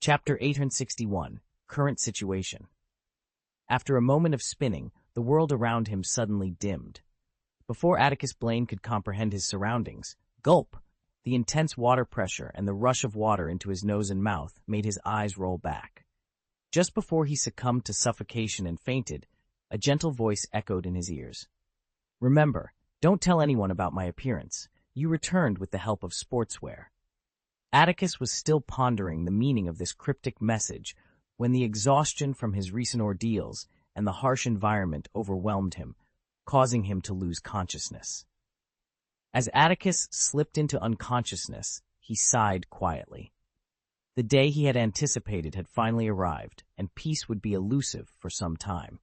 Chapter 861, Current Situation. After a moment of spinning, the world around him suddenly dimmed. Before Atticus Blaine could comprehend his surroundings, gulp! The intense water pressure and the rush of water into his nose and mouth made his eyes roll back. Just before he succumbed to suffocation and fainted, a gentle voice echoed in his ears. "Remember, don't tell anyone about my appearance. You returned with the help of sportswear." Atticus was still pondering the meaning of this cryptic message when the exhaustion from his recent ordeals and the harsh environment overwhelmed him, causing him to lose consciousness. As Atticus slipped into unconsciousness, he sighed quietly. The day he had anticipated had finally arrived, and peace would be elusive for some time.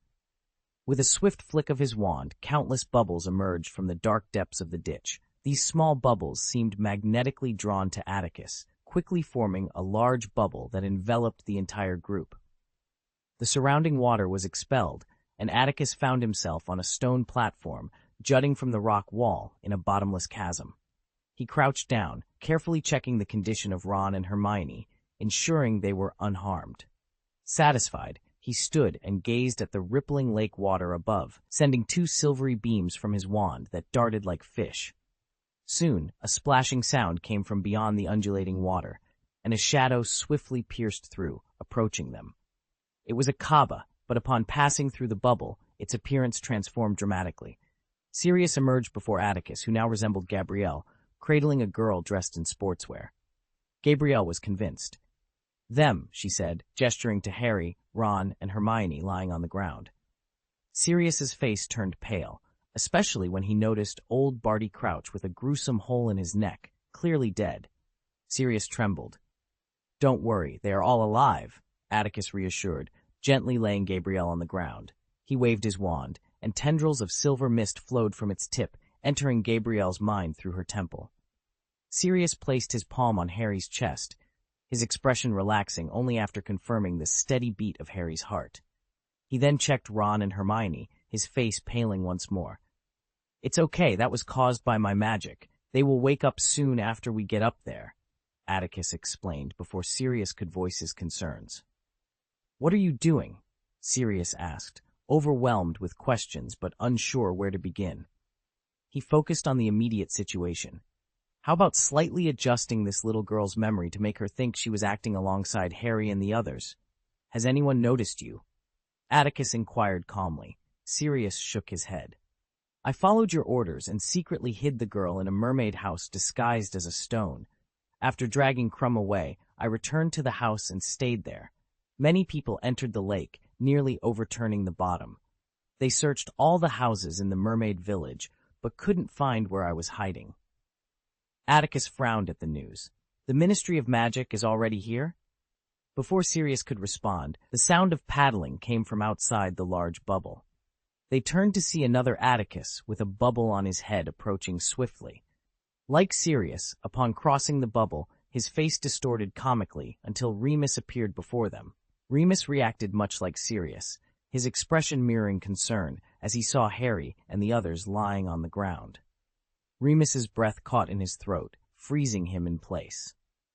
With a swift flick of his wand, countless bubbles emerged from the dark depths of the ditch. These small bubbles seemed magnetically drawn to Atticus, quickly forming a large bubble that enveloped the entire group. The surrounding water was expelled, and Atticus found himself on a stone platform jutting from the rock wall in a bottomless chasm. He crouched down, carefully checking the condition of Ron and Hermione, ensuring they were unharmed. Satisfied, he stood and gazed at the rippling lake water above, sending two silvery beams from his wand that darted like fish. Soon, a splashing sound came from beyond the undulating water, and a shadow swiftly pierced through, approaching them. It was a Kaba, but upon passing through the bubble, its appearance transformed dramatically. Sirius emerged before Atticus, who now resembled Gabrielle, cradling a girl dressed in sportswear. Gabrielle was convinced. "Them," she said, gesturing to Harry, Ron, and Hermione lying on the ground. Sirius's face turned pale, especially when he noticed old Barty Crouch with a gruesome hole in his neck, clearly dead. Sirius trembled. "Don't worry, they are all alive," Atticus reassured, gently laying Gabrielle on the ground. He waved his wand, and tendrils of silver mist flowed from its tip, entering Gabrielle's mind through her temple. Sirius placed his palm on Harry's chest, his expression relaxing only after confirming the steady beat of Harry's heart. He then checked Ron and Hermione, his face paling once more. "It's okay, that was caused by my magic. They will wake up soon after we get up there," Atticus explained before Sirius could voice his concerns. "What are you doing?" Sirius asked, overwhelmed with questions but unsure where to begin. He focused on the immediate situation. How about slightly adjusting this little girl's memory to make her think she was acting alongside Harry and the others? "Has anyone noticed you?" Atticus inquired calmly. Sirius shook his head. "I followed your orders and secretly hid the girl in a mermaid house disguised as a stone. After dragging Crumb away, I returned to the house and stayed there. Many people entered the lake, nearly overturning the bottom. They searched all the houses in the mermaid village, but couldn't find where I was hiding." Atticus frowned at the news. "The Ministry of Magic is already here?" Before Sirius could respond, the sound of paddling came from outside the large bubble. They turned to see another Atticus with a bubble on his head approaching swiftly. Like Sirius, upon crossing the bubble, his face distorted comically until Remus appeared before them. Remus reacted much like Sirius, his expression mirroring concern as he saw Harry and the others lying on the ground. Remus's breath caught in his throat, freezing him in place.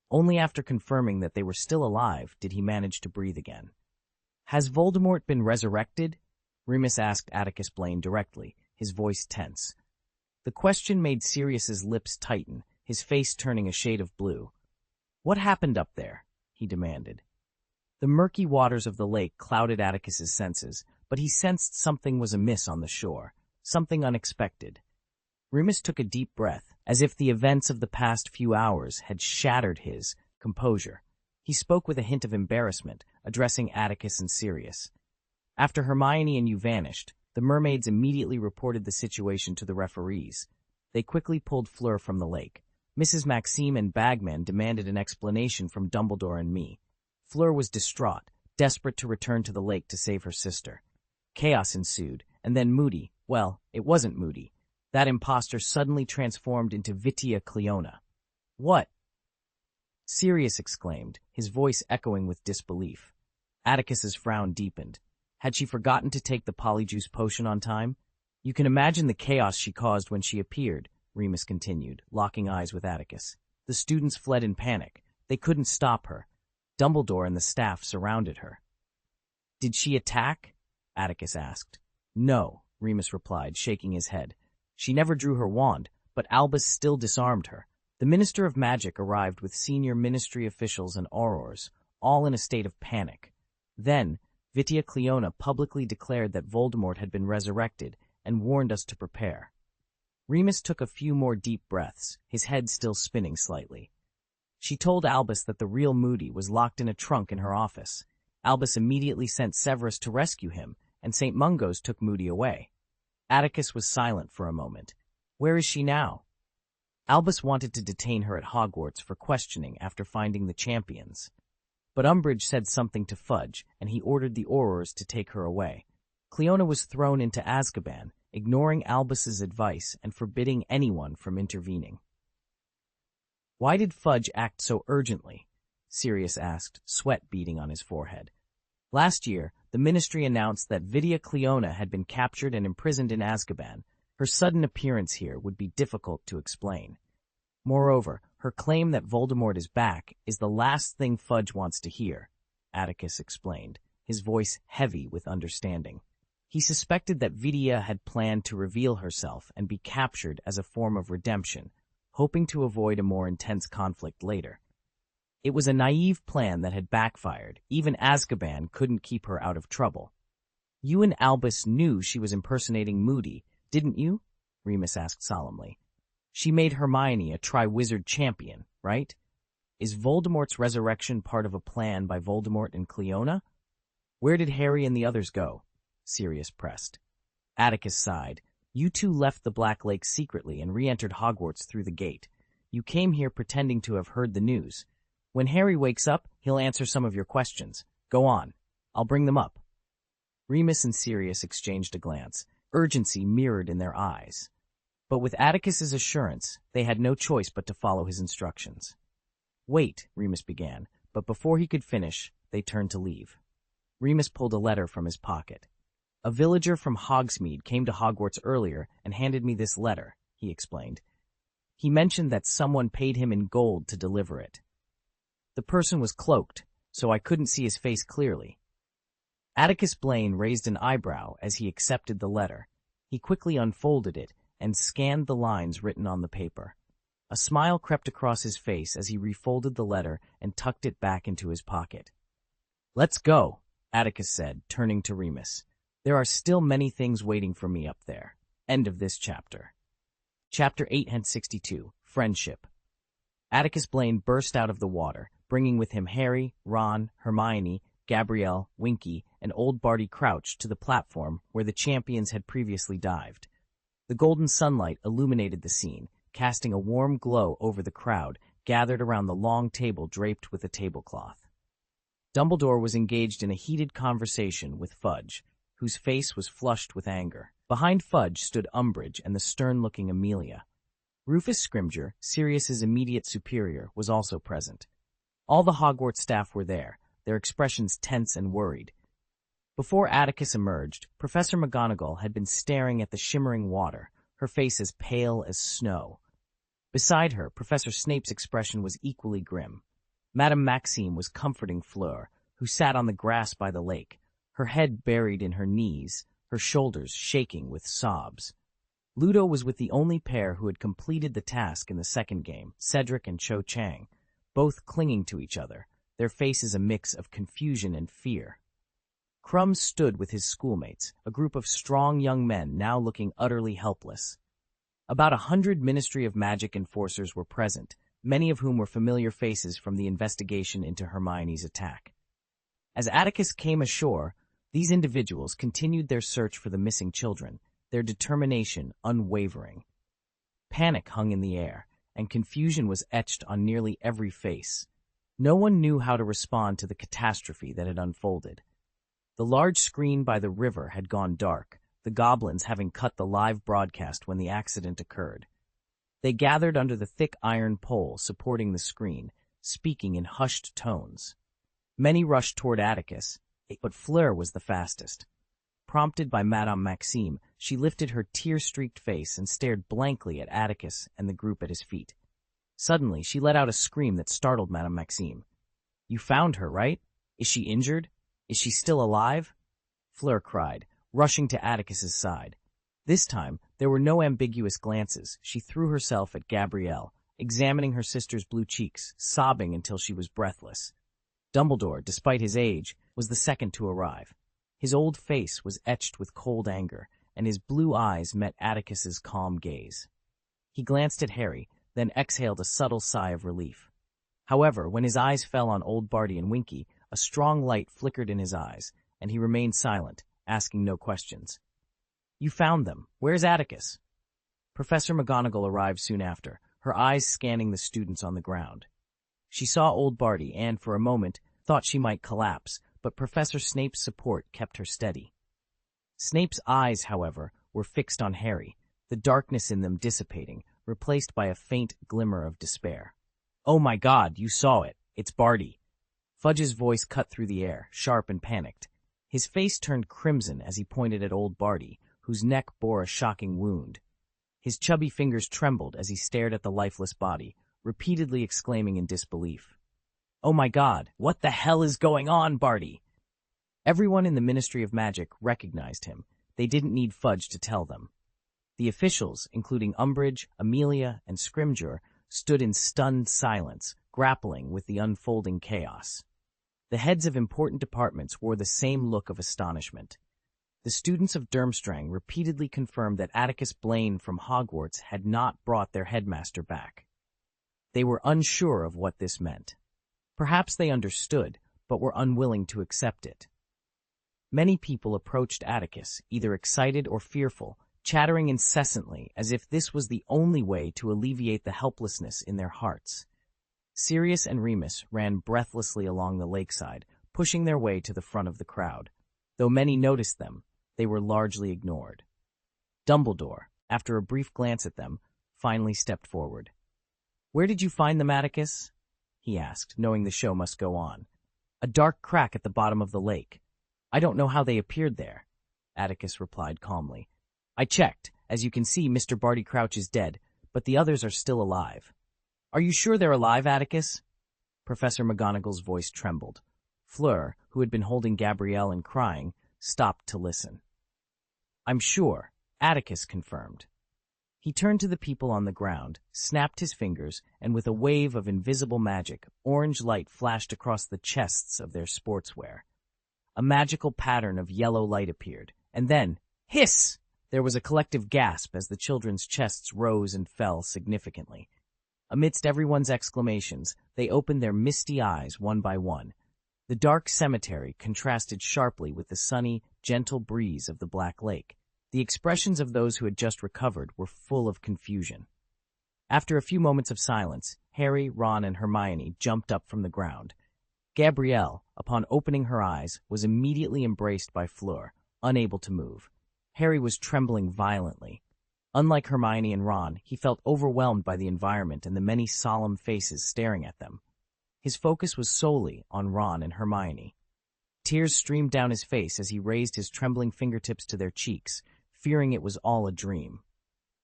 Only after confirming that they were still alive did he manage to breathe again. "Has Voldemort been resurrected?" Remus asked Atticus Blaine directly, his voice tense. The question made Sirius's lips tighten, his face turning a shade of blue. "What happened up there?" he demanded. The murky waters of the lake clouded Atticus's senses, but he sensed something was amiss on the shore, something unexpected. Remus took a deep breath, as if the events of the past few hours had shattered his composure. He spoke with a hint of embarrassment, addressing Atticus and Sirius. "After Hermione and you vanished, the mermaids immediately reported the situation to the referees. They quickly pulled Fleur from the lake. Mrs. Maxime and Bagman demanded an explanation from Dumbledore and me. Fleur was distraught, desperate to return to the lake to save her sister. Chaos ensued, and then Moody, well, it wasn't Moody. That imposter suddenly transformed into Vitia Cleona." "What?" Sirius exclaimed, his voice echoing with disbelief. Atticus's frown deepened. Had she forgotten to take the polyjuice potion on time? "You can imagine the chaos she caused when she appeared," Remus continued, locking eyes with Atticus. "The students fled in panic. They couldn't stop her. Dumbledore and the staff surrounded her. "Did she attack?" Atticus asked. "No," Remus replied, shaking his head. "She never drew her wand, but Albus still disarmed her." The Minister of Magic arrived with senior ministry officials and aurors, all in a state of panic. Then, Vitia Cleona publicly declared that Voldemort had been resurrected and warned us to prepare. Remus took a few more deep breaths, his head still spinning slightly. She told Albus that the real Moody was locked in a trunk in her office. Albus immediately sent Severus to rescue him, and St. Mungo's took Moody away. Atticus was silent for a moment. "Where is she now?" Albus wanted to detain her at Hogwarts for questioning after finding the champions. But Umbridge said something to Fudge, and he ordered the Aurors to take her away. Cleona was thrown into Azkaban, ignoring Albus's advice and forbidding anyone from intervening. "Why did Fudge act so urgently?" Sirius asked, sweat beading on his forehead. "Last year, the Ministry announced that Vitia Cleona had been captured and imprisoned in Azkaban. Her sudden appearance here would be difficult to explain. Moreover, her claim that Voldemort is back is the last thing Fudge wants to hear," Atticus explained, his voice heavy with understanding. He suspected that Vitia had planned to reveal herself and be captured as a form of redemption, hoping to avoid a more intense conflict later. It was a naive plan that had backfired. Even Azkaban couldn't keep her out of trouble. "You and Albus knew she was impersonating Moody, didn't you?" Remus asked solemnly. "She made Hermione a Triwizard champion, right? Is Voldemort's resurrection part of a plan by Voldemort and Cleona? Where did Harry and the others go?" Sirius pressed. Atticus sighed. "You two left the Black Lake secretly and re-entered Hogwarts through the gate. You came here pretending to have heard the news. When Harry wakes up, he'll answer some of your questions. Go on. I'll bring them up." Remus and Sirius exchanged a glance, urgency mirrored in their eyes. But with Atticus's assurance, they had no choice but to follow his instructions. "Wait," Remus began, but before he could finish, they turned to leave. Remus pulled a letter from his pocket. "A villager from Hogsmeade came to Hogwarts earlier and handed me this letter," he explained. "He mentioned that someone paid him in gold to deliver it. The person was cloaked, so I couldn't see his face clearly." Atticus Blaine raised an eyebrow as he accepted the letter. He quickly unfolded it and scanned the lines written on the paper. A smile crept across his face as he refolded the letter and tucked it back into his pocket. "Let's go," Atticus said, turning to Remus. "There are still many things waiting for me up there." End of this chapter. Chapter 862, Friendship. Atticus Blaine burst out of the water, bringing with him Harry, Ron, Hermione, Gabrielle, Winky, and old Barty Crouch to the platform where the champions had previously dived. The golden sunlight illuminated the scene, casting a warm glow over the crowd gathered around the long table draped with a tablecloth. Dumbledore was engaged in a heated conversation with Fudge, whose face was flushed with anger. Behind Fudge stood Umbridge and the stern-looking Amelia. Rufus Scrimgeour, Sirius's immediate superior, was also present. All the Hogwarts staff were there, their expressions tense and worried. Before Atticus emerged, Professor McGonagall had been staring at the shimmering water, her face as pale as snow. Beside her, Professor Snape's expression was equally grim. Madame Maxime was comforting Fleur, who sat on the grass by the lake, her head buried in her knees, her shoulders shaking with sobs. Ludo was with the only pair who had completed the task in the second game, Cedric and Cho Chang, both clinging to each other, their faces a mix of confusion and fear. Crumb stood with his schoolmates, a group of strong young men now looking utterly helpless. About 100 Ministry of Magic enforcers were present, many of whom were familiar faces from the investigation into Hermione's attack. As Atticus came ashore, these individuals continued their search for the missing children, their determination unwavering. Panic hung in the air, and confusion was etched on nearly every face. No one knew how to respond to the catastrophe that had unfolded. The large screen by the river had gone dark, the goblins having cut the live broadcast when the accident occurred. They gathered under the thick iron pole supporting the screen, speaking in hushed tones. Many rushed toward Atticus, but Fleur was the fastest. Prompted by Madame Maxime, she lifted her tear-streaked face and stared blankly at Atticus and the group at his feet. Suddenly, she let out a scream that startled Madame Maxime. You found her, right? Is she injured? Is she still alive? Fleur cried, rushing to Atticus's side. This time, there were no ambiguous glances. She threw herself at Gabrielle, examining her sister's blue cheeks, sobbing until she was breathless. Dumbledore, despite his age, was the second to arrive. His old face was etched with cold anger, and his blue eyes met Atticus's calm gaze. He glanced at Harry, then exhaled a subtle sigh of relief. However, when his eyes fell on old Barty and Winky, a strong light flickered in his eyes, and he remained silent, asking no questions. You found them. Where's Atticus? Professor McGonagall arrived soon after, her eyes scanning the students on the ground. She saw old Barty and, for a moment, thought she might collapse, but Professor Snape's support kept her steady. Snape's eyes, however, were fixed on Harry, the darkness in them dissipating, replaced by a faint glimmer of despair. Oh my God, you saw it. It's Barty. Fudge's voice cut through the air, sharp and panicked. His face turned crimson as he pointed at old Barty, whose neck bore a shocking wound. His chubby fingers trembled as he stared at the lifeless body, repeatedly exclaiming in disbelief. Oh my God, what the hell is going on, Barty? Everyone in the Ministry of Magic recognized him. They didn't need Fudge to tell them. The officials, including Umbridge, Amelia, and Scrimgeour, stood in stunned silence, grappling with the unfolding chaos. The heads of important departments wore the same look of astonishment. The students of Durmstrang repeatedly confirmed that Atticus Blaine from Hogwarts had not brought their headmaster back. They were unsure of what this meant. Perhaps they understood, but were unwilling to accept it. Many people approached Atticus, either excited or fearful, chattering incessantly as if this was the only way to alleviate the helplessness in their hearts. Sirius and Remus ran breathlessly along the lakeside, pushing their way to the front of the crowd. Though many noticed them, they were largely ignored. Dumbledore, after a brief glance at them, finally stepped forward. Where did you find them, Atticus? He asked, knowing the show must go on. A dark crack at the bottom of the lake. I don't know how they appeared there, Atticus replied calmly. I checked. As you can see, Mr. Barty Crouch is dead, but the others are still alive. Are you sure they're alive, Atticus? Professor McGonagall's voice trembled. Fleur, who had been holding Gabrielle and crying, stopped to listen. I'm sure, Atticus confirmed. He turned to the people on the ground, snapped his fingers, and with a wave of invisible magic, orange light flashed across the chests of their sportswear. A magical pattern of yellow light appeared, and then, hiss! There was a collective gasp as the children's chests rose and fell significantly. Amidst everyone's exclamations, they opened their misty eyes one by one. The dark cemetery contrasted sharply with the sunny, gentle breeze of the Black Lake. The expressions of those who had just recovered were full of confusion. After a few moments of silence, Harry, Ron, and Hermione jumped up from the ground. Gabrielle, upon opening her eyes, was immediately embraced by Fleur, unable to move. Harry was trembling violently. Unlike Hermione and Ron, he felt overwhelmed by the environment and the many solemn faces staring at them. His focus was solely on Ron and Hermione. Tears streamed down his face as he raised his trembling fingertips to their cheeks, fearing it was all a dream.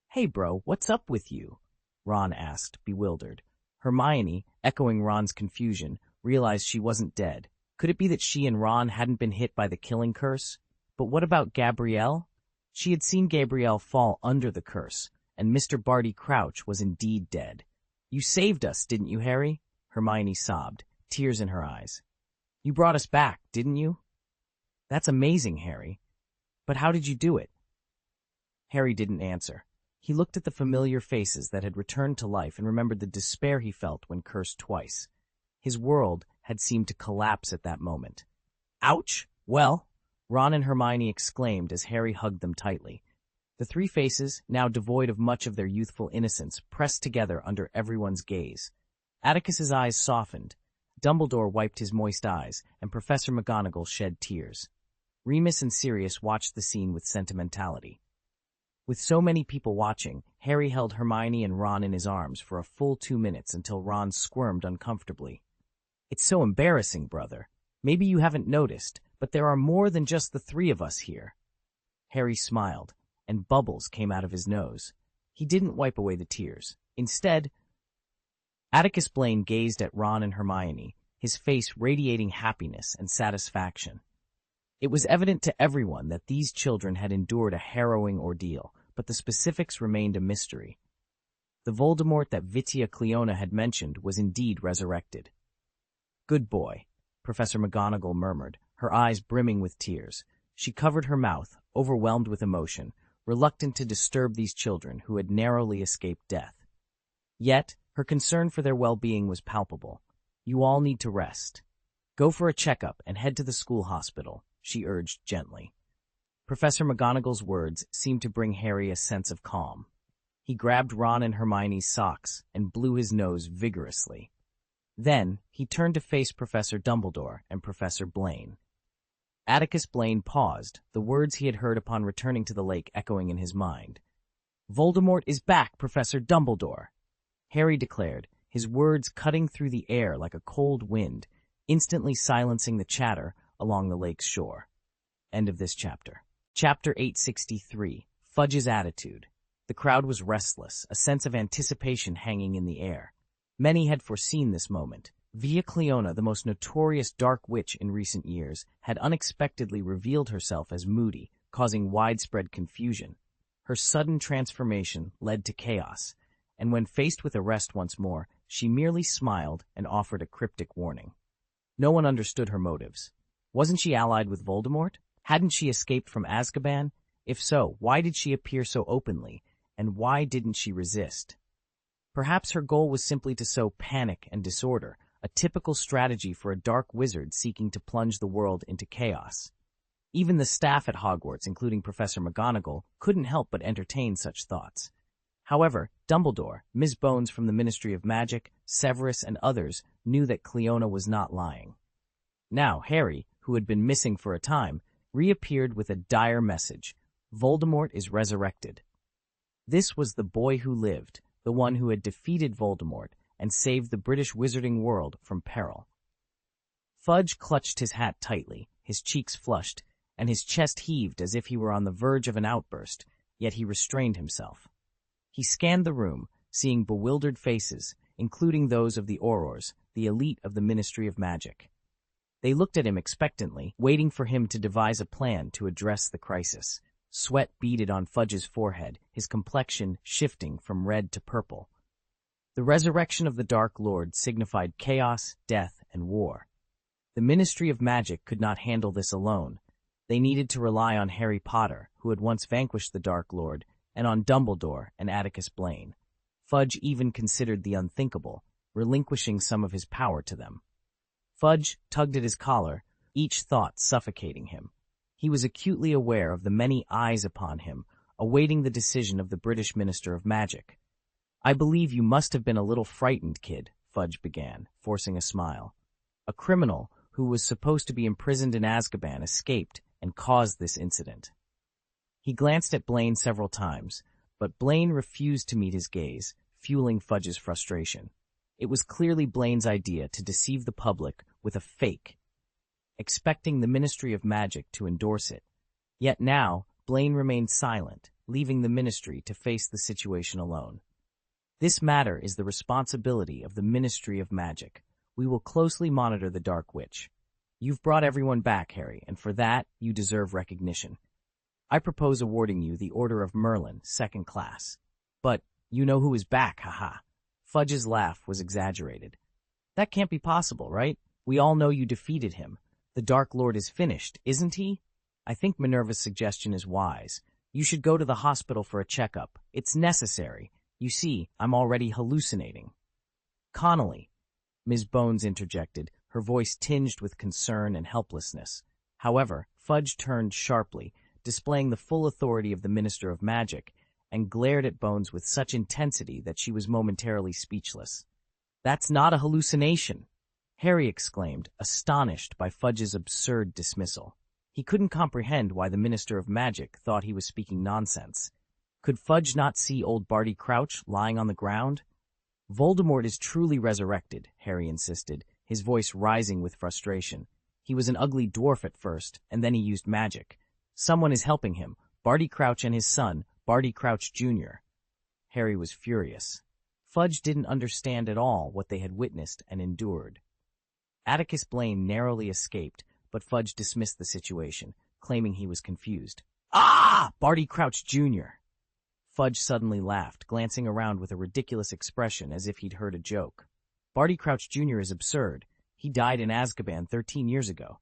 Hey bro, what's up with you? Ron asked, bewildered. Hermione, echoing Ron's confusion, realized she wasn't dead. Could it be that she and Ron hadn't been hit by the killing curse? But what about Gabrielle? She had seen Gabrielle fall under the curse, and Mr. Barty Crouch was indeed dead. You saved us, didn't you, Harry? Hermione sobbed, tears in her eyes. You brought us back, didn't you? That's amazing, Harry. But how did you do it? Harry didn't answer. He looked at the familiar faces that had returned to life and remembered the despair he felt when cursed twice. His world had seemed to collapse at that moment. Ouch! Well, Ron and Hermione exclaimed as Harry hugged them tightly. The three faces, now devoid of much of their youthful innocence, pressed together under everyone's gaze. Atticus's eyes softened. Dumbledore wiped his moist eyes, and Professor McGonagall shed tears. Remus and Sirius watched the scene with sentimentality. With so many people watching, Harry held Hermione and Ron in his arms for a full 2 minutes until Ron squirmed uncomfortably. It's so embarrassing, brother. Maybe you haven't noticed, but there are more than just the three of us here. Harry smiled, and bubbles came out of his nose. He didn't wipe away the tears. Instead, Atticus Blaine gazed at Ron and Hermione, his face radiating happiness and satisfaction. It was evident to everyone that these children had endured a harrowing ordeal, but the specifics remained a mystery. The Voldemort that Vitia Cleona had mentioned was indeed resurrected. "Good boy," Professor McGonagall murmured, her eyes brimming with tears. She covered her mouth, overwhelmed with emotion, reluctant to disturb these children who had narrowly escaped death. Yet, her concern for their well-being was palpable. "You all need to rest. Go for a checkup and head to the school hospital," she urged gently. Professor McGonagall's words seemed to bring Harry a sense of calm. He grabbed Ron and Hermione's socks and blew his nose vigorously. Then, he turned to face Professor Dumbledore and Professor Blaine. Atticus Blaine paused, the words he had heard upon returning to the lake echoing in his mind. "Voldemort is back, Professor Dumbledore," Harry declared, his words cutting through the air like a cold wind, instantly silencing the chatter along the lake's shore. End of this chapter. Chapter 863, Fudge's Attitude. The crowd was restless, a sense of anticipation hanging in the air. Many had foreseen this moment. Via Cleona, the most notorious dark witch in recent years, had unexpectedly revealed herself as Moody, causing widespread confusion. Her sudden transformation led to chaos, and when faced with arrest once more, she merely smiled and offered a cryptic warning. No one understood her motives. Wasn't she allied with Voldemort? Hadn't she escaped from Azkaban? If so, why did she appear so openly, and why didn't she resist? Perhaps her goal was simply to sow panic and disorder, a typical strategy for a dark wizard seeking to plunge the world into chaos. Even the staff at Hogwarts, including Professor McGonagall, couldn't help but entertain such thoughts. However, Dumbledore, Ms. Bones from the Ministry of Magic, Severus, and others knew that Cleona was not lying. Now Harry, who had been missing for a time, reappeared with a dire message: Voldemort is resurrected. This was the boy who lived, the one who had defeated Voldemort and saved the British wizarding world from peril. Fudge clutched his hat tightly, his cheeks flushed, and his chest heaved as if he were on the verge of an outburst, yet he restrained himself. He scanned the room, seeing bewildered faces, including those of the Aurors, the elite of the Ministry of Magic. They looked at him expectantly, waiting for him to devise a plan to address the crisis. Sweat beaded on Fudge's forehead, his complexion shifting from red to purple. The resurrection of the Dark Lord signified chaos, death, and war. The Ministry of Magic could not handle this alone. They needed to rely on Harry Potter, who had once vanquished the Dark Lord, and on Dumbledore and Atticus Blaine. Fudge even considered the unthinkable, relinquishing some of his power to them. Fudge tugged at his collar, each thought suffocating him. He was acutely aware of the many eyes upon him, awaiting the decision of the British Minister of Magic. "I believe you must have been a little frightened, kid," Fudge began, forcing a smile. "A criminal who was supposed to be imprisoned in Azkaban escaped and caused this incident." He glanced at Blaine several times, but Blaine refused to meet his gaze, fueling Fudge's frustration. It was clearly Blaine's idea to deceive the public with a fake, expecting the Ministry of Magic to endorse it. Yet now, Blaine remained silent, leaving the ministry to face the situation alone. "This matter is the responsibility of the Ministry of Magic. We will closely monitor the Dark Witch. You've brought everyone back, Harry, and for that, you deserve recognition. I propose awarding you the Order of Merlin, 2nd class. But you know who is back, haha." Fudge's laugh was exaggerated. "That can't be possible, right? We all know you defeated him. The Dark Lord is finished, isn't he? I think Minerva's suggestion is wise. You should go to the hospital for a checkup. It's necessary. You see, I'm already hallucinating." "Connolly," Ms. Bones interjected, her voice tinged with concern and helplessness. However, Fudge turned sharply, displaying the full authority of the Minister of Magic, and glared at Bones with such intensity that she was momentarily speechless. "That's not a hallucination," Harry exclaimed, astonished by Fudge's absurd dismissal. He couldn't comprehend why the Minister of Magic thought he was speaking nonsense. Could Fudge not see old Barty Crouch lying on the ground? "Voldemort is truly resurrected," Harry insisted, his voice rising with frustration. "He was an ugly dwarf at first, and then he used magic. Someone is helping him, Barty Crouch and his son, Barty Crouch Jr." Harry was furious. Fudge didn't understand at all what they had witnessed and endured. Atticus Blaine narrowly escaped, but Fudge dismissed the situation, claiming he was confused. Ah! Barty Crouch Jr. Fudge suddenly laughed, glancing around with a ridiculous expression as if he'd heard a joke. Barty Crouch Jr. is absurd. He died in Azkaban 13 years ago.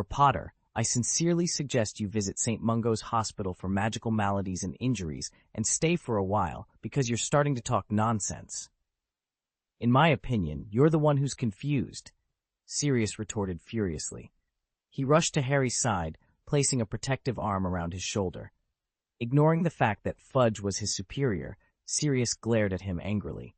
Potter, I sincerely suggest you visit St. Mungo's Hospital for Magical Maladies and Injuries and stay for a while because you're starting to talk nonsense. In my opinion, you're the one who's confused, Sirius retorted furiously. He rushed to Harry's side, placing a protective arm around his shoulder. Ignoring the fact that Fudge was his superior, Sirius glared at him angrily.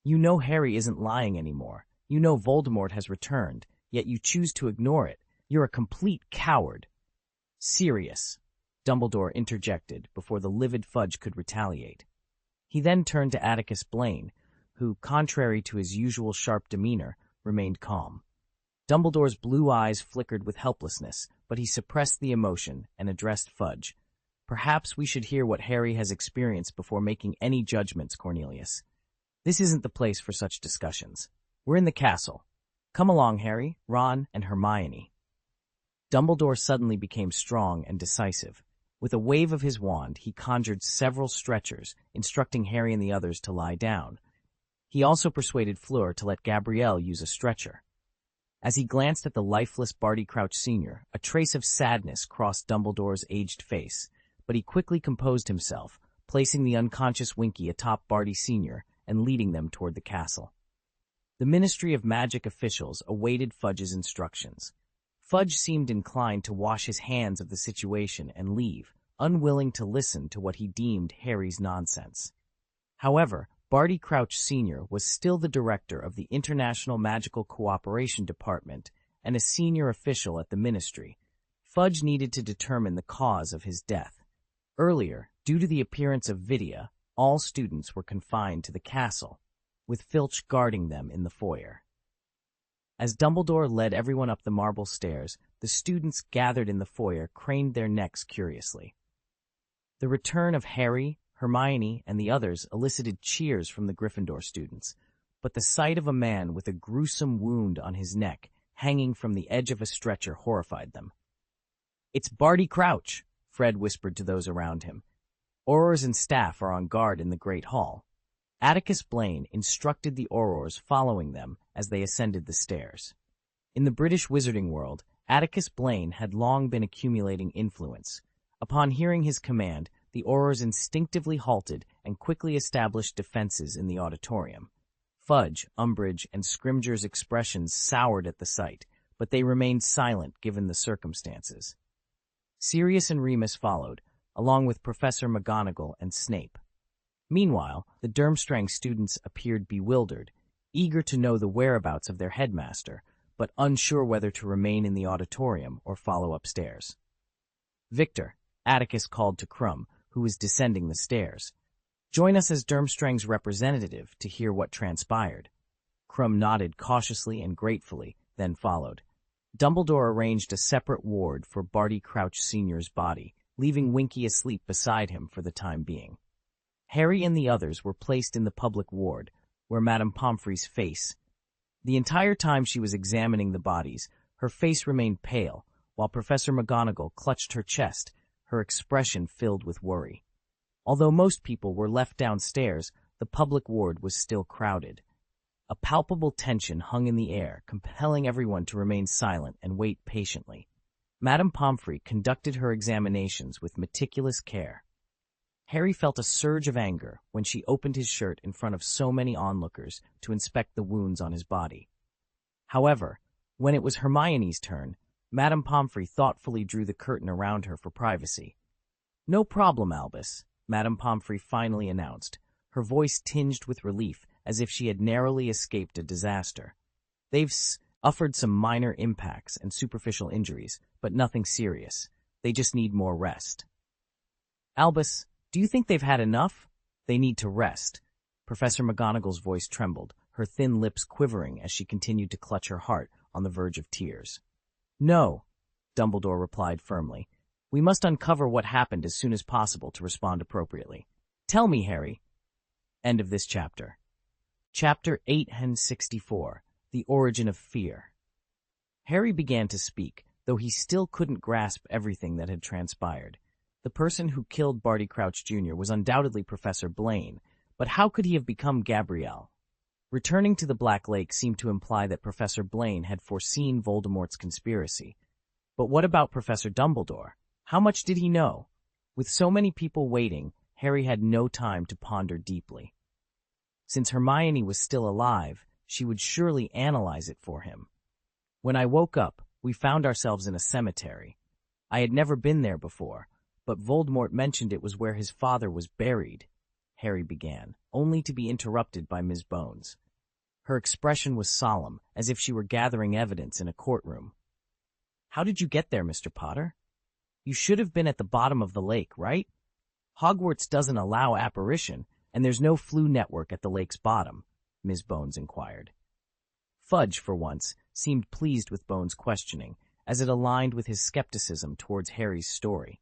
You know Harry isn't lying anymore. You know Voldemort has returned, yet you choose to ignore it. You're a complete coward. Sirius, Dumbledore interjected before the livid Fudge could retaliate. He then turned to Atticus Blaine, who, contrary to his usual sharp demeanor, remained calm. Dumbledore's blue eyes flickered with helplessness, but he suppressed the emotion and addressed Fudge. Perhaps we should hear what Harry has experienced before making any judgments, Cornelius. This isn't the place for such discussions. We're in the castle. Come along, Harry, Ron, and Hermione. Dumbledore suddenly became strong and decisive. With a wave of his wand, he conjured several stretchers, instructing Harry and the others to lie down. He also persuaded Fleur to let Gabrielle use a stretcher. As he glanced at the lifeless Barty Crouch Sr., a trace of sadness crossed Dumbledore's aged face, but he quickly composed himself, placing the unconscious Winky atop Barty Sr. and leading them toward the castle. The Ministry of Magic officials awaited Fudge's instructions. Fudge seemed inclined to wash his hands of the situation and leave, unwilling to listen to what he deemed Harry's nonsense. However, Barty Crouch Sr. was still the director of the International Magical Cooperation Department and a senior official at the ministry. Fudge needed to determine the cause of his death. Earlier, due to the appearance of Vidya, all students were confined to the castle, with Filch guarding them in the foyer. As Dumbledore led everyone up the marble stairs, the students gathered in the foyer craned their necks curiously. The return of Harry, Hermione, and the others elicited cheers from the Gryffindor students, but the sight of a man with a gruesome wound on his neck hanging from the edge of a stretcher horrified them. "It's Barty Crouch," Fred whispered to those around him. "Aurors and staff are on guard in the Great Hall." Atticus Blaine instructed the Aurors following them as they ascended the stairs. In the British wizarding world, Atticus Blaine had long been accumulating influence. Upon hearing his command, the Aurors instinctively halted and quickly established defenses in the auditorium. Fudge, Umbridge, and Scrimgeour's expressions soured at the sight, but they remained silent given the circumstances. Sirius and Remus followed, along with Professor McGonagall and Snape. Meanwhile, the Durmstrang students appeared bewildered, eager to know the whereabouts of their headmaster, but unsure whether to remain in the auditorium or follow upstairs. "Victor," Atticus called to Krum, who was descending the stairs. "Join us as Durmstrang's representative to hear what transpired." Krum nodded cautiously and gratefully, then followed. Dumbledore arranged a separate ward for Barty Crouch Sr.'s body, leaving Winky asleep beside him for the time being. Harry and the others were placed in the public ward, where Madame Pomfrey's face. The entire time she was examining the bodies, her face remained pale, while Professor McGonagall clutched her chest, her expression filled with worry. Although most people were left downstairs, the public ward was still crowded. A palpable tension hung in the air, compelling everyone to remain silent and wait patiently. Madame Pomfrey conducted her examinations with meticulous care. Harry felt a surge of anger when she opened his shirt in front of so many onlookers to inspect the wounds on his body. However, when it was Hermione's turn, Madame Pomfrey thoughtfully drew the curtain around her for privacy. "No problem, Albus," Madame Pomfrey finally announced, her voice tinged with relief as if she had narrowly escaped a disaster. "They've suffered some minor impacts and superficial injuries, but nothing serious. They just need more rest." "Albus, do you think they've had enough?" "They need to rest." Professor McGonagall's voice trembled, her thin lips quivering as she continued to clutch her heart on the verge of tears. "No," Dumbledore replied firmly. "We must uncover what happened as soon as possible to respond appropriately. Tell me, Harry." End of this chapter. Chapter 864, The Origin of Fear. Harry began to speak, though he still couldn't grasp everything that had transpired. The person who killed Barty Crouch Jr. was undoubtedly Professor Blaine, but how could he have become Gabrielle? Returning to the Black Lake seemed to imply that Professor Blaine had foreseen Voldemort's conspiracy. But what about Professor Dumbledore? How much did he know? With so many people waiting, Harry had no time to ponder deeply. Since Hermione was still alive, she would surely analyze it for him. When I woke up, we found ourselves in a cemetery. I had never been there before, but Voldemort mentioned it was where his father was buried, Harry began, only to be interrupted by Ms. Bones. Her expression was solemn, as if she were gathering evidence in a courtroom. How did you get there, Mr. Potter? You should have been at the bottom of the lake, right? Hogwarts doesn't allow apparition, and there's no flu network at the lake's bottom, Ms. Bones inquired. Fudge, for once, seemed pleased with Bones' questioning, as it aligned with his skepticism towards Harry's story.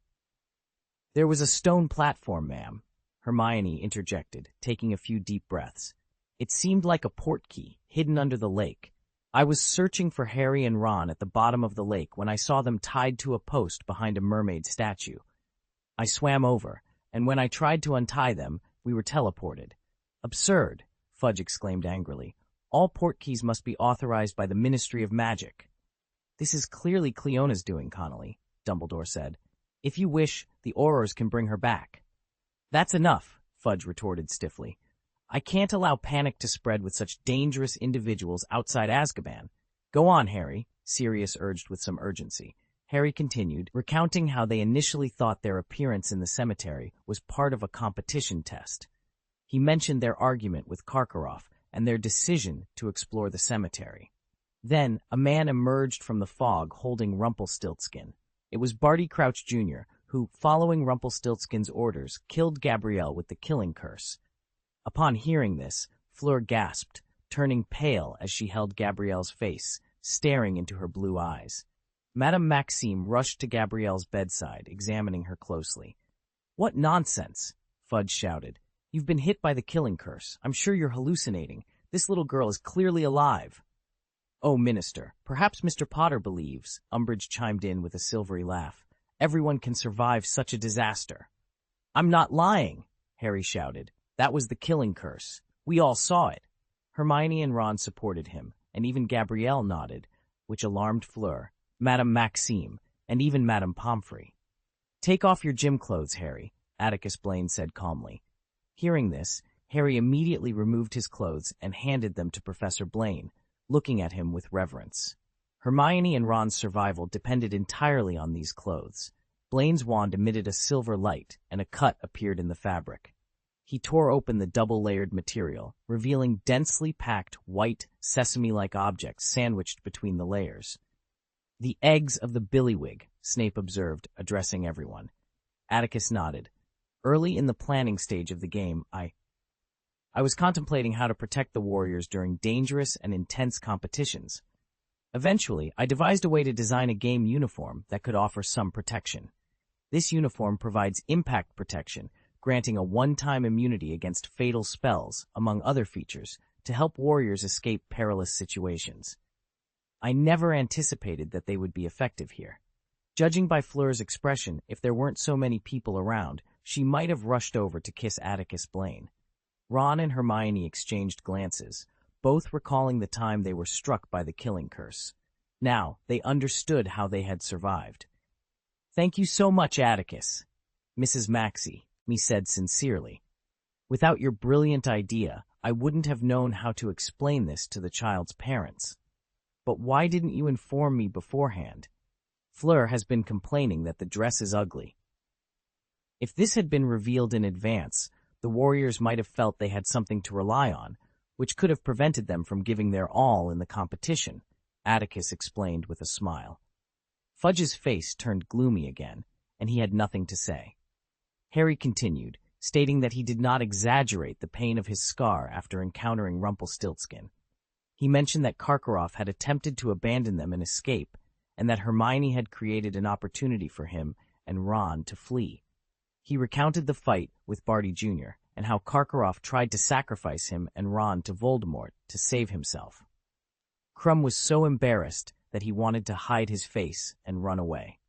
There was a stone platform, ma'am, Hermione interjected, taking a few deep breaths. It seemed like a portkey, hidden under the lake. I was searching for Harry and Ron at the bottom of the lake when I saw them tied to a post behind a mermaid statue. I swam over, and when I tried to untie them, we were teleported. Absurd, Fudge exclaimed angrily. All portkeys must be authorized by the Ministry of Magic. This is clearly Cleona's doing, Connolly, Dumbledore said. If you wish, the Aurors can bring her back. That's enough, Fudge retorted stiffly. I can't allow panic to spread with such dangerous individuals outside Azkaban. Go on, Harry, Sirius urged with some urgency. Harry continued, recounting how they initially thought their appearance in the cemetery was part of a competition test. He mentioned their argument with Karkaroff and their decision to explore the cemetery. Then, a man emerged from the fog holding Rumpelstiltskin. It was Barty Crouch Jr., who, following Rumpelstiltskin's orders, killed Gabrielle with the killing curse. Upon hearing this, Fleur gasped, turning pale as she held Gabrielle's face, staring into her blue eyes. Madame Maxime rushed to Gabrielle's bedside, examining her closely. What nonsense, Fudge shouted. You've been hit by the killing curse. I'm sure you're hallucinating. This little girl is clearly alive. Oh, Minister, perhaps Mr. Potter believes, Umbridge chimed in with a silvery laugh. Everyone can survive such a disaster. I'm not lying, Harry shouted. That was the killing curse. We all saw it. Hermione and Ron supported him, and even Gabrielle nodded, which alarmed Fleur, Madame Maxime, and even Madame Pomfrey. Take off your gym clothes, Harry, Atticus Blaine said calmly. Hearing this, Harry immediately removed his clothes and handed them to Professor Blaine, looking at him with reverence. Hermione and Ron's survival depended entirely on these clothes. Blaine's wand emitted a silver light, and a cut appeared in the fabric. He tore open the double-layered material, revealing densely packed, white, sesame-like objects sandwiched between the layers. The eggs of the Billywig, Snape observed, addressing everyone. Atticus nodded. Early in the planning stage of the game, I was contemplating how to protect the warriors during dangerous and intense competitions. Eventually, I devised a way to design a game uniform that could offer some protection. This uniform provides impact protection, granting a one-time immunity against fatal spells, among other features, to help warriors escape perilous situations. I never anticipated that they would be effective here. Judging by Fleur's expression, if there weren't so many people around, she might have rushed over to kiss Atticus Blaine. Ron and Hermione exchanged glances, both recalling the time they were struck by the killing curse. Now, they understood how they had survived. Thank you so much, Atticus, Mrs. Maxey said sincerely. Without your brilliant idea, I wouldn't have known how to explain this to the child's parents. But why didn't you inform me beforehand? Fleur has been complaining that the dress is ugly. If this had been revealed in advance, the warriors might have felt they had something to rely on, which could have prevented them from giving their all in the competition, Atticus explained with a smile. Fudge's face turned gloomy again, and he had nothing to say. Harry continued, stating that he did not exaggerate the pain of his scar after encountering Rumpelstiltskin. He mentioned that Karkaroff had attempted to abandon them and escape, and that Hermione had created an opportunity for him and Ron to flee. He recounted the fight with Barty Jr. and how Karkaroff tried to sacrifice him and Ron to Voldemort to save himself. Krum was so embarrassed that he wanted to hide his face and run away.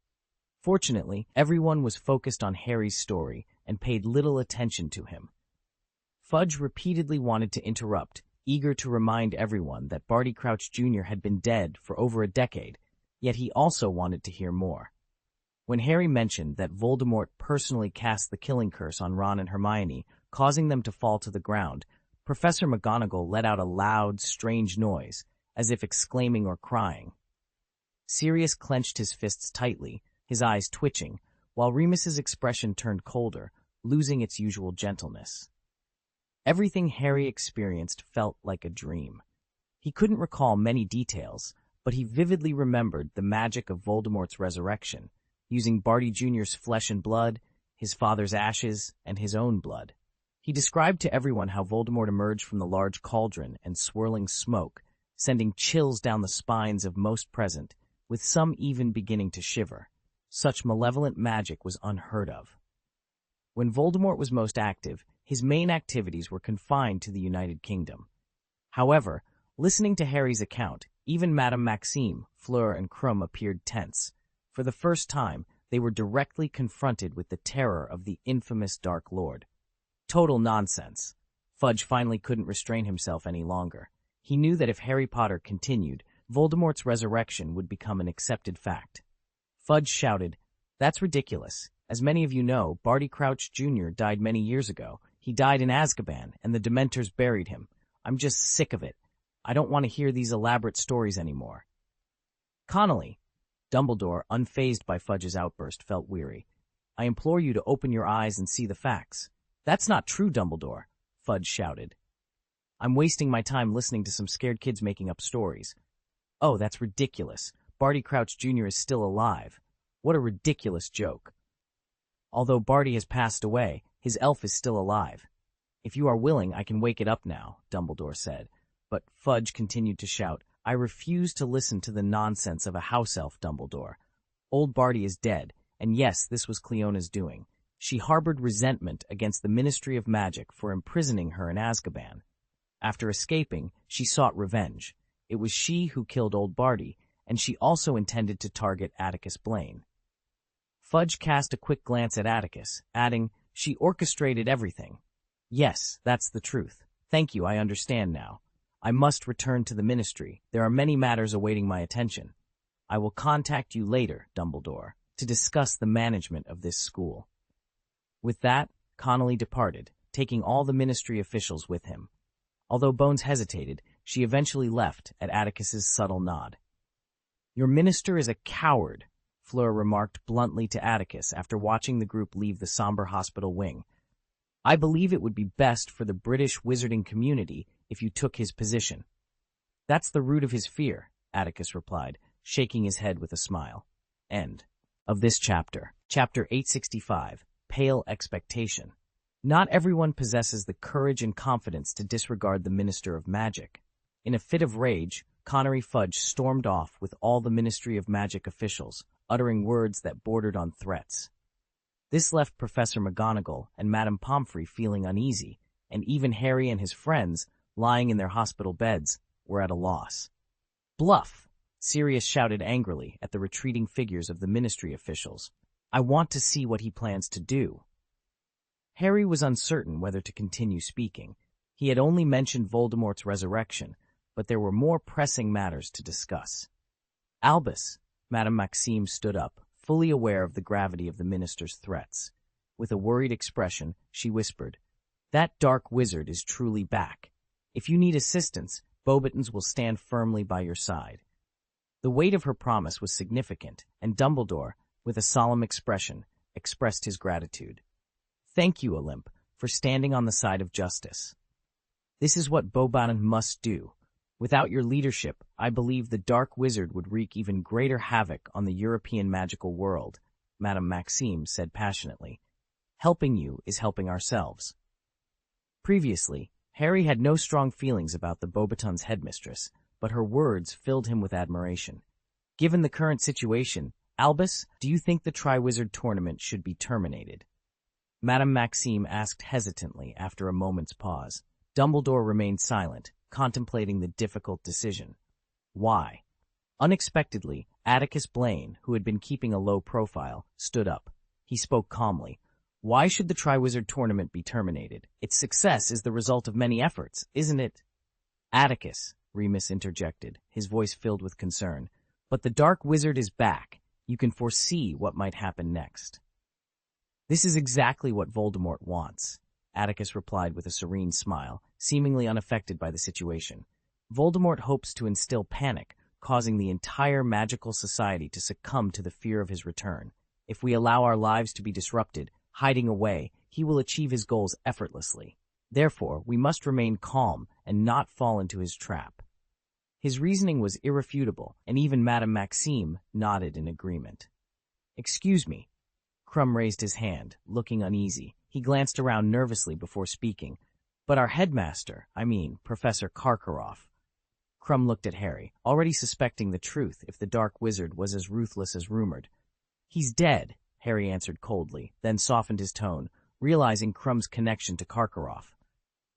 Fortunately, everyone was focused on Harry's story and paid little attention to him. Fudge repeatedly wanted to interrupt, eager to remind everyone that Barty Crouch Jr. had been dead for over a decade, yet he also wanted to hear more. When Harry mentioned that Voldemort personally cast the killing curse on Ron and Hermione, causing them to fall to the ground, Professor McGonagall let out a loud, strange noise, as if exclaiming or crying. Sirius clenched his fists tightly, his eyes twitching, while Remus's expression turned colder, losing its usual gentleness. Everything Harry experienced felt like a dream. He couldn't recall many details, but he vividly remembered the magic of Voldemort's resurrection, using Barty Jr.'s flesh and blood, his father's ashes, and his own blood. He described to everyone how Voldemort emerged from the large cauldron and swirling smoke, sending chills down the spines of most present, with some even beginning to shiver. Such malevolent magic was unheard of. When Voldemort was most active, his main activities were confined to the United Kingdom. However, listening to Harry's account, even Madame Maxime, Fleur, and Krum appeared tense. For the first time, they were directly confronted with the terror of the infamous Dark Lord. Total nonsense. Fudge finally couldn't restrain himself any longer. He knew that if Harry Potter continued, Voldemort's resurrection would become an accepted fact. Fudge shouted, "That's ridiculous. As many of you know, Barty Crouch Jr. died many years ago. He died in Azkaban, and the Dementors buried him. I'm just sick of it. I don't want to hear these elaborate stories anymore." Connolly, Dumbledore, unfazed by Fudge's outburst, felt weary. "I implore you to open your eyes and see the facts." "That's not true, Dumbledore," Fudge shouted. "I'm wasting my time listening to some scared kids making up stories." "Oh, that's ridiculous. Barty Crouch Jr. is still alive. What a ridiculous joke. Although Barty has passed away, his elf is still alive. If you are willing, I can wake it up now," Dumbledore said. But Fudge continued to shout, "I refuse to listen to the nonsense of a house elf, Dumbledore. Old Barty is dead, and yes, this was Cleona's doing. She harbored resentment against the Ministry of Magic for imprisoning her in Azkaban. After escaping, she sought revenge. It was she who killed old Barty, and she also intended to target Atticus Blaine." Fudge cast a quick glance at Atticus, adding, "She orchestrated everything." "Yes, that's the truth. Thank you, I understand now. I must return to the Ministry. There are many matters awaiting my attention. I will contact you later, Dumbledore, to discuss the management of this school." With that, Connolly departed, taking all the Ministry officials with him. Although Bones hesitated, she eventually left at Atticus's subtle nod. "Your minister is a coward," Fleur remarked bluntly to Atticus after watching the group leave the somber hospital wing. "I believe it would be best for the British wizarding community if you took his position." "That's the root of his fear," Atticus replied, shaking his head with a smile. End of this chapter. Chapter 865. Pale Expectation. Not everyone possesses the courage and confidence to disregard the Minister of Magic. In a fit of rage, Connery Fudge stormed off with all the Ministry of Magic officials, uttering words that bordered on threats. This left Professor McGonagall and Madame Pomfrey feeling uneasy, and even Harry and his friends, lying in their hospital beds, were at a loss. "Bluff!" Sirius shouted angrily at the retreating figures of the Ministry officials. "I want to see what he plans to do." Harry was uncertain whether to continue speaking. He had only mentioned Voldemort's resurrection, but there were more pressing matters to discuss. "Albus," Madame Maxime stood up, fully aware of the gravity of the minister's threats. With a worried expression, she whispered, "That dark wizard is truly back. If you need assistance, Beauxbatons will stand firmly by your side." The weight of her promise was significant, and Dumbledore, with a solemn expression, expressed his gratitude. "Thank you, Olympe, for standing on the side of justice. This is what Beauxbatons must do. Without your leadership, I believe the Dark Wizard would wreak even greater havoc on the European magical world," Madame Maxime said passionately. "Helping you is helping ourselves." Previously, Harry had no strong feelings about the Beauxbatons' headmistress, but her words filled him with admiration. "Given the current situation, Albus, do you think the Triwizard Tournament should be terminated?" Madame Maxime asked hesitantly after a moment's pause. Dumbledore remained silent, contemplating the difficult decision. "Why?" Unexpectedly, Atticus Blaine, who had been keeping a low profile, stood up. He spoke calmly. "Why should the Triwizard Tournament be terminated? Its success is the result of many efforts, isn't it?" "Atticus," Remus interjected, his voice filled with concern. "But the Dark Wizard is back. You can foresee what might happen next." "This is exactly what Voldemort wants," Atticus replied with a serene smile, seemingly unaffected by the situation. "Voldemort hopes to instill panic, causing the entire magical society to succumb to the fear of his return. If we allow our lives to be disrupted, hiding away, he will achieve his goals effortlessly. Therefore, we must remain calm and not fall into his trap." His reasoning was irrefutable, and even Madame Maxime nodded in agreement. "Excuse me." Crumb raised his hand, looking uneasy. He glanced around nervously before speaking. "But our headmaster, Professor Karkaroff." Crumb looked at Harry, already suspecting the truth if the Dark Wizard was as ruthless as rumored. "He's dead," Harry answered coldly, then softened his tone, realizing Crumb's connection to Karkaroff.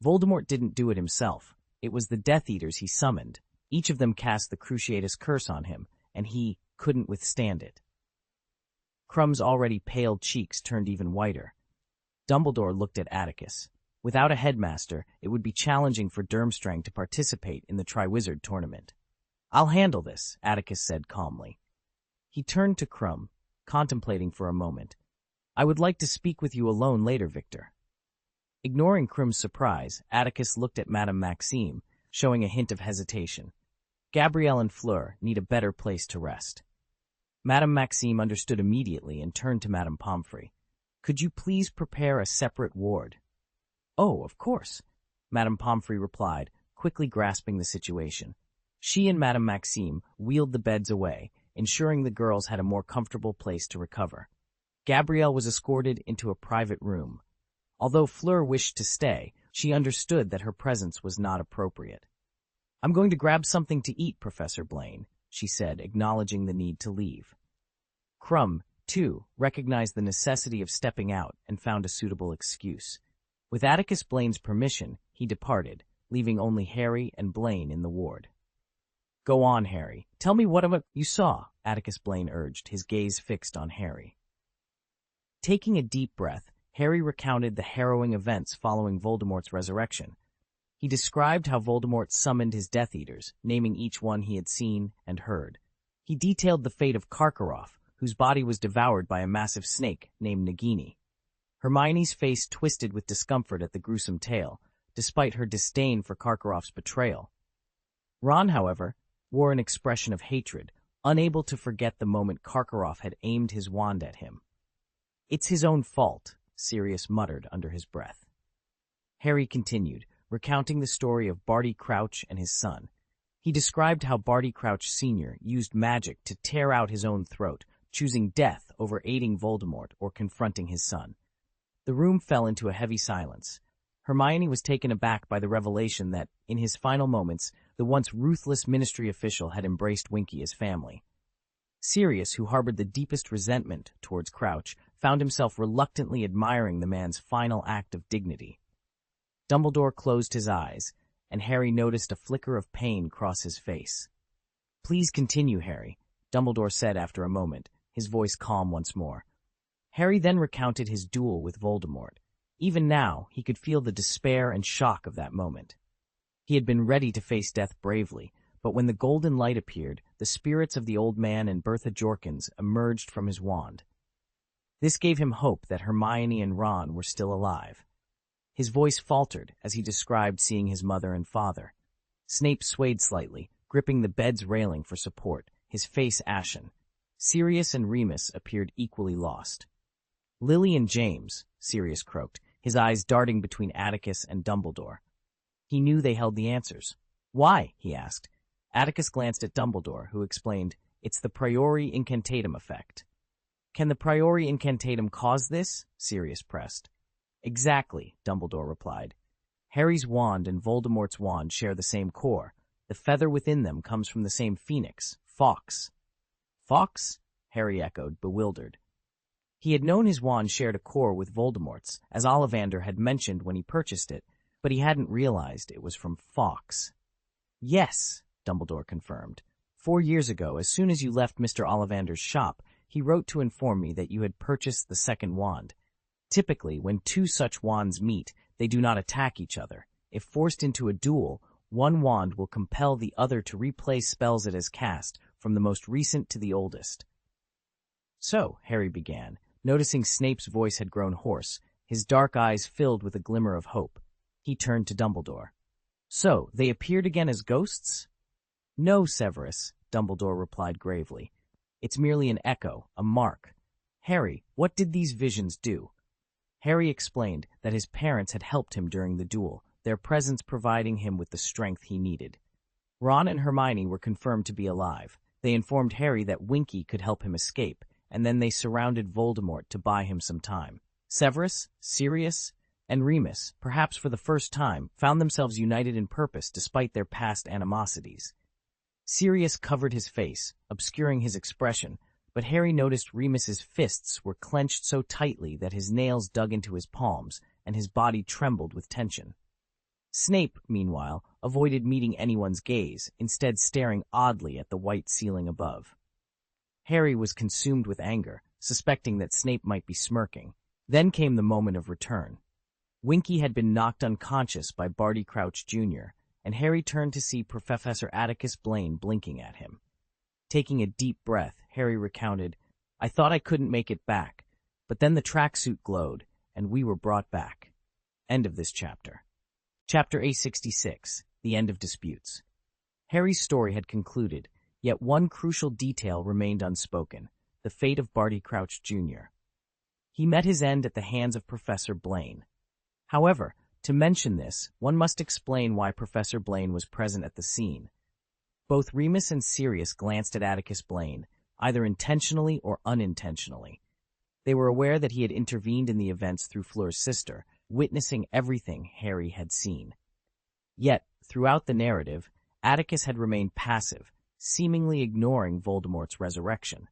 "Voldemort didn't do it himself. It was the Death Eaters he summoned. Each of them cast the Cruciatus Curse on him, and he couldn't withstand it." Crumb's already pale cheeks turned even whiter. Dumbledore looked at Atticus. Without a headmaster, it would be challenging for Durmstrang to participate in the Triwizard Tournament. "I'll handle this," Atticus said calmly. He turned to Crumb, contemplating for a moment. "I would like to speak with you alone later, Victor." Ignoring Crumb's surprise, Atticus looked at Madame Maxime, showing a hint of hesitation. "Gabrielle and Fleur need a better place to rest." Madame Maxime understood immediately and turned to Madame Pomfrey. "Could you please prepare a separate ward?" "Oh, of course," Madame Pomfrey replied, quickly grasping the situation. She and Madame Maxime wheeled the beds away, ensuring the girls had a more comfortable place to recover. Gabrielle was escorted into a private room. Although Fleur wished to stay, she understood that her presence was not appropriate. "I'm going to grab something to eat, Professor Blaine," she said, acknowledging the need to leave. Crumb, too, recognized the necessity of stepping out and found a suitable excuse. With Atticus Blaine's permission, he departed, leaving only Harry and Blaine in the ward. "Go on, Harry. Tell me what you saw," Atticus Blaine urged, his gaze fixed on Harry. Taking a deep breath, Harry recounted the harrowing events following Voldemort's resurrection. He described how Voldemort summoned his Death Eaters, naming each one he had seen and heard. He detailed the fate of Karkaroff, whose body was devoured by a massive snake named Nagini. Hermione's face twisted with discomfort at the gruesome tale, despite her disdain for Karkaroff's betrayal. Ron, however, wore an expression of hatred, unable to forget the moment Karkaroff had aimed his wand at him. "It's his own fault," Sirius muttered under his breath. Harry continued, recounting the story of Barty Crouch and his son. He described how Barty Crouch Sr. used magic to tear out his own throat, choosing death over aiding Voldemort or confronting his son. The room fell into a heavy silence. Hermione was taken aback by the revelation that, in his final moments, the once ruthless ministry official had embraced Winky as family. Sirius, who harbored the deepest resentment towards Crouch, found himself reluctantly admiring the man's final act of dignity. Dumbledore closed his eyes, and Harry noticed a flicker of pain cross his face. "Please continue, Harry," Dumbledore said after a moment, his voice calm once more. Harry then recounted his duel with Voldemort. Even now, he could feel the despair and shock of that moment. He had been ready to face death bravely, but when the golden light appeared, the spirits of the old man and Bertha Jorkins emerged from his wand. This gave him hope that Hermione and Ron were still alive. His voice faltered as he described seeing his mother and father. Snape swayed slightly, gripping the bed's railing for support, his face ashen. Sirius and Remus appeared equally lost. "Lily and James," Sirius croaked, his eyes darting between Atticus and Dumbledore. He knew they held the answers. "Why?" he asked. Atticus glanced at Dumbledore, who explained, "It's the priori incantatem effect." "Can the priori incantatem cause this?" Sirius pressed. "Exactly," Dumbledore replied. "Harry's wand and Voldemort's wand share the same core. The feather within them comes from the same phoenix, Fawkes." "Fawkes?" Harry echoed, bewildered. He had known his wand shared a core with Voldemort's, as Ollivander had mentioned when he purchased it, but he hadn't realized it was from Fawkes. "Yes," Dumbledore confirmed. 4 years ago, as soon as you left Mr. Ollivander's shop, he wrote to inform me that you had purchased the second wand. Typically, when two such wands meet, they do not attack each other. If forced into a duel, one wand will compel the other to replay spells it has cast, from the most recent to the oldest. So, Harry began, noticing Snape's voice had grown hoarse, his dark eyes filled with a glimmer of hope. He turned to Dumbledore. So, they appeared again as ghosts? No, Severus, Dumbledore replied gravely. It's merely an echo, a mark. Harry, what did these visions do? Harry explained that his parents had helped him during the duel, their presence providing him with the strength he needed. Ron and Hermione were confirmed to be alive. They informed Harry that Winky could help him escape, and then they surrounded Voldemort to buy him some time. Severus, Sirius, and Remus, perhaps for the first time, found themselves united in purpose despite their past animosities. Sirius covered his face, obscuring his expression, but Harry noticed Remus's fists were clenched so tightly that his nails dug into his palms, and his body trembled with tension. Snape, meanwhile, avoided meeting anyone's gaze, instead staring oddly at the white ceiling above. Harry was consumed with anger, suspecting that Snape might be smirking. Then came the moment of return. Winky had been knocked unconscious by Barty Crouch Jr., and Harry turned to see Professor Atticus Blaine blinking at him. Taking a deep breath, Harry recounted, I thought I couldn't make it back, but then the tracksuit glowed, and we were brought back. End of this chapter. Chapter A66, The End of Disputes. Harry's story had concluded, yet one crucial detail remained unspoken, the fate of Barty Crouch Jr. He met his end at the hands of Professor Blaine. However, to mention this, one must explain why Professor Blaine was present at the scene. Both Remus and Sirius glanced at Atticus Blaine, either intentionally or unintentionally. They were aware that he had intervened in the events through Fleur's sister, witnessing everything Harry had seen. Yet, throughout the narrative, Atticus had remained passive, seemingly ignoring Voldemort's resurrection.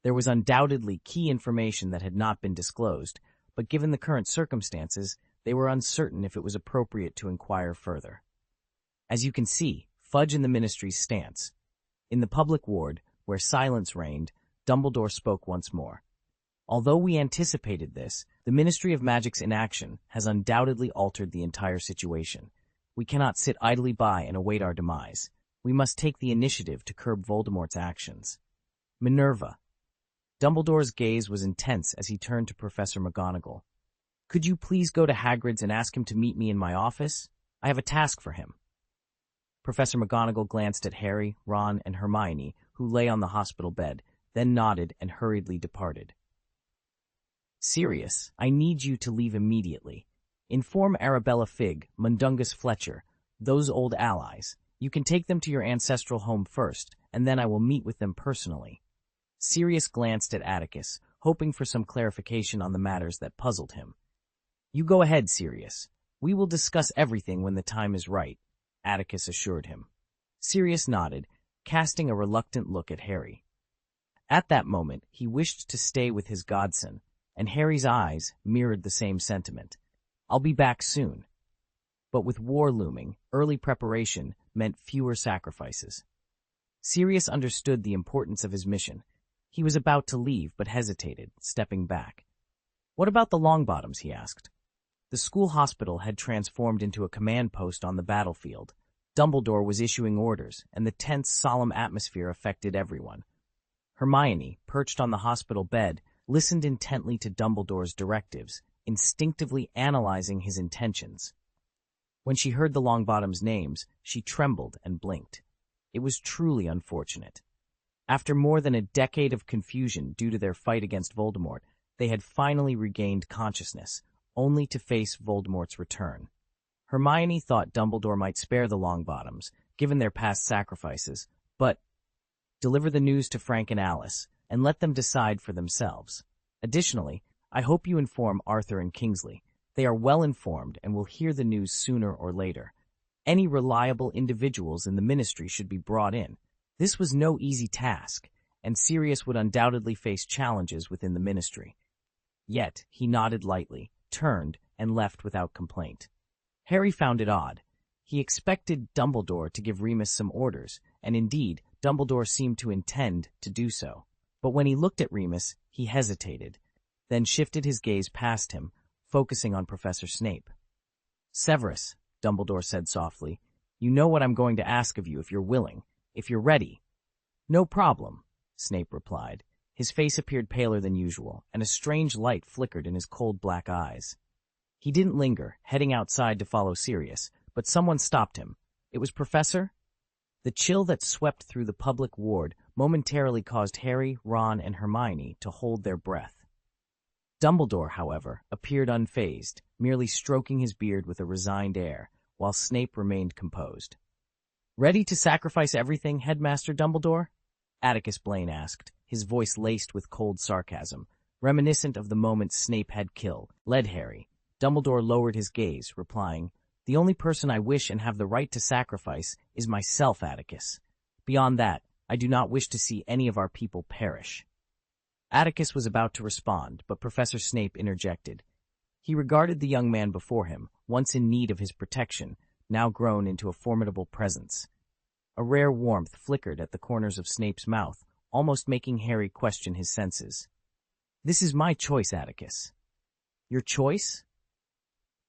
There was undoubtedly key information that had not been disclosed, but given the current circumstances, they were uncertain if it was appropriate to inquire further. As you can see, Fudge in the Ministry's stance. In the public ward, where silence reigned, Dumbledore spoke once more. Although we anticipated this, the Ministry of Magic's inaction has undoubtedly altered the entire situation. We cannot sit idly by and await our demise. We must take the initiative to curb Voldemort's actions. Minerva. Dumbledore's gaze was intense as he turned to Professor McGonagall. Could you please go to Hagrid's and ask him to meet me in my office? I have a task for him. Professor McGonagall glanced at Harry, Ron, and Hermione, who lay on the hospital bed, then nodded and hurriedly departed. Sirius, I need you to leave immediately. Inform Arabella Figg, Mundungus Fletcher, those old allies. You can take them to your ancestral home first, and then I will meet with them personally. Sirius glanced at Atticus, hoping for some clarification on the matters that puzzled him. You go ahead, Sirius. We will discuss everything when the time is right, Atticus assured him. Sirius nodded, casting a reluctant look at Harry. At that moment, he wished to stay with his godson, and Harry's eyes mirrored the same sentiment. I'll be back soon. But with war looming, early preparation meant fewer sacrifices. Sirius understood the importance of his mission. He was about to leave, but hesitated, stepping back. What about the Longbottoms, he asked. The school hospital had transformed into a command post on the battlefield. Dumbledore was issuing orders, and the tense, solemn atmosphere affected everyone. Hermione, perched on the hospital bed, listened intently to Dumbledore's directives, instinctively analyzing his intentions. When she heard the Longbottoms' names, she trembled and blinked. It was truly unfortunate. After more than a decade of confusion due to their fight against Voldemort, they had finally regained consciousness, only to face Voldemort's return. Hermione thought Dumbledore might spare the Longbottoms, given their past sacrifices, but deliver the news to Frank and Alice, and let them decide for themselves. Additionally, I hope you inform Arthur and Kingsley. They are well informed and will hear the news sooner or later. Any reliable individuals in the ministry should be brought in. This was no easy task, and Sirius would undoubtedly face challenges within the ministry. Yet, he nodded lightly, turned, and left without complaint. Harry found it odd. He expected Dumbledore to give Remus some orders, and indeed, Dumbledore seemed to intend to do so. But when he looked at Remus, he hesitated, then shifted his gaze past him, focusing on Professor Snape. "Severus," Dumbledore said softly, "you know what I'm going to ask of you if you're willing, if you're ready." "No problem," Snape replied. His face appeared paler than usual, and a strange light flickered in his cold black eyes. He didn't linger, heading outside to follow Sirius, but someone stopped him. It was Professor? The chill that swept through the public ward momentarily caused Harry, Ron, and Hermione to hold their breath. Dumbledore, however, appeared unfazed, merely stroking his beard with a resigned air, while Snape remained composed. "Ready to sacrifice everything, Headmaster Dumbledore?" Atticus Blaine asked, his voice laced with cold sarcasm, reminiscent of the moment Snape had led Harry. Dumbledore lowered his gaze, replying, "The only person I wish and have the right to sacrifice is myself, Atticus. Beyond that, I do not wish to see any of our people perish." Atticus was about to respond, but Professor Snape interjected. He regarded the young man before him, once in need of his protection, now grown into a formidable presence. A rare warmth flickered at the corners of Snape's mouth, almost making Harry question his senses. "This is my choice, Atticus." "Your choice?"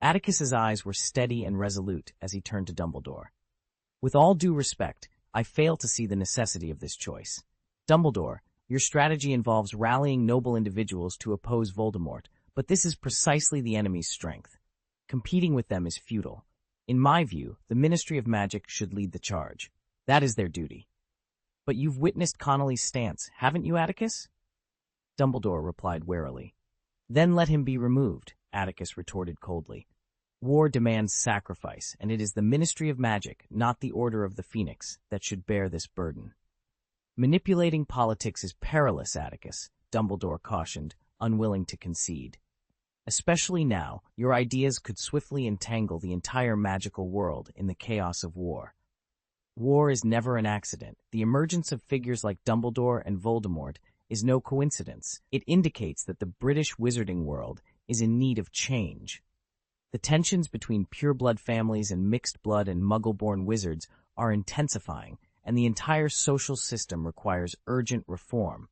Atticus's eyes were steady and resolute as he turned to Dumbledore. "With all due respect, I fail to see the necessity of this choice. Dumbledore, your strategy involves rallying noble individuals to oppose Voldemort, but this is precisely the enemy's strength. Competing with them is futile. In my view, the Ministry of Magic should lead the charge. That is their duty." "But you've witnessed Connolly's stance, haven't you, Atticus?" Dumbledore replied warily. "Then let him be removed," Atticus retorted coldly. "War demands sacrifice, and it is the Ministry of Magic, not the Order of the Phoenix, that should bear this burden." "Manipulating politics is perilous, Atticus," Dumbledore cautioned, unwilling to concede. "Especially now, your ideas could swiftly entangle the entire magical world in the chaos of war. War is never an accident. The emergence of figures like Dumbledore and Voldemort is no coincidence. It indicates that the British wizarding world is in need of change. The tensions between pureblood families and mixed-blood and muggle-born wizards are intensifying, and the entire social system requires urgent reform.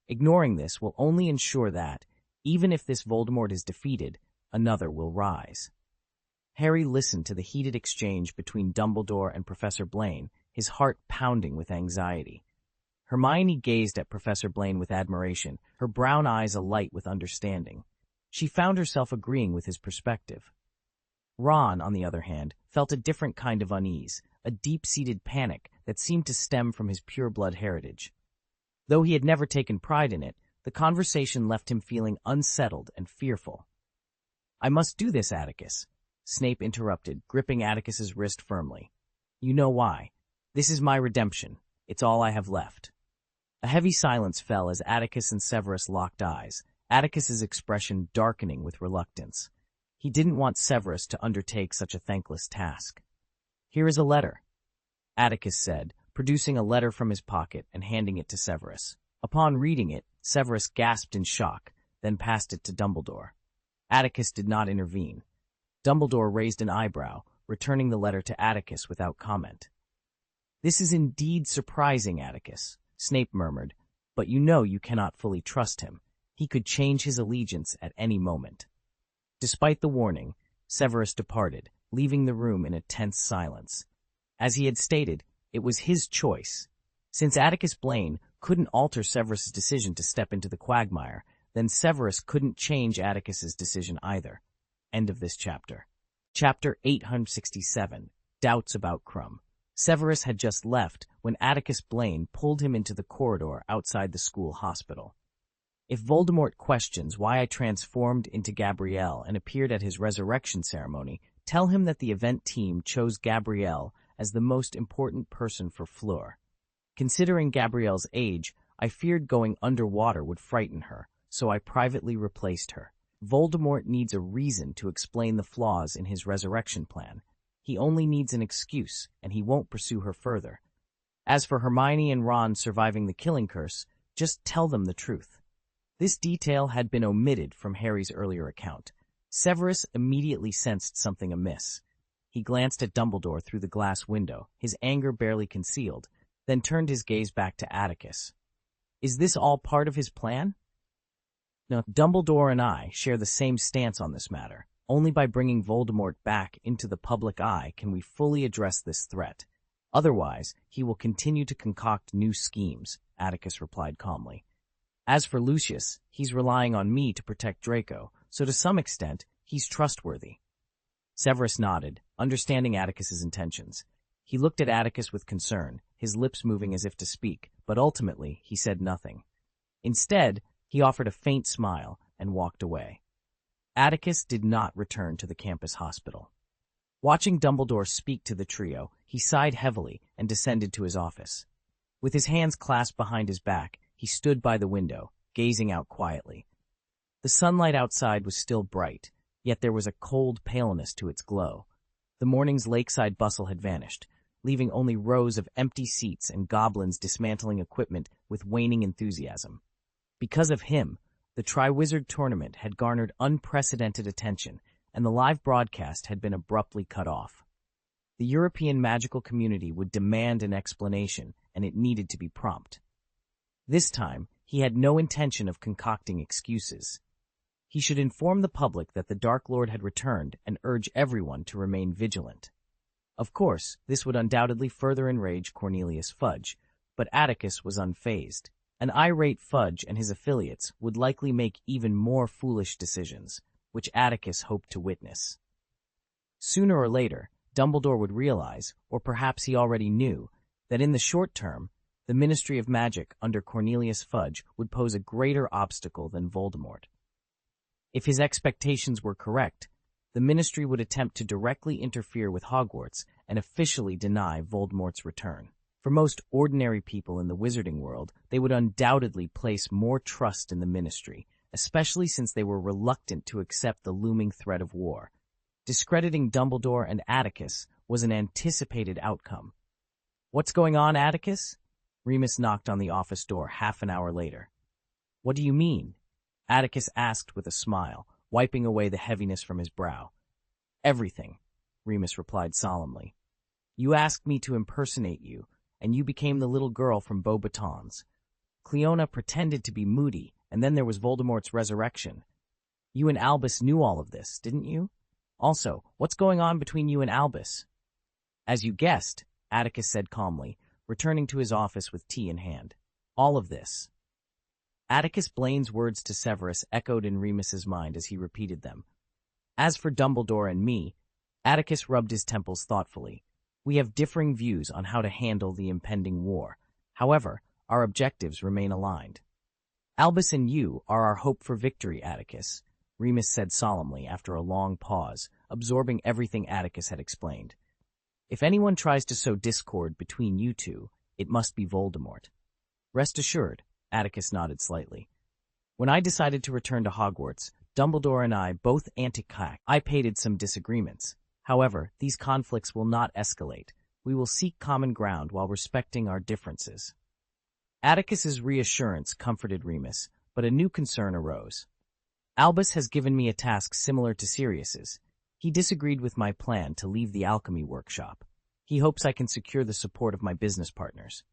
Ignoring this will only ensure that, even if this Voldemort is defeated, another will rise." Harry listened to the heated exchange between Dumbledore and Professor Blaine, his heart pounding with anxiety. Hermione gazed at Professor Blaine with admiration, her brown eyes alight with understanding. She found herself agreeing with his perspective. Ron, on the other hand, felt a different kind of unease, a deep-seated panic that seemed to stem from his pure-blood heritage. Though he had never taken pride in it, the conversation left him feeling unsettled and fearful. "I must do this, Atticus," Snape interrupted, gripping Atticus's wrist firmly. "You know why. This is my redemption. It's all I have left." A heavy silence fell as Atticus and Severus locked eyes, Atticus's expression darkening with reluctance. He didn't want Severus to undertake such a thankless task. "Here is a letter," Atticus said, producing a letter from his pocket and handing it to Severus. Upon reading it, Severus gasped in shock, then passed it to Dumbledore. Atticus did not intervene. Dumbledore raised an eyebrow, returning the letter to Atticus without comment. "This is indeed surprising, Atticus," Snape murmured, "but you know you cannot fully trust him. He could change his allegiance at any moment." Despite the warning, Severus departed, leaving the room in a tense silence. As he had stated, it was his choice. Since Atticus Blaine couldn't alter Severus's decision to step into the quagmire, then Severus couldn't change Atticus's decision either. End of this chapter. Chapter 867, Doubts About Krum. Severus had just left when Atticus Blaine pulled him into the corridor outside the school hospital. "If Voldemort questions why I transformed into Gabrielle and appeared at his resurrection ceremony, tell him that the event team chose Gabrielle as the most important person for Fleur. Considering Gabrielle's age, I feared going underwater would frighten her, so I privately replaced her. Voldemort needs a reason to explain the flaws in his resurrection plan. He only needs an excuse, and he won't pursue her further. As for Hermione and Ron surviving the killing curse, just tell them the truth." This detail had been omitted from Harry's earlier account. Severus immediately sensed something amiss. He glanced at Dumbledore through the glass window, his anger barely concealed, then turned his gaze back to Atticus. Is this all part of his plan? No, Dumbledore and I share the same stance on this matter. Only by bringing Voldemort back into the public eye can we fully address this threat. Otherwise, he will continue to concoct new schemes, Atticus replied calmly. As for Lucius, he's relying on me to protect Draco, so to some extent, he's trustworthy. Severus nodded, understanding Atticus's intentions. He looked at Atticus with concern, his lips moving as if to speak, but ultimately he said nothing. Instead, he offered a faint smile and walked away. Atticus did not return to the campus hospital. Watching Dumbledore speak to the trio, he sighed heavily and descended to his office. With his hands clasped behind his back, he stood by the window, gazing out quietly. The sunlight outside was still bright, yet there was a cold paleness to its glow. The morning's lakeside bustle had vanished, leaving only rows of empty seats and goblins dismantling equipment with waning enthusiasm. Because of him, the Triwizard Tournament had garnered unprecedented attention, and the live broadcast had been abruptly cut off. The European magical community would demand an explanation, and it needed to be prompt. This time, he had no intention of concocting excuses. He should inform the public that the Dark Lord had returned and urge everyone to remain vigilant. Of course, this would undoubtedly further enrage Cornelius Fudge, but Atticus was unfazed. An irate Fudge and his affiliates would likely make even more foolish decisions, which Atticus hoped to witness. Sooner or later, Dumbledore would realize, or perhaps he already knew, that in the short term, the Ministry of Magic under Cornelius Fudge would pose a greater obstacle than Voldemort. If his expectations were correct, the Ministry would attempt to directly interfere with Hogwarts and officially deny Voldemort's return. For most ordinary people in the wizarding world, they would undoubtedly place more trust in the Ministry, especially since they were reluctant to accept the looming threat of war. Discrediting Dumbledore and Atticus was an anticipated outcome. "What's going on, Atticus?" Remus knocked on the office door half an hour later. "What do you mean?" Atticus asked with a smile, wiping away the heaviness from his brow. "Everything," Remus replied solemnly. "You asked me to impersonate you, and you became the little girl from Beauxbatons. Cleona pretended to be moody, and then there was Voldemort's resurrection. You and Albus knew all of this, didn't you? Also, what's going on between you and Albus?" "As you guessed," Atticus said calmly, returning to his office with tea in hand. "All of this." Atticus Blaine's words to Severus echoed in Remus's mind as he repeated them. "As for Dumbledore and me," Atticus rubbed his temples thoughtfully. "We have differing views on how to handle the impending war. However, our objectives remain aligned." "Albus and you are our hope for victory, Atticus," Remus said solemnly after a long pause, absorbing everything Atticus had explained. "If anyone tries to sow discord between you two, it must be Voldemort." "Rest assured," Atticus nodded slightly. "When I decided to return to Hogwarts, Dumbledore and I both anticipated some disagreements. However, these conflicts will not escalate. We will seek common ground while respecting our differences." Atticus's reassurance comforted Remus, but a new concern arose. "Albus has given me a task similar to Sirius's. He disagreed with my plan to leave the alchemy workshop. He hopes I can secure the support of my business partners.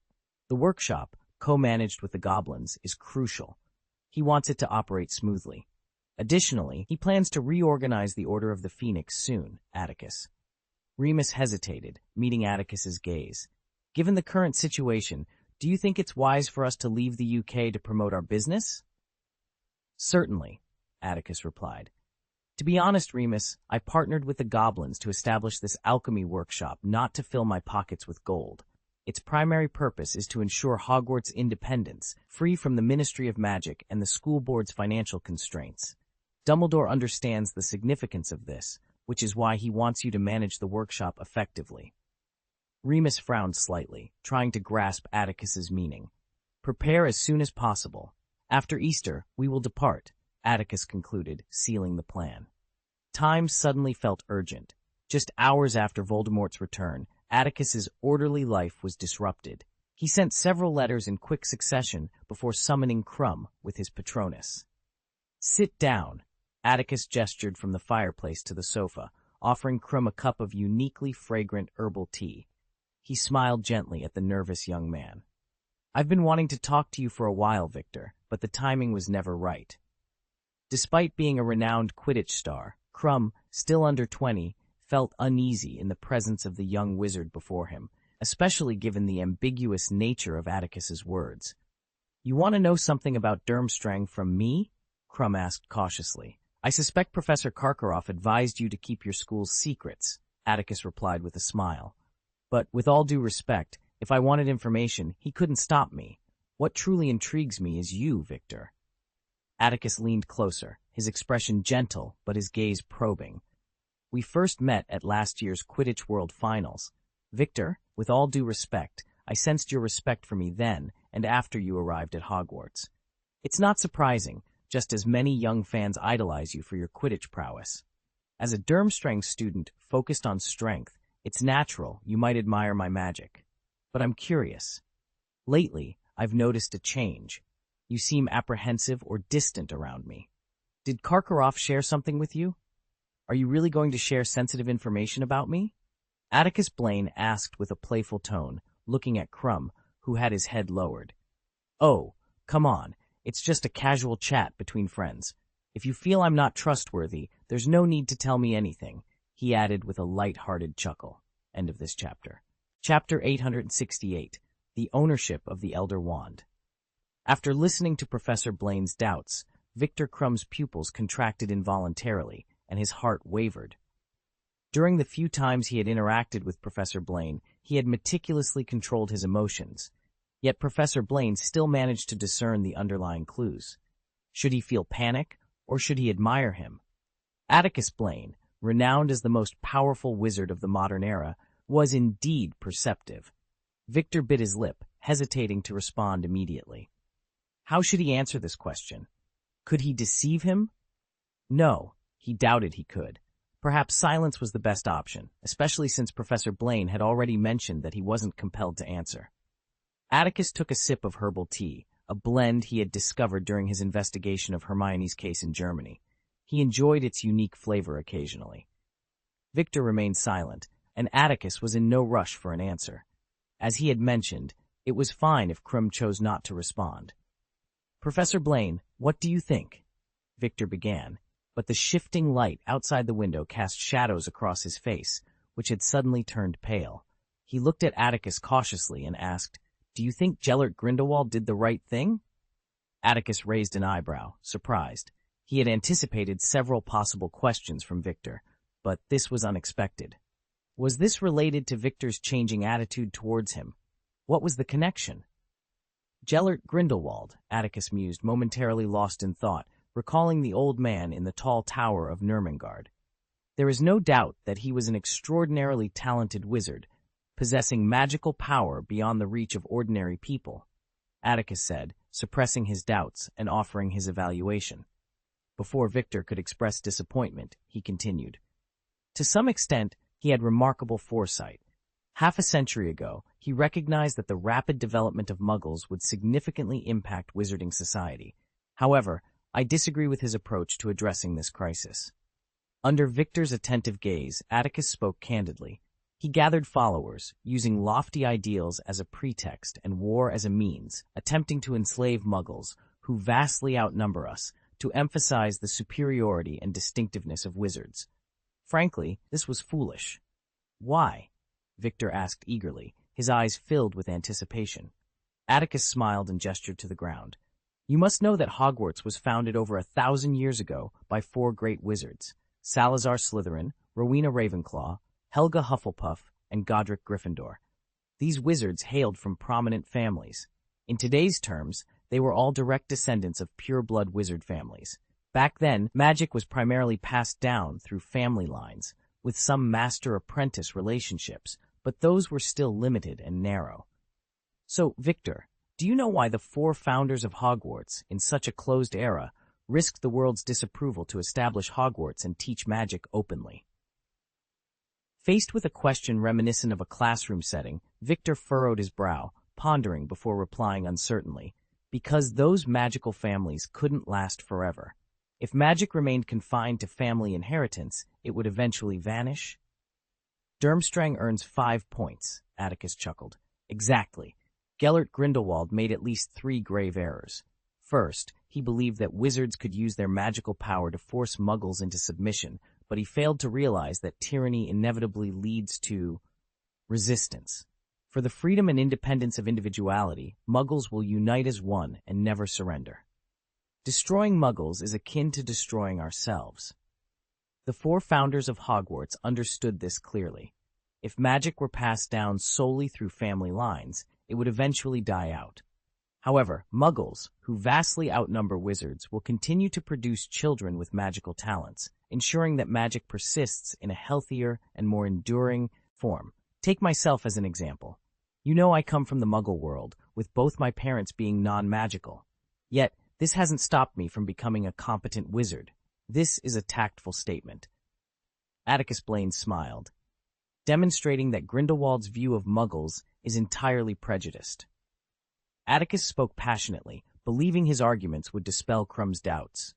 The workshop, co-managed with the goblins, is crucial. He wants it to operate smoothly. Additionally, he plans to reorganize the Order of the Phoenix soon, Atticus." Remus hesitated, meeting Atticus's gaze. "Given the current situation, do you think it's wise for us to leave the UK to promote our business?" "Certainly," Atticus replied. "To be honest, Remus, I partnered with the goblins to establish this alchemy workshop not to fill my pockets with gold. Its primary purpose is to ensure Hogwarts' independence, free from the Ministry of Magic and the school board's financial constraints. Dumbledore understands the significance of this, which is why he wants you to manage the workshop effectively." Remus frowned slightly, trying to grasp Atticus's meaning. "Prepare as soon as possible. After Easter, we will depart," Atticus concluded, sealing the plan. Time suddenly felt urgent. Just hours after Voldemort's return, Atticus's orderly life was disrupted. He sent several letters in quick succession before summoning Krum with his Patronus. "Sit down," Atticus gestured from the fireplace to the sofa, offering Krum a cup of uniquely fragrant herbal tea. He smiled gently at the nervous young man. I've been wanting to talk to you for a while, Victor, but the timing was never right. Despite being a renowned Quidditch star, Crumb, still under 20, felt uneasy in the presence of the young wizard before him, especially given the ambiguous nature of Atticus's words. You want to know something about Durmstrang from me? Crumb asked cautiously. I suspect Professor Karkaroff advised you to keep your school's secrets, Atticus replied with a smile. But with all due respect, if I wanted information, he couldn't stop me. What truly intrigues me is you, Victor. Atticus leaned closer, his expression gentle, but his gaze probing. We first met at last year's Quidditch World Finals. Victor, with all due respect, I sensed your respect for me then and after you arrived at Hogwarts. It's not surprising, just as many young fans idolize you for your Quidditch prowess. As a Durmstrang student focused on strength, it's natural you might admire my magic. But I'm curious. Lately, I've noticed a change. You seem apprehensive or distant around me. Did Karkaroff share something with you? Are you really going to share sensitive information about me? Atticus Blaine asked with a playful tone, looking at Crumb, who had his head lowered. Oh, come on. It's just a casual chat between friends. If you feel I'm not trustworthy, there's no need to tell me anything, he added with a light-hearted chuckle. End of this chapter. Chapter 868, The Ownership of the Elder Wand. After listening to Professor Blaine's doubts, Victor Crumb's pupils contracted involuntarily, and his heart wavered. During the few times he had interacted with Professor Blaine, he had meticulously controlled his emotions. Yet Professor Blaine still managed to discern the underlying clues. Should he feel panic, or should he admire him? Atticus Blaine, renowned as the most powerful wizard of the modern era, was indeed perceptive. Victor bit his lip, hesitating to respond immediately. How should he answer this question? Could he deceive him? No, he doubted he could. Perhaps silence was the best option, especially since Professor Blaine had already mentioned that he wasn't compelled to answer. Atticus took a sip of herbal tea, a blend he had discovered during his investigation of Hermione's case in Germany. He enjoyed its unique flavor occasionally. Victor remained silent, and Atticus was in no rush for an answer. As he had mentioned, it was fine if Crumb chose not to respond. Professor Blaine, what do you think? Victor began, but the shifting light outside the window cast shadows across his face, which had suddenly turned pale. He looked at Atticus cautiously and asked, Do you think Gellert Grindelwald did the right thing? Atticus raised an eyebrow, surprised. He had anticipated several possible questions from Victor, but this was unexpected. Was this related to Victor's changing attitude towards him? What was the connection? Gellert Grindelwald, Atticus mused, momentarily lost in thought, recalling the old man in the tall tower of Nurmengard. There is no doubt that he was an extraordinarily talented wizard, possessing magical power beyond the reach of ordinary people, Atticus said, suppressing his doubts and offering his evaluation. Before Victor could express disappointment, he continued. To some extent, he had remarkable foresight. Half a century ago, he recognized that the rapid development of Muggles would significantly impact wizarding society. However, I disagree with his approach to addressing this crisis. Under Victor's attentive gaze, Atticus spoke candidly. He gathered followers, using lofty ideals as a pretext and war as a means, attempting to enslave Muggles, who vastly outnumber us, to emphasize the superiority and distinctiveness of wizards. Frankly, this was foolish. Why? Victor asked eagerly, his eyes filled with anticipation. Atticus smiled and gestured to the ground. You must know that Hogwarts was founded over 1,000 years ago by 4 great wizards, Salazar Slytherin, Rowena Ravenclaw, Helga Hufflepuff, and Godric Gryffindor. These wizards hailed from prominent families. In today's terms, they were all direct descendants of pure-blood wizard families. Back then, magic was primarily passed down through family lines, with some master-apprentice relationships, but those were still limited and narrow. So, Victor, do you know why the 4 founders of Hogwarts, in such a closed era, risked the world's disapproval to establish Hogwarts and teach magic openly? Faced with a question reminiscent of a classroom setting, Victor furrowed his brow, pondering before replying uncertainly, because those magical families couldn't last forever. If magic remained confined to family inheritance, it would eventually vanish. Durmstrang earns 5 points, Atticus chuckled. Exactly. Gellert Grindelwald made at least 3 grave errors. First, he believed that wizards could use their magical power to force muggles into submission, but he failed to realize that tyranny inevitably leads to resistance. For the freedom and independence of individuality, muggles will unite as one and never surrender. Destroying muggles is akin to destroying ourselves. The 4 founders of Hogwarts understood this clearly. If magic were passed down solely through family lines, it would eventually die out. However, muggles, who vastly outnumber wizards, will continue to produce children with magical talents, ensuring that magic persists in a healthier and more enduring form. Take myself as an example. You know I come from the muggle world, with both my parents being non-magical. Yet, this hasn't stopped me from becoming a competent wizard. This is a tactful statement. Atticus Blaine smiled, demonstrating that Grindelwald's view of muggles is entirely prejudiced. Atticus spoke passionately, believing his arguments would dispel Krumm's doubts.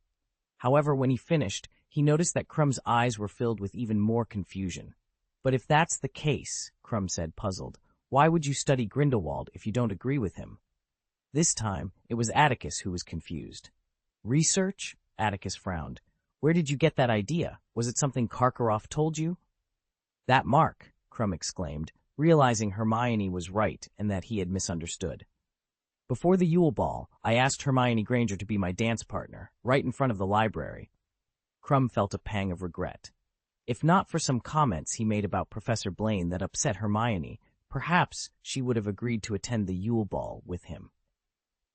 However, when he finished, he noticed that Krumm's eyes were filled with even more confusion. But if that's the case, Krumm said, puzzled, why would you study Grindelwald if you don't agree with him? This time, it was Atticus who was confused. Research? Atticus frowned. Where did you get that idea? Was it something Karkaroff told you? That mark, Krumm exclaimed, realizing Hermione was right and that he had misunderstood. Before the Yule Ball, I asked Hermione Granger to be my dance partner, right in front of the library. Krumm felt a pang of regret. If not for some comments he made about Professor Blaine that upset Hermione, perhaps she would have agreed to attend the Yule Ball with him.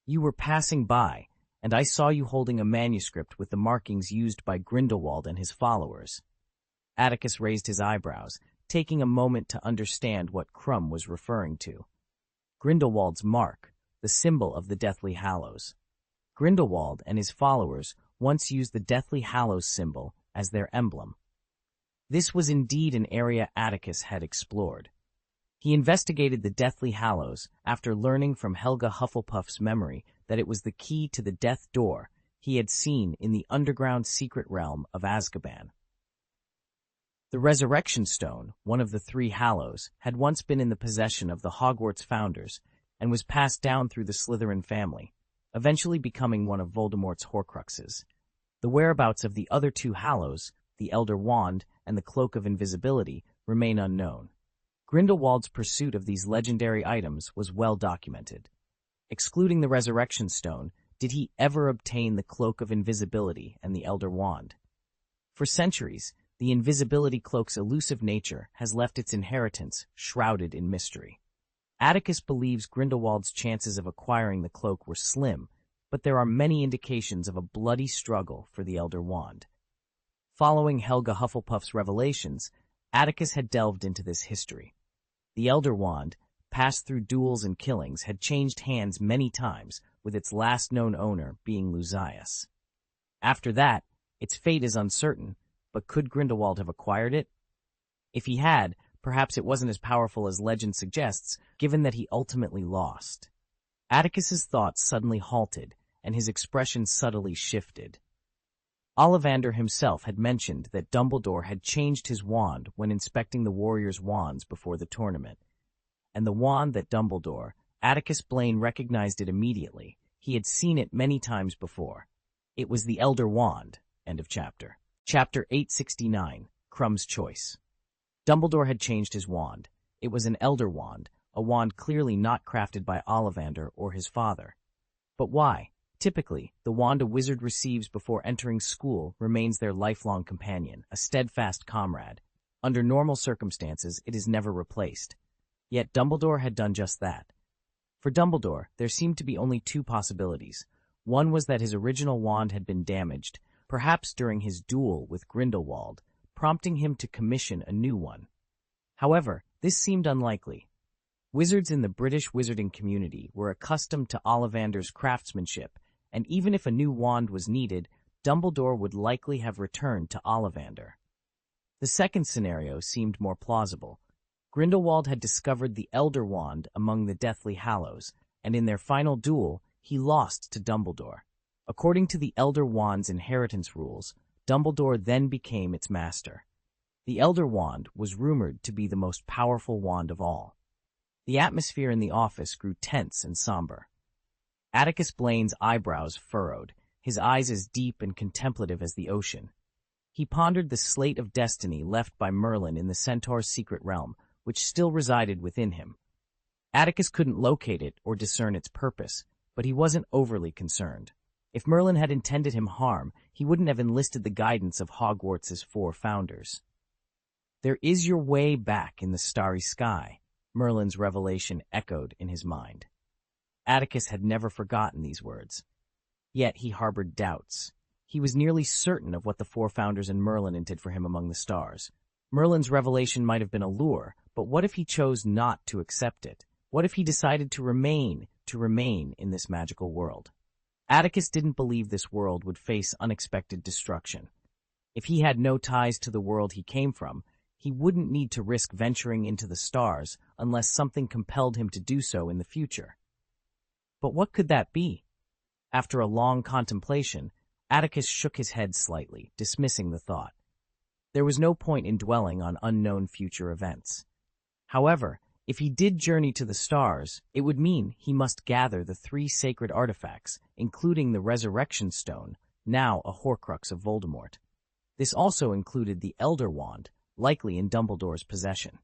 You were passing by, and I saw you holding a manuscript with the markings used by Grindelwald and his followers. Atticus raised his eyebrows, taking a moment to understand what Krumm was referring to. Grindelwald's mark, the symbol of the Deathly Hallows. Grindelwald and his followers once used the Deathly Hallows symbol as their emblem. This was indeed an area Atticus had explored. He investigated the Deathly Hallows after learning from Helga Hufflepuff's memory that it was the key to the Death Door he had seen in the underground secret realm of Azkaban. The Resurrection Stone, one of the 3 Hallows, had once been in the possession of the Hogwarts founders and was passed down through the Slytherin family, eventually becoming one of Voldemort's Horcruxes. The whereabouts of the other 2 Hallows, the Elder Wand and the Cloak of Invisibility, remain unknown. Grindelwald's pursuit of these legendary items was well documented. Excluding the Resurrection Stone, did he ever obtain the Cloak of Invisibility and the Elder Wand? For centuries, the Invisibility Cloak's elusive nature has left its inheritance shrouded in mystery. Atticus believes Grindelwald's chances of acquiring the cloak were slim, but there are many indications of a bloody struggle for the Elder Wand. Following Helga Hufflepuff's revelations, Atticus had delved into this history. The Elder Wand, passed through duels and killings, had changed hands many times, with its last known owner being Lucius. After that, its fate is uncertain, but could Grindelwald have acquired it? If he had, perhaps it wasn't as powerful as legend suggests, given that he ultimately lost. Atticus's thoughts suddenly halted, and his expression subtly shifted. Ollivander himself had mentioned that Dumbledore had changed his wand when inspecting the warriors' wands before the tournament. And the wand that Dumbledore, Atticus Blaine recognized it immediately. He had seen it many times before. It was the Elder Wand. End of chapter. Chapter 869, Krumm's Choice. Dumbledore had changed his wand. It was an Elder Wand, a wand clearly not crafted by Ollivander or his father. But why? Typically, the wand a wizard receives before entering school remains their lifelong companion, a steadfast comrade. Under normal circumstances, it is never replaced. Yet Dumbledore had done just that. For Dumbledore, there seemed to be only 2 possibilities. One was that his original wand had been damaged, perhaps during his duel with Grindelwald, prompting him to commission a new one. However, this seemed unlikely. Wizards in the British wizarding community were accustomed to Ollivander's craftsmanship, and even if a new wand was needed, Dumbledore would likely have returned to Ollivander. The second scenario seemed more plausible. Grindelwald had discovered the Elder Wand among the Deathly Hallows, and in their final duel, he lost to Dumbledore. According to the Elder Wand's inheritance rules, Dumbledore then became its master. The Elder Wand was rumored to be the most powerful wand of all. The atmosphere in the office grew tense and somber. Atticus Blaine's eyebrows furrowed, his eyes as deep and contemplative as the ocean. He pondered the slate of destiny left by Merlin in the Centaur's secret realm, which still resided within him. Atticus couldn't locate it or discern its purpose, but he wasn't overly concerned. If Merlin had intended him harm, he wouldn't have enlisted the guidance of Hogwarts' 4 founders. "There is your way back in the starry sky," Merlin's revelation echoed in his mind. Atticus had never forgotten these words. Yet he harbored doubts. He was nearly certain of what the 4 founders and Merlin intended for him among the stars. Merlin's revelation might have been a lure, but what if he chose not to accept it? What if he decided to remain in this magical world? Atticus didn't believe this world would face unexpected destruction. If he had no ties to the world he came from, he wouldn't need to risk venturing into the stars unless something compelled him to do so in the future. But what could that be? After a long contemplation, Atticus shook his head slightly, dismissing the thought. There was no point in dwelling on unknown future events. However, if he did journey to the stars, it would mean he must gather the 3 sacred artifacts, including the Resurrection Stone, now a Horcrux of Voldemort. This also included the Elder Wand, likely in Dumbledore's possession.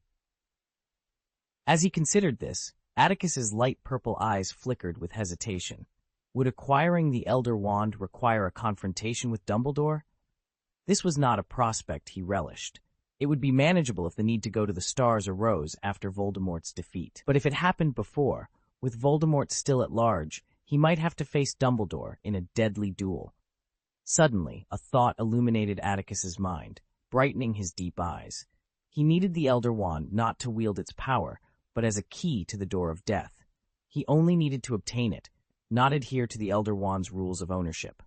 As he considered this, Atticus's light purple eyes flickered with hesitation. Would acquiring the Elder Wand require a confrontation with Dumbledore? This was not a prospect he relished. It would be manageable if the need to go to the stars arose after Voldemort's defeat. But if it happened before, with Voldemort still at large, he might have to face Dumbledore in a deadly duel. Suddenly, a thought illuminated Atticus's mind, brightening his deep eyes. He needed the Elder Wand not to wield its power, but as a key to the door of death. He only needed to obtain it, not adhere to the Elder Wand's rules of ownership.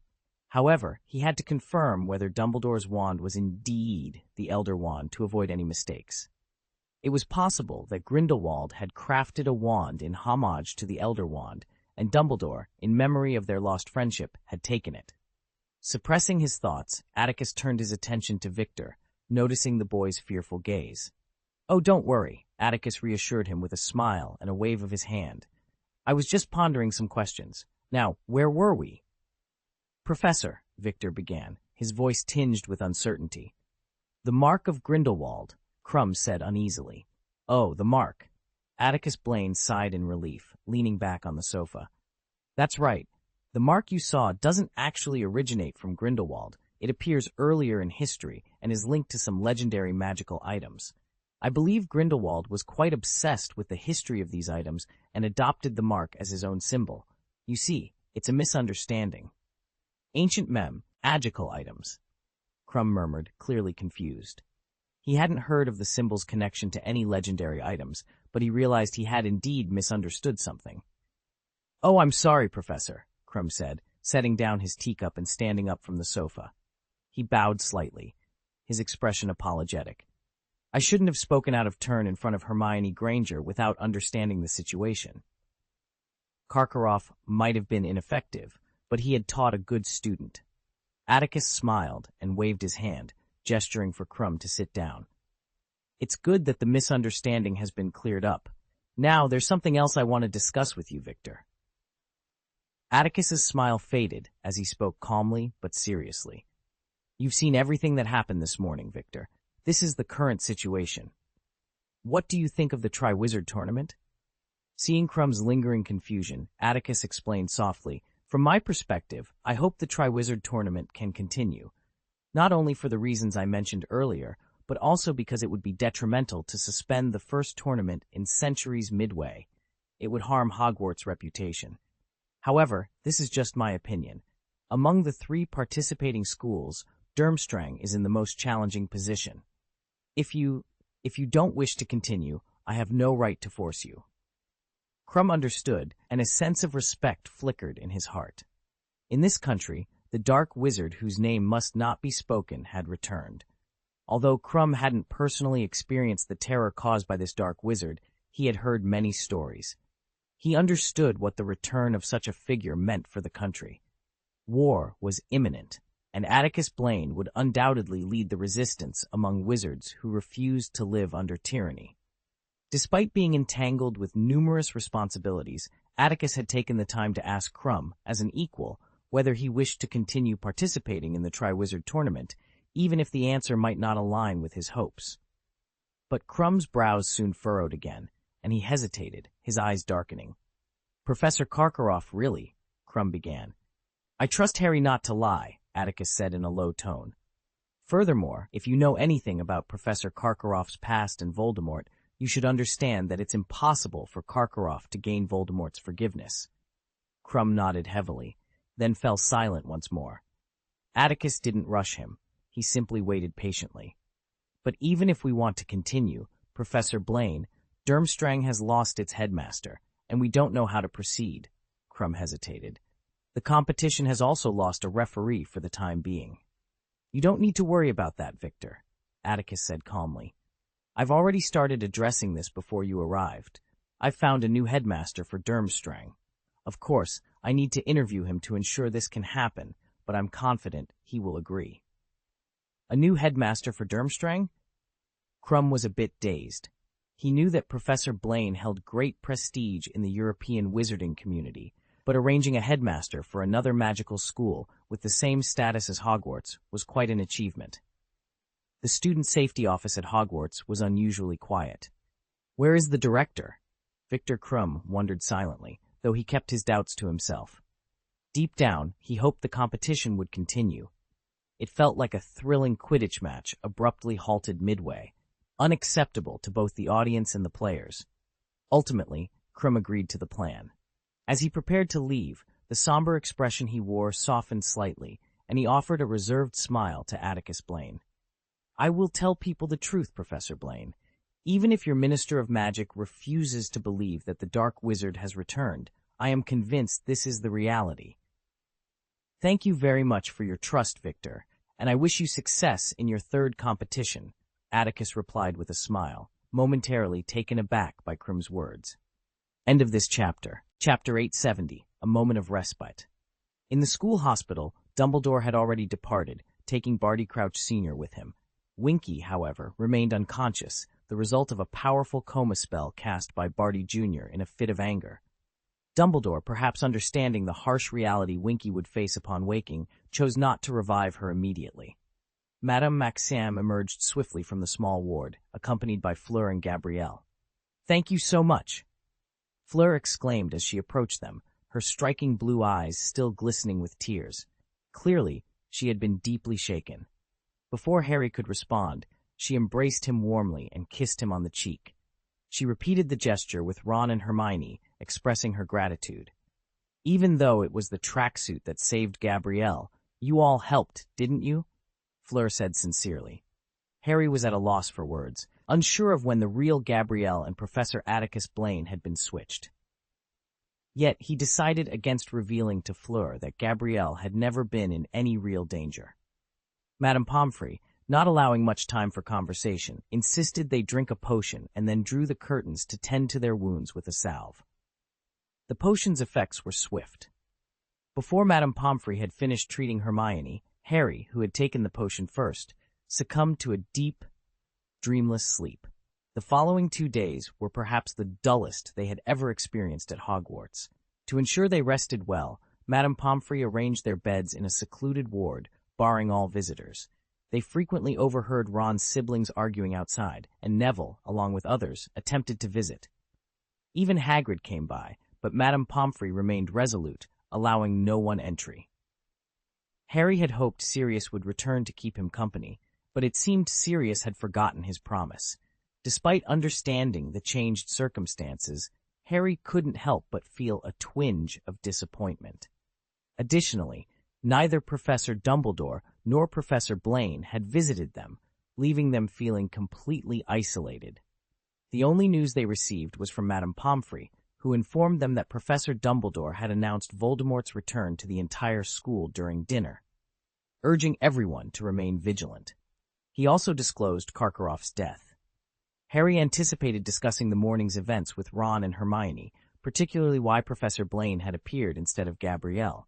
However, he had to confirm whether Dumbledore's wand was indeed the Elder Wand to avoid any mistakes. It was possible that Grindelwald had crafted a wand in homage to the Elder Wand, and Dumbledore, in memory of their lost friendship, had taken it. Suppressing his thoughts, Atticus turned his attention to Victor, noticing the boy's fearful gaze. "Oh, don't worry," Atticus reassured him with a smile and a wave of his hand. "I was just pondering some questions. Now, where were we?" "Professor," Victor began, his voice tinged with uncertainty. "The mark of Grindelwald," Crumb said uneasily. "Oh, the mark." Atticus Blaine sighed in relief, leaning back on the sofa. "That's right. The mark you saw doesn't actually originate from Grindelwald. It appears earlier in history and is linked to some legendary magical items. I believe Grindelwald was quite obsessed with the history of these items and adopted the mark as his own symbol. You see, it's a misunderstanding." "Ancient magical items," Crumb murmured, clearly confused. He hadn't heard of the symbol's connection to any legendary items, but he realized he had indeed misunderstood something. "Oh, I'm sorry, Professor," Crumb said, setting down his teacup and standing up from the sofa. He bowed slightly, his expression apologetic. "I shouldn't have spoken out of turn in front of Hermione Granger without understanding the situation." Karkaroff might have been ineffective, but he had taught a good student. Atticus smiled and waved his hand, gesturing for Crumb to sit down. "It's good that the misunderstanding has been cleared up. Now, there's something else I want to discuss with you, Victor." Atticus's smile faded as he spoke calmly but seriously. "You've seen everything that happened this morning, Victor. This is the current situation. What do you think of the Triwizard Tournament?" Seeing Crumb's lingering confusion, Atticus explained softly, "From my perspective, I hope the Triwizard Tournament can continue, not only for the reasons I mentioned earlier, but also because it would be detrimental to suspend the first tournament in centuries midway. It would harm Hogwarts' reputation. However, this is just my opinion. Among the 3 participating schools, Durmstrang is in the most challenging position. If you don't wish to continue, I have no right to force you." Crumb understood, and a sense of respect flickered in his heart. In this country, the dark wizard whose name must not be spoken had returned. Although Crumb hadn't personally experienced the terror caused by this dark wizard, he had heard many stories. He understood what the return of such a figure meant for the country. War was imminent, and Atticus Blaine would undoubtedly lead the resistance among wizards who refused to live under tyranny. Despite being entangled with numerous responsibilities, Atticus had taken the time to ask Crumb, as an equal, whether he wished to continue participating in the Triwizard Tournament, even if the answer might not align with his hopes. But Crumb's brows soon furrowed again, and he hesitated, his eyes darkening. "Professor Karkaroff, really," Crumb began. "I trust Harry not to lie," Atticus said in a low tone. "Furthermore, if you know anything about Professor Karkaroff's past and Voldemort, you should understand that it's impossible for Karkaroff to gain Voldemort's forgiveness." Crumb nodded heavily, then fell silent once more. Atticus didn't rush him. He simply waited patiently. "But even if we want to continue, Professor Blaine, Durmstrang has lost its headmaster, and we don't know how to proceed." Crumb hesitated. "The competition has also lost a referee for the time being." "You don't need to worry about that, Victor," Atticus said calmly. "I've already started addressing this before you arrived. I've found a new headmaster for Durmstrang. Of course, I need to interview him to ensure this can happen, but I'm confident he will agree." "A new headmaster for Durmstrang?" Crumb was a bit dazed. He knew that Professor Blaine held great prestige in the European wizarding community, but arranging a headmaster for another magical school with the same status as Hogwarts was quite an achievement. The student safety office at Hogwarts was unusually quiet. "Where is the director?" Victor Crumb wondered silently, though he kept his doubts to himself. Deep down, he hoped the competition would continue. It felt like a thrilling Quidditch match abruptly halted midway, unacceptable to both the audience and the players. Ultimately, Crumb agreed to the plan. As he prepared to leave, the somber expression he wore softened slightly, and he offered a reserved smile to Atticus Blaine. "I will tell people the truth, Professor Blaine. Even if your Minister of Magic refuses to believe that the Dark Wizard has returned, I am convinced this is the reality." "Thank you very much for your trust, Victor, and I wish you success in your third competition," Atticus replied with a smile, momentarily taken aback by Crumb's words. End of this chapter. Chapter 870, A Moment of Respite. In the school hospital, Dumbledore had already departed, taking Barty Crouch Sr. with him. Winky, however, remained unconscious, the result of a powerful coma spell cast by Barty Jr. in a fit of anger. Dumbledore, perhaps understanding the harsh reality Winky would face upon waking, chose not to revive her immediately. Madame Maxime emerged swiftly from the small ward, accompanied by Fleur and Gabrielle. "Thank you so much," Fleur exclaimed as she approached them, her striking blue eyes still glistening with tears. Clearly, she had been deeply shaken. Before Harry could respond, she embraced him warmly and kissed him on the cheek. She repeated the gesture with Ron and Hermione, expressing her gratitude. "Even though it was the tracksuit that saved Gabrielle, you all helped, didn't you?" Fleur said sincerely. Harry was at a loss for words, unsure of when the real Gabrielle and Professor Atticus Blaine had been switched. Yet he decided against revealing to Fleur that Gabrielle had never been in any real danger. Madame Pomfrey, not allowing much time for conversation, insisted they drink a potion and then drew the curtains to tend to their wounds with a salve. The potion's effects were swift. Before Madame Pomfrey had finished treating Hermione, Harry, who had taken the potion first, succumbed to a deep, dreamless sleep. The following 2 days were perhaps the dullest they had ever experienced at Hogwarts. To ensure they rested well, Madame Pomfrey arranged their beds in a secluded ward, barring all visitors. They frequently overheard Ron's siblings arguing outside, and Neville, along with others, attempted to visit. Even Hagrid came by, but Madame Pomfrey remained resolute, allowing no one entry. Harry had hoped Sirius would return to keep him company, but it seemed Sirius had forgotten his promise. Despite understanding the changed circumstances, Harry couldn't help but feel a twinge of disappointment. Additionally, neither Professor Dumbledore nor Professor Blaine had visited them, leaving them feeling completely isolated. The only news they received was from Madame Pomfrey, who informed them that Professor Dumbledore had announced Voldemort's return to the entire school during dinner, urging everyone to remain vigilant. He also disclosed Karkaroff's death. Harry anticipated discussing the morning's events with Ron and Hermione, particularly why Professor Blaine had appeared instead of Gabrielle.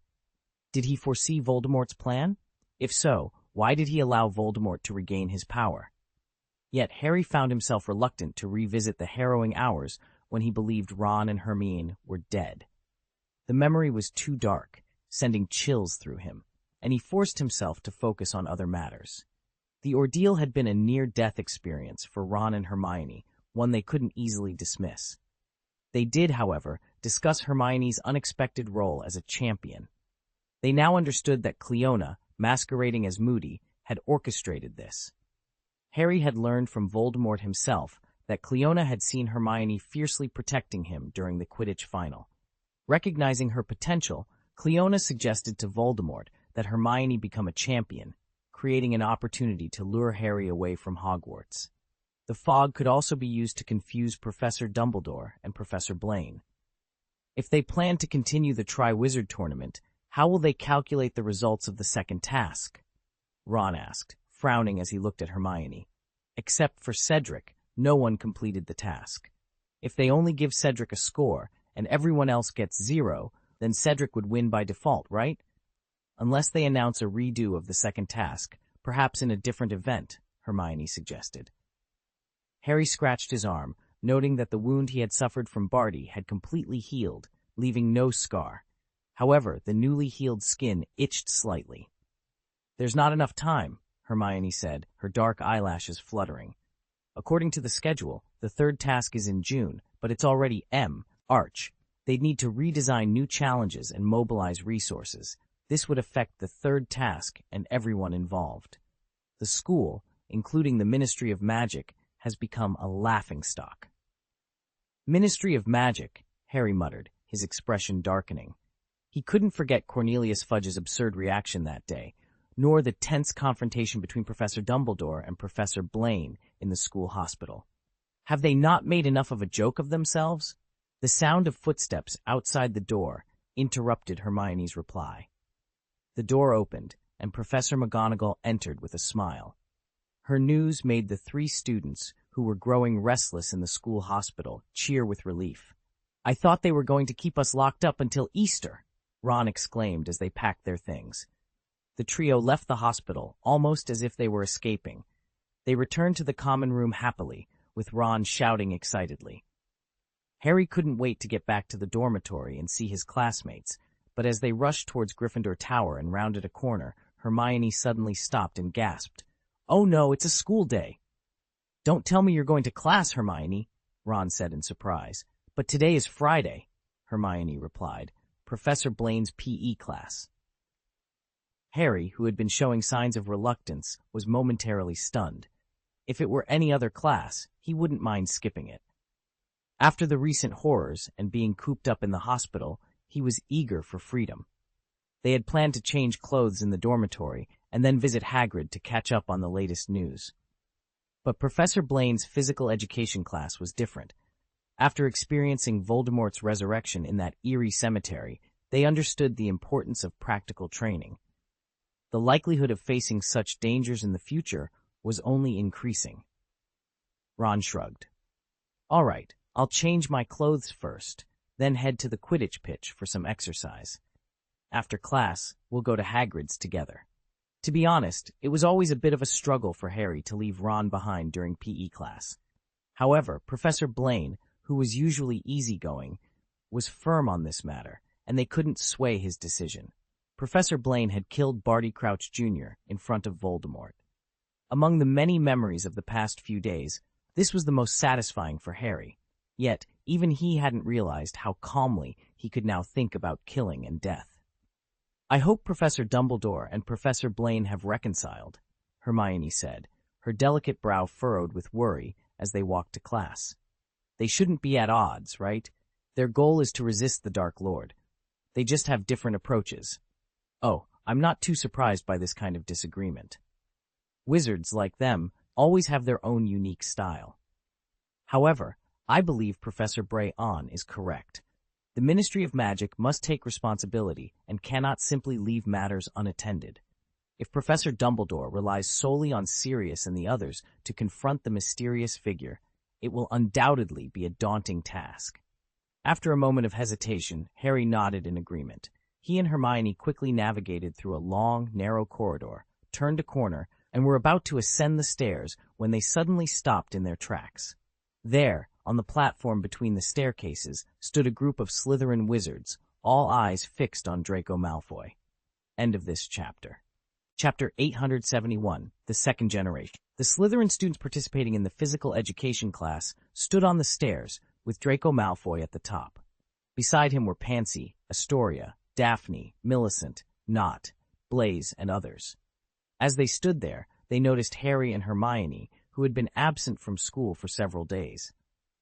Did he foresee Voldemort's plan? If so, why did he allow Voldemort to regain his power? Yet Harry found himself reluctant to revisit the harrowing hours when he believed Ron and Hermione were dead. The memory was too dark, sending chills through him, and he forced himself to focus on other matters. The ordeal had been a near-death experience for Ron and Hermione, one they couldn't easily dismiss. They did, however, discuss Hermione's unexpected role as a champion. They now understood that Cleona, masquerading as Moody, had orchestrated this. Harry had learned from Voldemort himself that Cleona had seen Hermione fiercely protecting him during the Quidditch final. Recognizing her potential, Cleona suggested to Voldemort that Hermione become a champion, creating an opportunity to lure Harry away from Hogwarts. The fog could also be used to confuse Professor Dumbledore and Professor Blaine. If they plan to continue the Triwizard Tournament, how will they calculate the results of the second task? Ron asked, frowning as he looked at Hermione. Except for Cedric, no one completed the task. If they only give Cedric a score and everyone else gets 0, then Cedric would win by default, right? Unless they announce a redo of the second task, perhaps in a different event, Hermione suggested. Harry scratched his arm, noting that the wound he had suffered from Barty had completely healed, leaving no scar. However, the newly healed skin itched slightly. "There's not enough time," Hermione said, her dark eyelashes fluttering. According to the schedule, the third task is in June, but it's already March. They'd need to redesign new challenges and mobilize resources. This would affect the third task and everyone involved. The school, including the Ministry of Magic, has become a laughingstock. "Ministry of Magic," Harry muttered, his expression darkening. He couldn't forget Cornelius Fudge's absurd reaction that day, nor the tense confrontation between Professor Dumbledore and Professor Blaine in the school hospital. Have they not made enough of a joke of themselves? The sound of footsteps outside the door interrupted Hermione's reply. The door opened, and Professor McGonagall entered with a smile. Her news made the 3 students, who were growing restless in the school hospital, cheer with relief. "I thought they were going to keep us locked up until Easter," Ron exclaimed as they packed their things. The trio left the hospital, almost as if they were escaping. They returned to the common room happily, with Ron shouting excitedly. Harry couldn't wait to get back to the dormitory and see his classmates, but as they rushed towards Gryffindor Tower and rounded a corner, Hermione suddenly stopped and gasped. "Oh no, it's a school day." "Don't tell me you're going to class, Hermione," Ron said in surprise. "But today is Friday," Hermione replied. "Professor Blaine's PE class." Harry, who had been showing signs of reluctance, was momentarily stunned. If it were any other class, he wouldn't mind skipping it. After the recent horrors and being cooped up in the hospital, he was eager for freedom. They had planned to change clothes in the dormitory and then visit Hagrid to catch up on the latest news. But Professor Blaine's physical education class was different. After experiencing Voldemort's resurrection in that eerie cemetery, they understood the importance of practical training. The likelihood of facing such dangers in the future was only increasing. Ron shrugged. "All right, I'll change my clothes first, then head to the Quidditch pitch for some exercise. After class, we'll go to Hagrid's together." To be honest, it was always a bit of a struggle for Harry to leave Ron behind during PE class. However, Professor Blaine, who was usually easygoing, was firm on this matter, and they couldn't sway his decision. Professor Blaine had killed Barty Crouch Jr. in front of Voldemort. Among the many memories of the past few days, this was the most satisfying for Harry. Yet, even he hadn't realized how calmly he could now think about killing and death. "I hope Professor Dumbledore and Professor Blaine have reconciled," Hermione said, her delicate brow furrowed with worry as they walked to class. "They shouldn't be at odds, right? Their goal is to resist the Dark Lord. They just have different approaches. Oh, I'm not too surprised by this kind of disagreement. Wizards, like them, always have their own unique style. However, I believe Professor Bray-On is correct. The Ministry of Magic must take responsibility and cannot simply leave matters unattended. If Professor Dumbledore relies solely on Sirius and the others to confront the mysterious figure, it will undoubtedly be a daunting task." After a moment of hesitation, Harry nodded in agreement. He and Hermione quickly navigated through a long, narrow corridor, turned a corner, and were about to ascend the stairs when they suddenly stopped in their tracks. There, on the platform between the staircases, stood a group of Slytherin wizards, all eyes fixed on Draco Malfoy. End of this chapter. Chapter 871, The Second Generation. The Slytherin students participating in the physical education class stood on the stairs, with Draco Malfoy at the top. Beside him were Pansy, Astoria, Daphne, Millicent, Nott, Blaise, and others. As they stood there, they noticed Harry and Hermione, who had been absent from school for several days.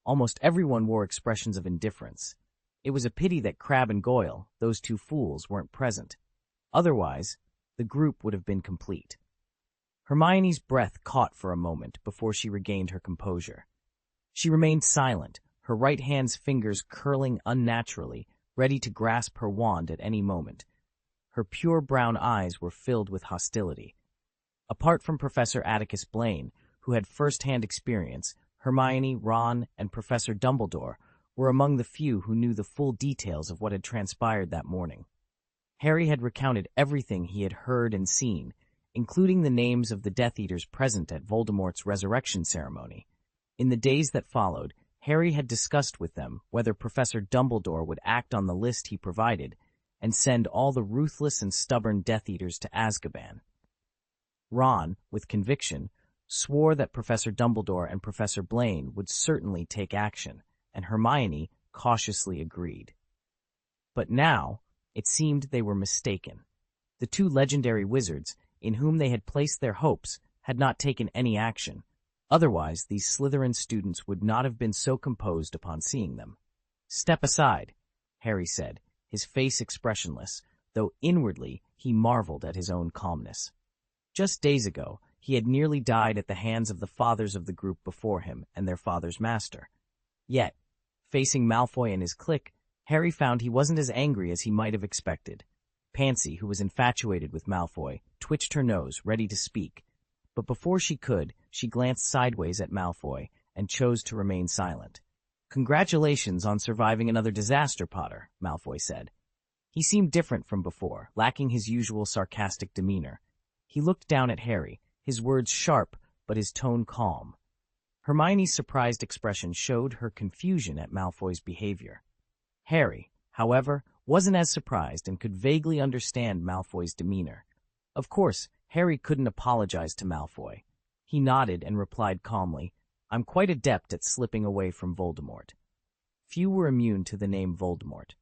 Almost everyone wore expressions of indifference. It was a pity that Crabbe and Goyle, those two fools, weren't present. Otherwise, the group would have been complete. Hermione's breath caught for a moment before she regained her composure. She remained silent, her right hand's fingers curling unnaturally, ready to grasp her wand at any moment. Her pure brown eyes were filled with hostility. Apart from Professor Atticus Blaine, who had first-hand experience, Hermione, Ron, and Professor Dumbledore were among the few who knew the full details of what had transpired that morning. Harry had recounted everything he had heard and seen, including the names of the Death Eaters present at Voldemort's resurrection ceremony. In the days that followed, Harry had discussed with them whether Professor Dumbledore would act on the list he provided and send all the ruthless and stubborn Death Eaters to Azkaban. Ron, with conviction, swore that Professor Dumbledore and Professor Blaine would certainly take action, and Hermione cautiously agreed. But now, it seemed they were mistaken. The two legendary wizards, in whom they had placed their hopes, had not taken any action. Otherwise, these Slytherin students would not have been so composed upon seeing them. "Step aside," Harry said, his face expressionless, though inwardly he marveled at his own calmness. Just days ago, he had nearly died at the hands of the fathers of the group before him and their father's master. Yet, facing Malfoy and his clique, Harry found he wasn't as angry as he might have expected. Pansy, who was infatuated with Malfoy, twitched her nose, ready to speak. But before she could, she glanced sideways at Malfoy and chose to remain silent. "Congratulations on surviving another disaster, Potter," Malfoy said. He seemed different from before, lacking his usual sarcastic demeanor. He looked down at Harry, his words sharp, but his tone calm. Hermione's surprised expression showed her confusion at Malfoy's behavior. Harry, however, wasn't as surprised and could vaguely understand Malfoy's demeanor. Of course, Harry couldn't apologize to Malfoy. He nodded and replied calmly, "I'm quite adept at slipping away from Voldemort." Few were immune to the name Voldemort.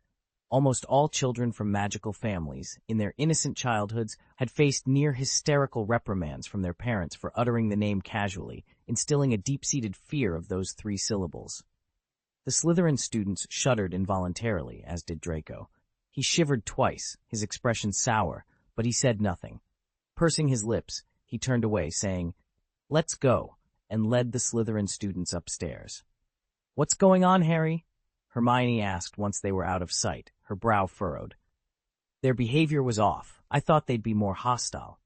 Almost all children from magical families, in their innocent childhoods, had faced near-hysterical reprimands from their parents for uttering the name casually, instilling a deep-seated fear of those three syllables. The Slytherin students shuddered involuntarily, as did Draco. He shivered twice, his expression sour, but he said nothing. Pursing his lips, he turned away, saying, "Let's go," and led the Slytherin students upstairs. "What's going on, Harry?" Hermione asked once they were out of sight, her brow furrowed. "Their behavior was off. I thought they'd be more hostile.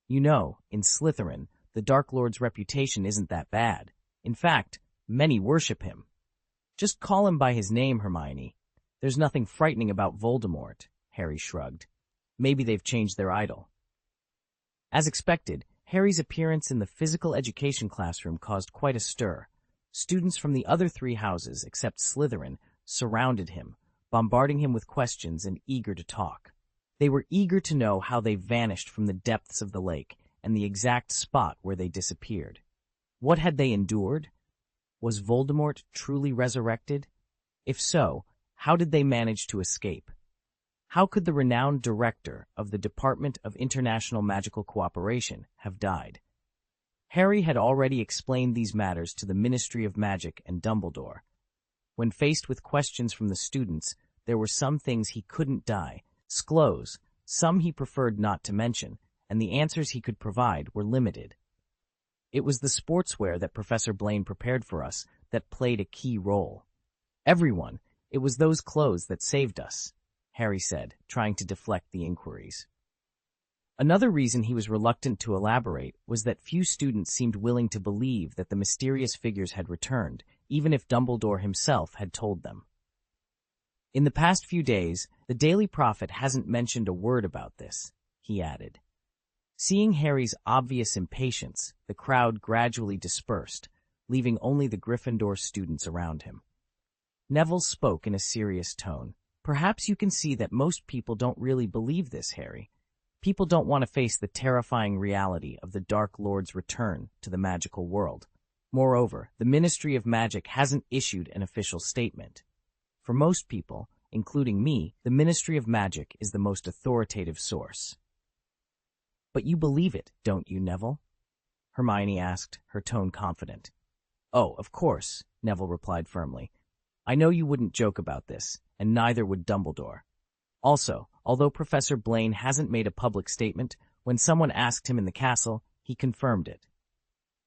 You know, in Slytherin, the Dark Lord's reputation isn't that bad. In fact, many worship him." "Just call him by his name, Hermione. There's nothing frightening about Voldemort," Harry shrugged. "Maybe they've changed their idol." As expected, Harry's appearance in the physical education classroom caused quite a stir. Students from the other three houses, except Slytherin, surrounded him, bombarding him with questions and eager to talk. They were eager to know how they vanished from the depths of the lake and the exact spot where they disappeared. What had they endured? Was Voldemort truly resurrected? If so, how did they manage to escape? How could the renowned director of the Department of International Magical Cooperation have died? Harry had already explained these matters to the Ministry of Magic and Dumbledore. When faced with questions from the students, there were some things he couldn't disclose, some he preferred not to mention, and the answers he could provide were limited. It was the sportswear that Professor Blaine prepared for us that played a key role. "Everyone, it was those clothes that saved us," Harry said, trying to deflect the inquiries. Another reason he was reluctant to elaborate was that few students seemed willing to believe that the mysterious figures had returned, even if Dumbledore himself had told them. "In the past few days, the Daily Prophet hasn't mentioned a word about this," he added. Seeing Harry's obvious impatience, the crowd gradually dispersed, leaving only the Gryffindor students around him. Neville spoke in a serious tone. Perhaps you can see that most people don't really believe this, Harry. People don't want to face the terrifying reality of the Dark Lord's return to the magical world. Moreover, the Ministry of Magic hasn't issued an official statement. For most people, including me, the Ministry of Magic is the most authoritative source. But you believe it, don't you, Neville? Hermione asked, her tone confident. Oh, of course, Neville replied firmly. I know you wouldn't joke about this, and neither would Dumbledore. Also, although Professor Blaine hasn't made a public statement, when someone asked him in the castle, he confirmed it.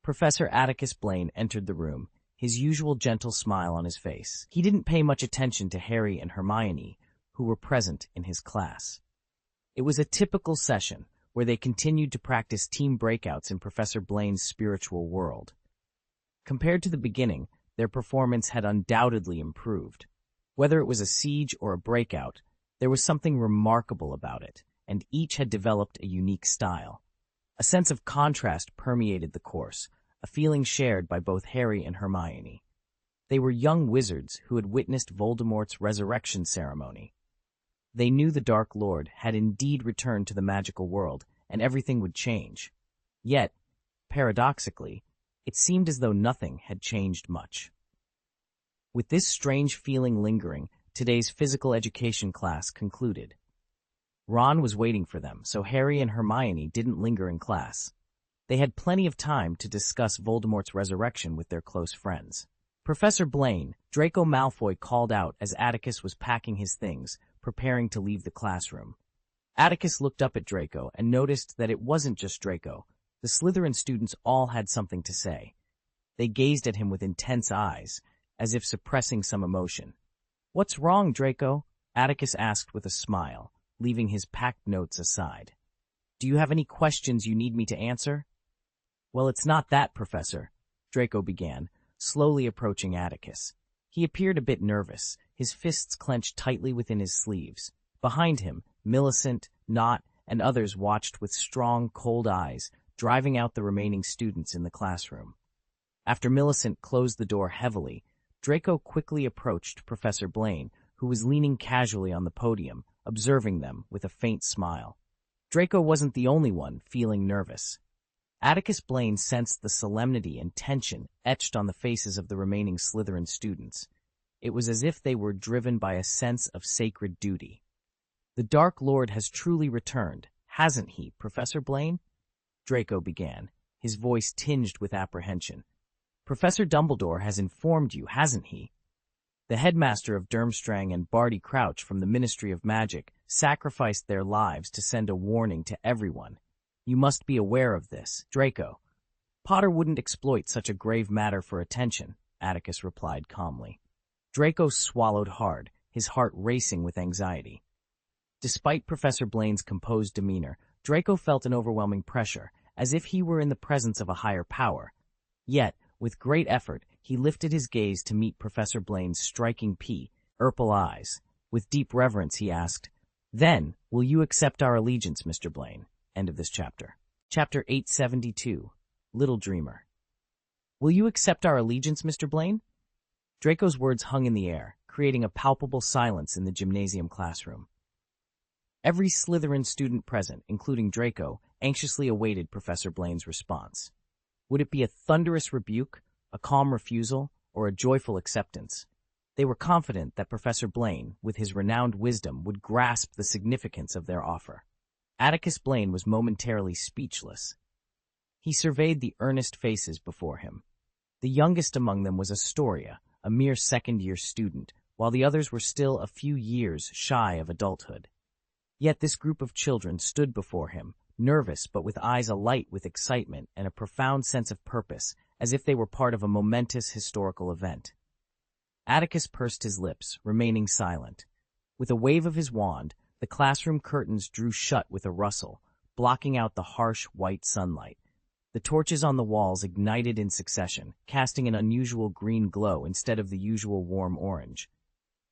Professor Atticus Blaine entered the room, his usual gentle smile on his face. He didn't pay much attention to Harry and Hermione, who were present in his class. It was a typical session, where they continued to practice team breakouts in Professor Blaine's spiritual world. Compared to the beginning, their performance had undoubtedly improved. Whether it was a siege or a breakout, there was something remarkable about it, and each had developed a unique style. A sense of contrast permeated the course, a feeling shared by both Harry and Hermione. They were young wizards who had witnessed Voldemort's resurrection ceremony. They knew the Dark Lord had indeed returned to the magical world, and everything would change. Yet, paradoxically, it seemed as though nothing had changed much. With this strange feeling lingering, today's physical education class concluded. Ron was waiting for them, so Harry and Hermione didn't linger in class. They had plenty of time to discuss Voldemort's resurrection with their close friends. Professor Blaine, Draco Malfoy called out as Atticus was packing his things, preparing to leave the classroom. Atticus looked up at Draco and noticed that it wasn't just Draco. The Slytherin students all had something to say. They gazed at him with intense eyes, as if suppressing some emotion. "What's wrong, Draco?" Atticus asked with a smile, leaving his packed notes aside. "Do you have any questions you need me to answer?" "Well, it's not that, Professor," Draco began, slowly approaching Atticus. He appeared a bit nervous, his fists clenched tightly within his sleeves. Behind him, Millicent, Knott, and others watched with strong, cold eyes, driving out the remaining students in the classroom. After Millicent closed the door heavily, Draco quickly approached Professor Blaine, who was leaning casually on the podium, observing them with a faint smile. Draco wasn't the only one feeling nervous. Atticus Blaine sensed the solemnity and tension etched on the faces of the remaining Slytherin students. It was as if they were driven by a sense of sacred duty. "The Dark Lord has truly returned, hasn't he, Professor Blaine?" Draco began, his voice tinged with apprehension. "Professor Dumbledore has informed you, hasn't he? The headmaster of Durmstrang and Barty Crouch from the Ministry of Magic sacrificed their lives to send a warning to everyone. You must be aware of this, Draco." "Potter wouldn't exploit such a grave matter for attention," Atticus replied calmly. Draco swallowed hard, his heart racing with anxiety. Despite Professor Blaine's composed demeanor, Draco felt an overwhelming pressure, as if he were in the presence of a higher power. Yet, with great effort, he lifted his gaze to meet Professor Blaine's striking purple eyes. With deep reverence, he asked, "Then, will you accept our allegiance, Mr. Blaine?" End of this chapter. Chapter 872, Little Dreamer. "Will you accept our allegiance, Mr. Blaine?" Draco's words hung in the air, creating a palpable silence in the gymnasium classroom. Every Slytherin student present, including Draco, anxiously awaited Professor Blaine's response. Would it be a thunderous rebuke, a calm refusal, or a joyful acceptance? They were confident that Professor Blaine, with his renowned wisdom, would grasp the significance of their offer. Atticus Blaine was momentarily speechless. He surveyed the earnest faces before him. The youngest among them was Astoria, a mere second-year student, while the others were still a few years shy of adulthood. Yet this group of children stood before him, nervous but with eyes alight with excitement and a profound sense of purpose, as if they were part of a momentous historical event. Atticus pursed his lips, remaining silent. With a wave of his wand, the classroom curtains drew shut with a rustle, blocking out the harsh white sunlight. The torches on the walls ignited in succession, casting an unusual green glow instead of the usual warm orange.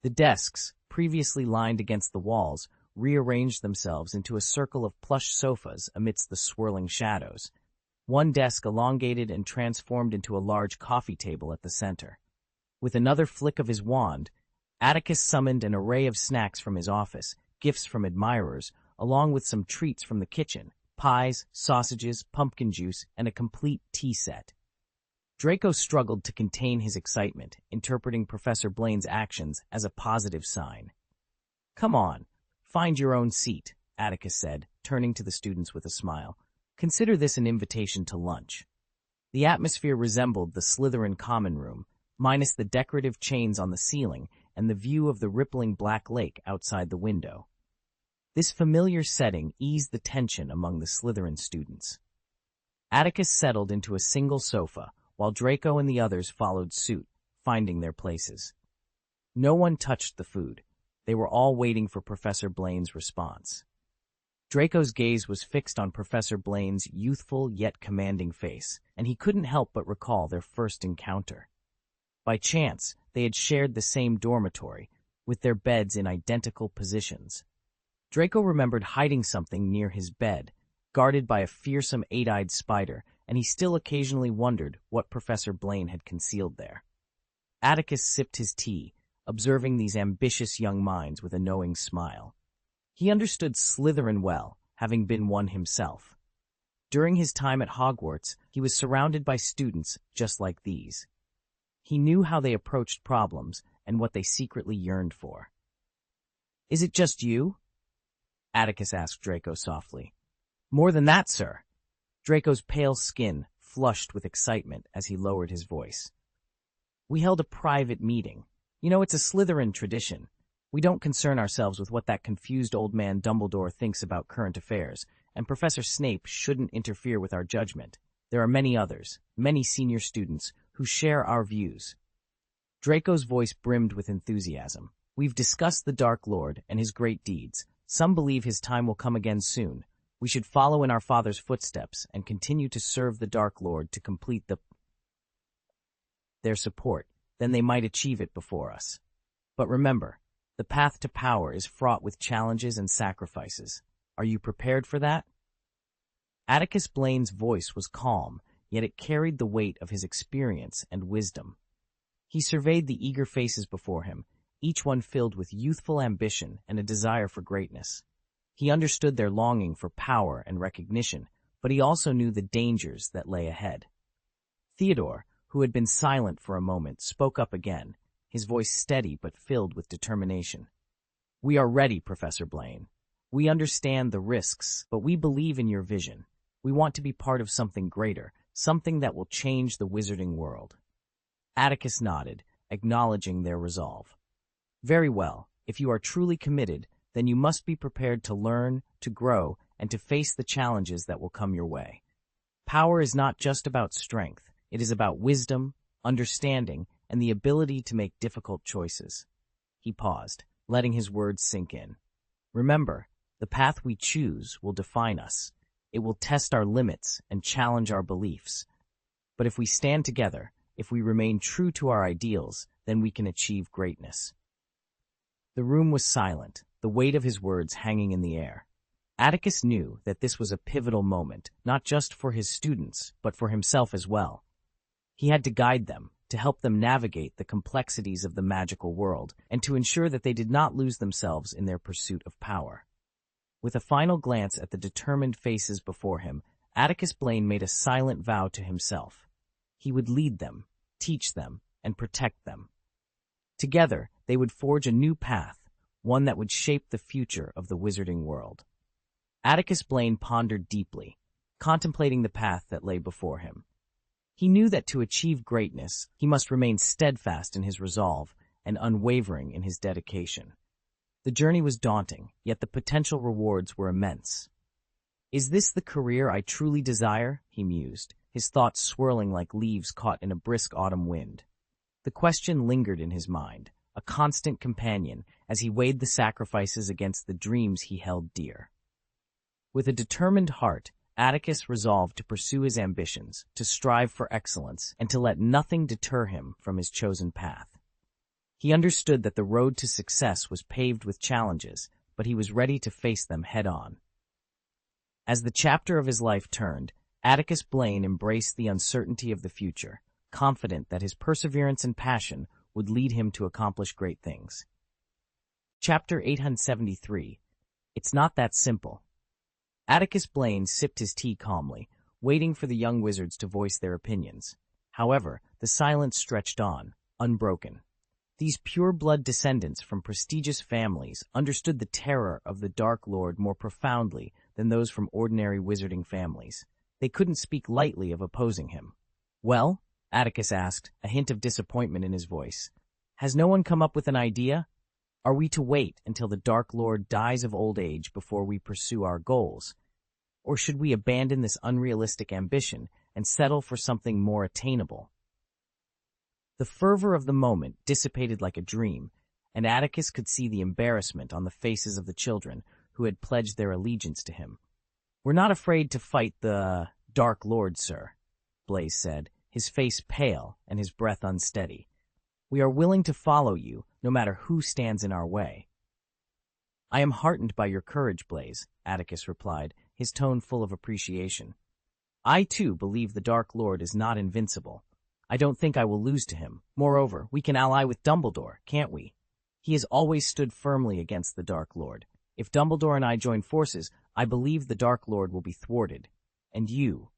The desks, previously lined against the walls, rearranged themselves into a circle of plush sofas amidst the swirling shadows. One desk elongated and transformed into a large coffee table at the center. With another flick of his wand, Atticus summoned an array of snacks from his office, gifts from admirers, along with some treats from the kitchen, pies, sausages, pumpkin juice, and a complete tea set. Draco struggled to contain his excitement, interpreting Professor Blaine's actions as a positive sign. "Come on, find your own seat," Atticus said, turning to the students with a smile. "Consider this an invitation to lunch." The atmosphere resembled the Slytherin common room, minus the decorative chains on the ceiling and the view of the rippling black lake outside the window. This familiar setting eased the tension among the Slytherin students. Atticus settled into a single sofa, while Draco and the others followed suit, finding their places. No one touched the food. They were all waiting for Professor Blaine's response. Draco's gaze was fixed on Professor Blaine's youthful yet commanding face, and he couldn't help but recall their first encounter. By chance, they had shared the same dormitory, with their beds in identical positions. Draco remembered hiding something near his bed, guarded by a fearsome eight-eyed spider, and he still occasionally wondered what Professor Blaine had concealed there. Atticus sipped his tea, observing these ambitious young minds with a knowing smile. He understood Slytherin well, having been one himself. During his time at Hogwarts, he was surrounded by students just like these. He knew how they approached problems and what they secretly yearned for. "Is it just you?" Atticus asked Draco softly. "More than that, sir." Draco's pale skin flushed with excitement as he lowered his voice. "We held a private meeting. You know, it's a Slytherin tradition. We don't concern ourselves with what that confused old man Dumbledore thinks about current affairs, and Professor Snape shouldn't interfere with our judgment. There are many others, many senior students, who share our views." Draco's voice brimmed with enthusiasm. "We've discussed the Dark Lord and his great deeds. Some believe his time will come again soon. We should follow in our father's footsteps and continue to serve the Dark Lord to complete their support. Then they might achieve it before us. But remember, the path to power is fraught with challenges and sacrifices. Are you prepared for that?" Atticus Blaine's voice was calm, yet it carried the weight of his experience and wisdom. He surveyed the eager faces before him, each one filled with youthful ambition and a desire for greatness. He understood their longing for power and recognition, but he also knew the dangers that lay ahead. Theodore, who had been silent for a moment, spoke up again, his voice steady but filled with determination. "We are ready, Professor Blaine. We understand the risks, but we believe in your vision. We want to be part of something greater, something that will change the wizarding world." Atticus nodded, acknowledging their resolve. "Very well. If you are truly committed, then you must be prepared to learn, to grow, and to face the challenges that will come your way. Power is not just about strength. It is about wisdom, understanding, and the ability to make difficult choices." He paused, letting his words sink in. "Remember, the path we choose will define us. It will test our limits and challenge our beliefs. But if we stand together, if we remain true to our ideals, then we can achieve greatness." The room was silent, the weight of his words hanging in the air. Atticus knew that this was a pivotal moment, not just for his students, but for himself as well. He had to guide them, to help them navigate the complexities of the magical world, and to ensure that they did not lose themselves in their pursuit of power. With a final glance at the determined faces before him, Atticus Blaine made a silent vow to himself. He would lead them, teach them, and protect them. Together, they would forge a new path, one that would shape the future of the wizarding world. Atticus Blaine pondered deeply, contemplating the path that lay before him. He knew that to achieve greatness, he must remain steadfast in his resolve and unwavering in his dedication. The journey was daunting, yet the potential rewards were immense. "Is this the career I truly desire?" he mused, his thoughts swirling like leaves caught in a brisk autumn wind. The question lingered in his mind, a constant companion, as he weighed the sacrifices against the dreams he held dear. With a determined heart, Atticus resolved to pursue his ambitions, to strive for excellence, and to let nothing deter him from his chosen path. He understood that the road to success was paved with challenges, but he was ready to face them head-on. As the chapter of his life turned, Atticus Blaine embraced the uncertainty of the future, confident that his perseverance and passion would lead him to accomplish great things. Chapter 873. It's Not That Simple. Atticus Blaine sipped his tea calmly, waiting for the young wizards to voice their opinions. However, the silence stretched on, unbroken. These pure-blood descendants from prestigious families understood the terror of the Dark Lord more profoundly than those from ordinary wizarding families. They couldn't speak lightly of opposing him. "Well?" Atticus asked, a hint of disappointment in his voice. "Has no one come up with an idea? Are we to wait until the Dark Lord dies of old age before we pursue our goals? Or should we abandon this unrealistic ambition and settle for something more attainable?" The fervor of the moment dissipated like a dream, and Atticus could see the embarrassment on the faces of the children who had pledged their allegiance to him. "We're not afraid to fight the Dark Lord, sir," Blaze said, his face pale and his breath unsteady. "We are willing to follow you, no matter who stands in our way." "I am heartened by your courage, Blaze," Atticus replied, his tone full of appreciation. "I, too, believe the Dark Lord is not invincible. I don't think I will lose to him. Moreover, we can ally with Dumbledore, can't we? He has always stood firmly against the Dark Lord. If Dumbledore and I join forces, I believe the Dark Lord will be thwarted. And you?"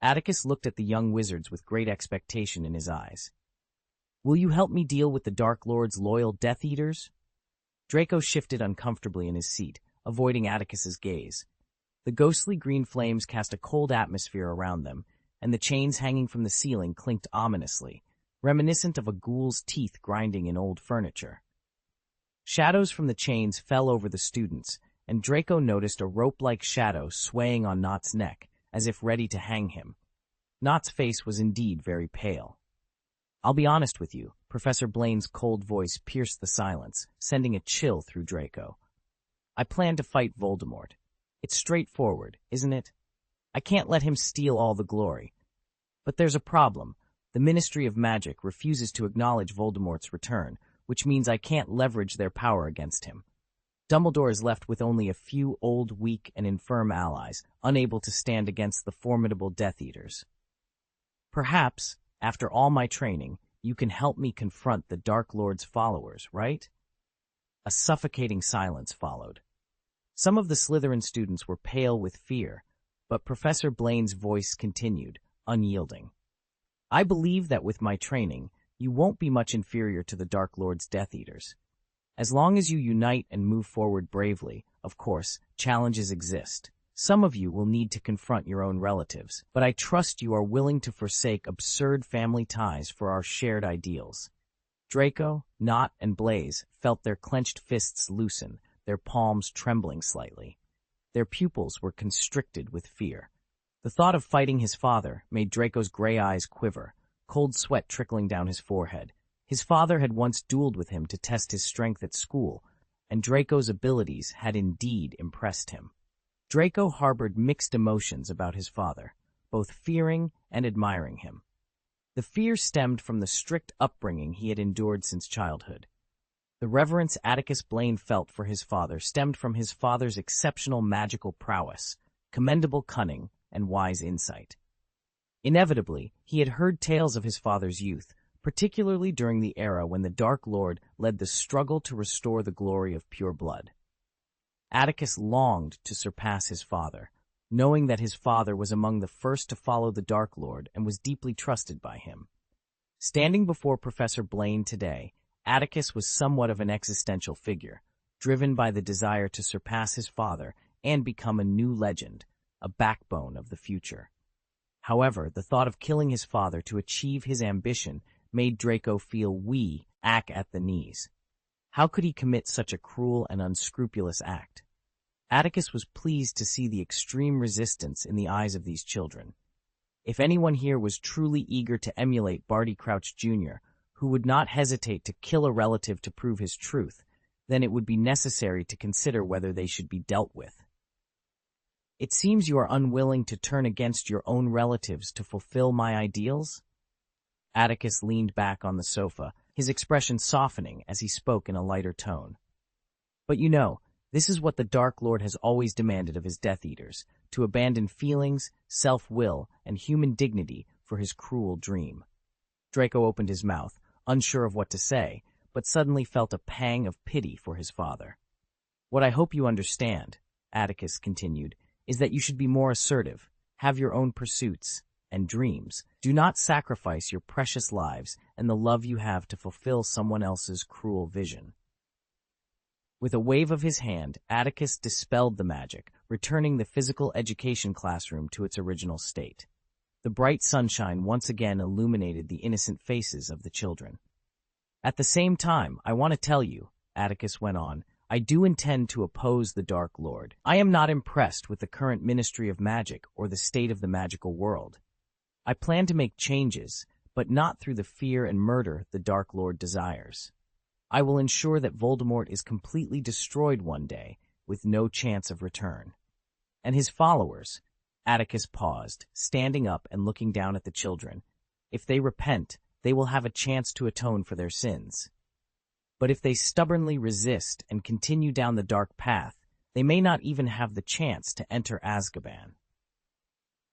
Atticus looked at the young wizards with great expectation in his eyes. "Will you help me deal with the Dark Lord's loyal Death Eaters?" Draco shifted uncomfortably in his seat, avoiding Atticus's gaze. The ghostly green flames cast a cold atmosphere around them, and the chains hanging from the ceiling clinked ominously, reminiscent of a ghoul's teeth grinding in old furniture. Shadows from the chains fell over the students, and Draco noticed a rope-like shadow swaying on Knott's neck, as if ready to hang him. Knott's face was indeed very pale. "I'll be honest with you," Professor Blaine's cold voice pierced the silence, sending a chill through Draco. "I plan to fight Voldemort. It's straightforward, isn't it? I can't let him steal all the glory. But there's a problem. The Ministry of Magic refuses to acknowledge Voldemort's return, which means I can't leverage their power against him. Dumbledore is left with only a few old, weak, and infirm allies, unable to stand against the formidable Death Eaters. Perhaps, after all my training, you can help me confront the Dark Lord's followers, right?" A suffocating silence followed. Some of the Slytherin students were pale with fear, but Professor Blaine's voice continued, unyielding. "I believe that with my training, you won't be much inferior to the Dark Lord's Death Eaters. As long as you unite and move forward bravely, of course, challenges exist. Some of you will need to confront your own relatives, but I trust you are willing to forsake absurd family ties for our shared ideals." Draco, Knott, and Blaze felt their clenched fists loosen, their palms trembling slightly. Their pupils were constricted with fear. The thought of fighting his father made Draco's gray eyes quiver, cold sweat trickling down his forehead. His father had once dueled with him to test his strength at school, and Draco's abilities had indeed impressed him. Draco harbored mixed emotions about his father, both fearing and admiring him. The fear stemmed from the strict upbringing he had endured since childhood. The reverence Atticus Blaine felt for his father stemmed from his father's exceptional magical prowess, commendable cunning, and wise insight. Inevitably, he had heard tales of his father's youth, particularly during the era when the Dark Lord led the struggle to restore the glory of pure blood. Atticus longed to surpass his father, knowing that his father was among the first to follow the Dark Lord and was deeply trusted by him. Standing before Professor Blaine today, Atticus was somewhat of an existential figure, driven by the desire to surpass his father and become a new legend, a backbone of the future. However, the thought of killing his father to achieve his ambition made Draco feel weak at the knees. How could he commit such a cruel and unscrupulous act? Atticus was pleased to see the extreme resistance in the eyes of these children. If anyone here was truly eager to emulate Barty Crouch Jr., who would not hesitate to kill a relative to prove his truth, then it would be necessary to consider whether they should be dealt with. "It seems you are unwilling to turn against your own relatives to fulfill my ideals?" Atticus leaned back on the sofa, his expression softening as he spoke in a lighter tone. "But you know, This is what the Dark Lord has always demanded of his Death Eaters, to abandon feelings, self-will, and human dignity for his cruel dream. Draco opened his mouth, unsure of what to say, but suddenly felt a pang of pity for his father. "What I hope you understand," Atticus continued, "is that you should be more assertive, have your own pursuits and dreams. Do not sacrifice your precious lives and the love you have to fulfill someone else's cruel vision." With a wave of his hand, Atticus dispelled the magic, returning the physical education classroom to its original state. The bright sunshine once again illuminated the innocent faces of the children. "At the same time, I want to tell you," Atticus went on, "I do intend to oppose the Dark Lord. I am not impressed with the current Ministry of Magic or the state of the magical world. I plan to make changes, but not through the fear and murder the Dark Lord desires. I will ensure that Voldemort is completely destroyed one day, with no chance of return. And his followers," Atticus paused, standing up and looking down at the children, "if they repent, they will have a chance to atone for their sins. But if they stubbornly resist and continue down the dark path, they may not even have the chance to enter Azkaban."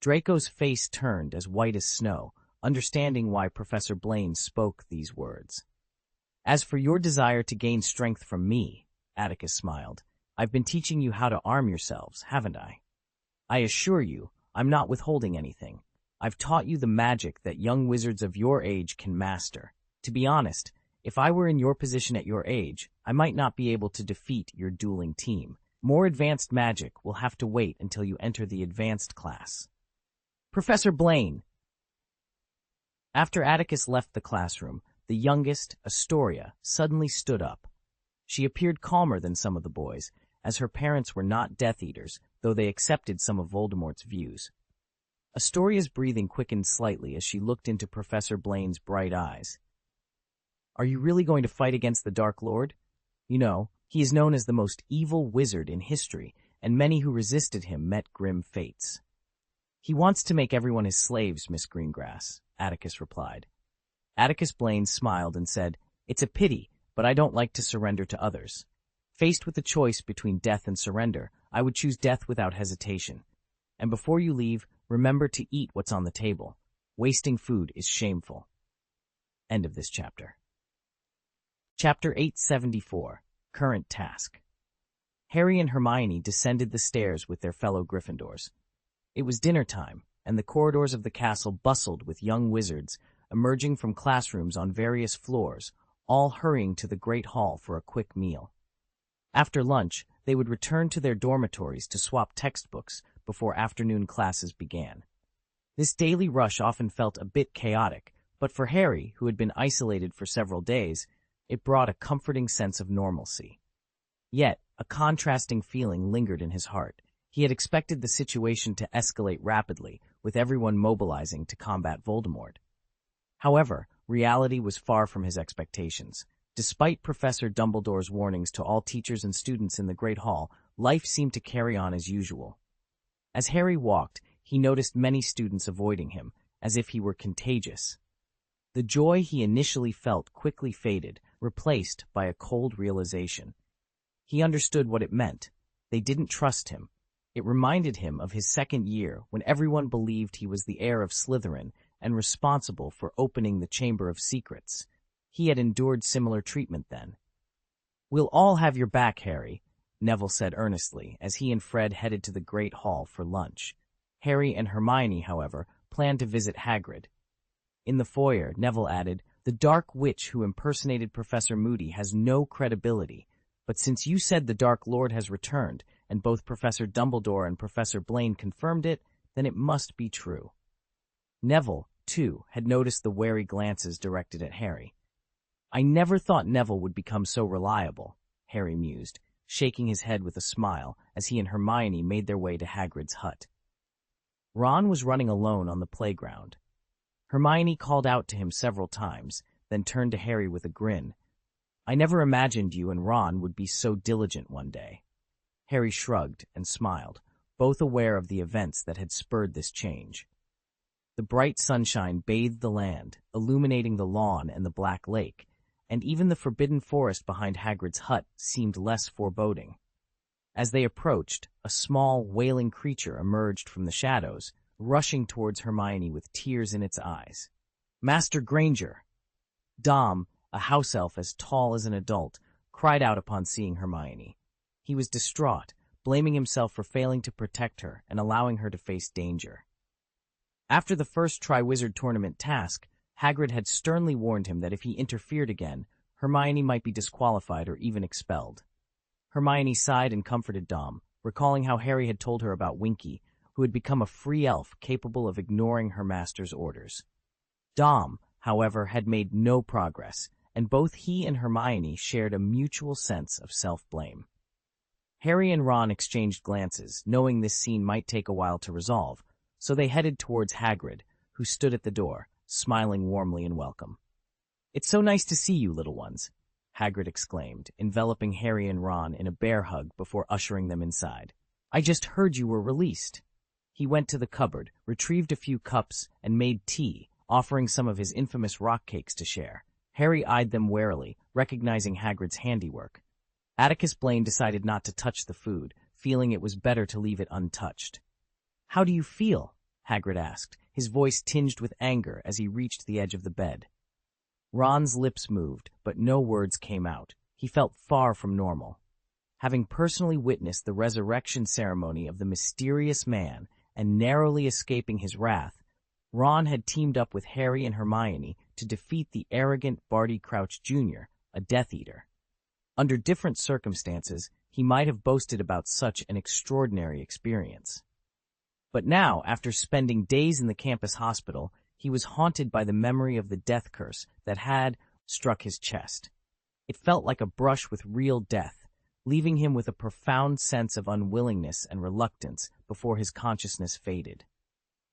Draco's face turned as white as snow, understanding why Professor Blaine spoke these words. "As for your desire to gain strength from me," Atticus smiled, "I've been teaching you how to arm yourselves, haven't I? I assure you, I'm not withholding anything. I've taught you the magic that young wizards of your age can master. To be honest, if I were in your position at your age, I might not be able to defeat your dueling team. More advanced magic will have to wait until you enter the advanced class." "Professor Blaine!" After Atticus left the classroom, the youngest, Astoria, suddenly stood up. She appeared calmer than some of the boys, as her parents were not Death Eaters, though they accepted some of Voldemort's views. Astoria's breathing quickened slightly as she looked into Professor Blaine's bright eyes. "Are you really going to fight against the Dark Lord? You know, he is known as the most evil wizard in history, and many who resisted him met grim fates." "He wants to make everyone his slaves, Miss Greengrass," Atticus replied. Atticus Blaine smiled and said, "It's a pity, but I don't like to surrender to others. Faced with the choice between death and surrender, I would choose death without hesitation. And before you leave, remember to eat what's on the table. Wasting food is shameful." End of this chapter. Chapter 874, Current Task. Harry and Hermione descended the stairs with their fellow Gryffindors. It was dinner time, and the corridors of the castle bustled with young wizards emerging from classrooms on various floors, all hurrying to the great hall for a quick meal. After lunch, they would return to their dormitories to swap textbooks before afternoon classes began. This daily rush often felt a bit chaotic, but for Harry, who had been isolated for several days, it brought a comforting sense of normalcy. Yet, a contrasting feeling lingered in his heart. He had expected the situation to escalate rapidly, with everyone mobilizing to combat Voldemort. However, reality was far from his expectations. Despite Professor Dumbledore's warnings to all teachers and students in the Great Hall, life seemed to carry on as usual. As Harry walked, he noticed many students avoiding him, as if he were contagious. The joy he initially felt quickly faded, replaced by a cold realization. He understood what it meant. They didn't trust him. It reminded him of his second year, when everyone believed he was the heir of Slytherin and responsible for opening the Chamber of Secrets. He had endured similar treatment then. "We'll all have your back, Harry," Neville said earnestly as he and Fred headed to the Great Hall for lunch. Harry and Hermione, however, planned to visit Hagrid. In the foyer, Neville added, "The Dark Witch who impersonated Professor Moody has no credibility, but since you said the Dark Lord has returned, and both Professor Dumbledore and Professor Blaine confirmed it, then it must be true." Neville, too, had noticed the wary glances directed at Harry. "I never thought Neville would become so reliable," Harry mused, shaking his head with a smile as he and Hermione made their way to Hagrid's hut. Ron was running alone on the playground. Hermione called out to him several times, then turned to Harry with a grin. "I never imagined you and Ron would be so diligent one day." Harry shrugged and smiled, both aware of the events that had spurred this change. The bright sunshine bathed the land, illuminating the lawn and the Black Lake, and even the forbidden forest behind Hagrid's hut seemed less foreboding. As they approached, a small, wailing creature emerged from the shadows, rushing towards Hermione with tears in its eyes. "Master Granger!" Dom, a house elf as tall as an adult, cried out upon seeing Hermione. He was distraught, blaming himself for failing to protect her and allowing her to face danger. After the first Triwizard Tournament task, Hagrid had sternly warned him that if he interfered again, Hermione might be disqualified or even expelled. Hermione sighed and comforted Dom, recalling how Harry had told her about Winky, who had become a free elf capable of ignoring her master's orders. Dom, however, had made no progress, and both he and Hermione shared a mutual sense of self-blame. Harry and Ron exchanged glances, knowing this scene might take a while to resolve, so they headed towards Hagrid, who stood at the door, smiling warmly in welcome. "It's so nice to see you, little ones," Hagrid exclaimed, enveloping Harry and Ron in a bear hug before ushering them inside. "I just heard you were released." He went to the cupboard, retrieved a few cups, and made tea, offering some of his infamous rock cakes to share. Harry eyed them warily, recognizing Hagrid's handiwork. Atticus Blaine decided not to touch the food, feeling it was better to leave it untouched. "How do you feel?" Hagrid asked, his voice tinged with anger as he reached the edge of the bed. Ron's lips moved, but no words came out. He felt far from normal. Having personally witnessed the resurrection ceremony of the mysterious man and narrowly escaping his wrath, Ron had teamed up with Harry and Hermione to defeat the arrogant Barty Crouch Jr., a Death Eater. Under different circumstances, he might have boasted about such an extraordinary experience. But now, after spending days in the campus hospital, he was haunted by the memory of the death curse that had struck his chest. It felt like a brush with real death, leaving him with a profound sense of unwillingness and reluctance before his consciousness faded.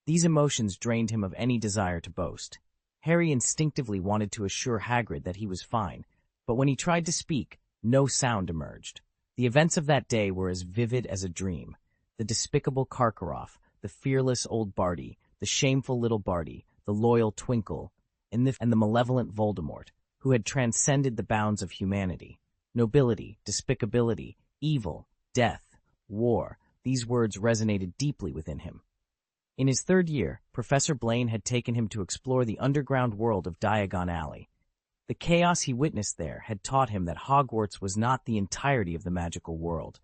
These emotions drained him of any desire to boast. Harry instinctively wanted to assure Hagrid that he was fine, but when he tried to speak, no sound emerged. The events of that day were as vivid as a dream. The despicable Karkaroff, the fearless old Barty, the shameful little Barty, the loyal Twinkle, and the malevolent Voldemort, who had transcended the bounds of humanity. Nobility, despicability, evil, death, war, these words resonated deeply within him. In his third year, Professor Blaine had taken him to explore the underground world of Diagon Alley. The chaos he witnessed there had taught him that Hogwarts was not the entirety of the magical world.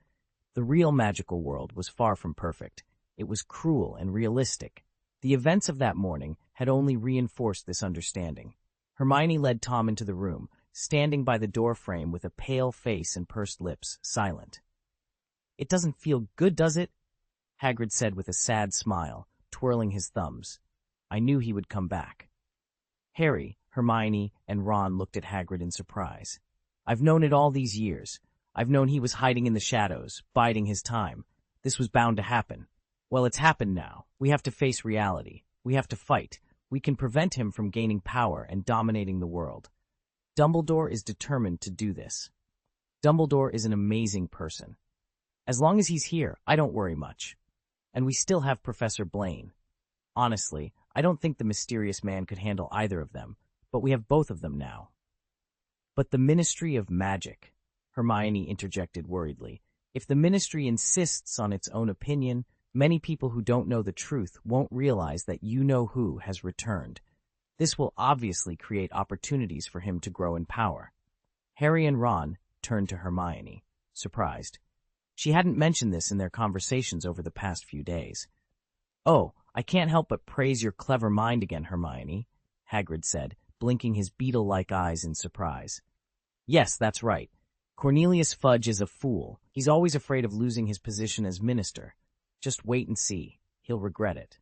The real magical world was far from perfect. It was cruel and realistic. The events of that morning had only reinforced this understanding. Hermione led Tom into the room, standing by the door frame with a pale face and pursed lips, silent. "It doesn't feel good, does it?" Hagrid said with a sad smile, twirling his thumbs. "I knew he would come back." Harry, Hermione, and Ron looked at Hagrid in surprise. "I've known it all these years. I've known he was hiding in the shadows, biding his time. This was bound to happen. Well, it's happened now. We have to face reality. We have to fight. We can prevent him from gaining power and dominating the world. Dumbledore is determined to do this. Dumbledore is an amazing person. As long as he's here, I don't worry much. And we still have Professor Blaine. Honestly, I don't think the mysterious man could handle either of them, but we have both of them now." "But the Ministry of Magic," Hermione interjected worriedly. "If the Ministry insists on its own opinion, many people who don't know the truth won't realize that you-know-who has returned. This will obviously create opportunities for him to grow in power." Harry and Ron turned to Hermione, surprised. She hadn't mentioned this in their conversations over the past few days. "Oh, I can't help but praise your clever mind again, Hermione," Hagrid said, blinking his beetle-like eyes in surprise. "Yes, that's right. Cornelius Fudge is a fool. He's always afraid of losing his position as minister. Just wait and see. He'll regret it."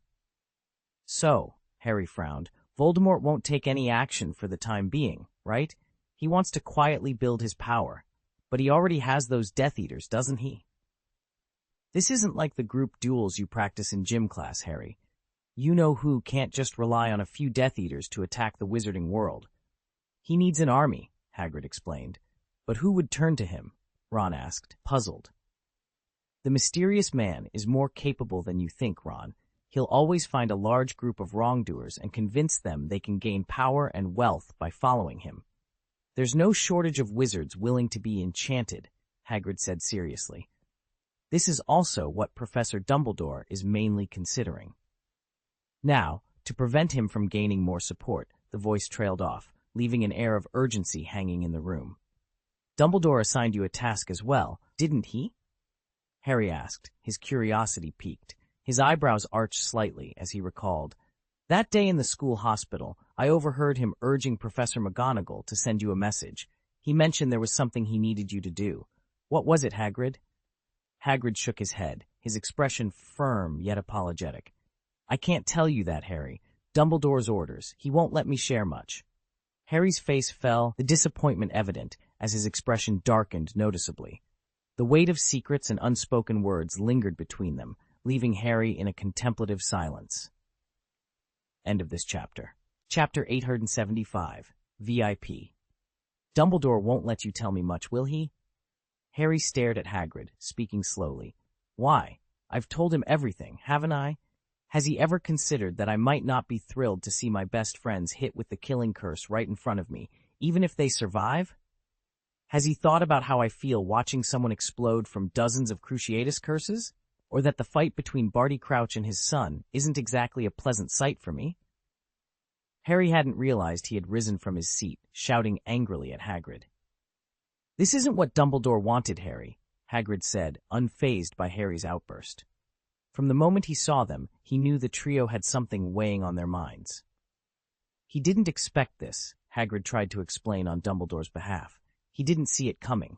"So," Harry frowned, "Voldemort won't take any action for the time being, right? He wants to quietly build his power. But he already has those Death Eaters, doesn't he?" "This isn't like the group duels you practice in gym class, Harry. You-know-who can't just rely on a few Death Eaters to attack the wizarding world. He needs an army," Hagrid explained. "But who would turn to him?" Ron asked, puzzled. "The mysterious man is more capable than you think, Ron. He'll always find a large group of wrongdoers and convince them they can gain power and wealth by following him. There's no shortage of wizards willing to be enchanted," Hagrid said seriously. This is also what Professor Dumbledore is mainly considering. Now, to prevent him from gaining more support, the voice trailed off, leaving an air of urgency hanging in the room. Dumbledore assigned you a task as well, didn't he? Harry asked, his curiosity piqued. His eyebrows arched slightly as he recalled. That day in the school hospital, I overheard him urging Professor McGonagall to send you a message. He mentioned there was something he needed you to do. What was it, Hagrid? Hagrid shook his head, his expression firm yet apologetic. I can't tell you that, Harry. Dumbledore's orders. He won't let me share much. Harry's face fell, the disappointment evident, as his expression darkened noticeably. The weight of secrets and unspoken words lingered between them, leaving Harry in a contemplative silence. End of this chapter. Chapter 875, VIP. Dumbledore won't let you tell me much, will he? Harry stared at Hagrid, speaking slowly. Why? I've told him everything, haven't I? Has he ever considered that I might not be thrilled to see my best friends hit with the killing curse right in front of me, even if they survive? Has he thought about how I feel watching someone explode from dozens of Cruciatus curses? Or that the fight between Barty Crouch and his son isn't exactly a pleasant sight for me? Harry hadn't realized he had risen from his seat, shouting angrily at Hagrid. This isn't what Dumbledore wanted, Harry, Hagrid said, unfazed by Harry's outburst. From the moment he saw them, he knew the trio had something weighing on their minds. He didn't expect this, Hagrid tried to explain on Dumbledore's behalf. He didn't see it coming.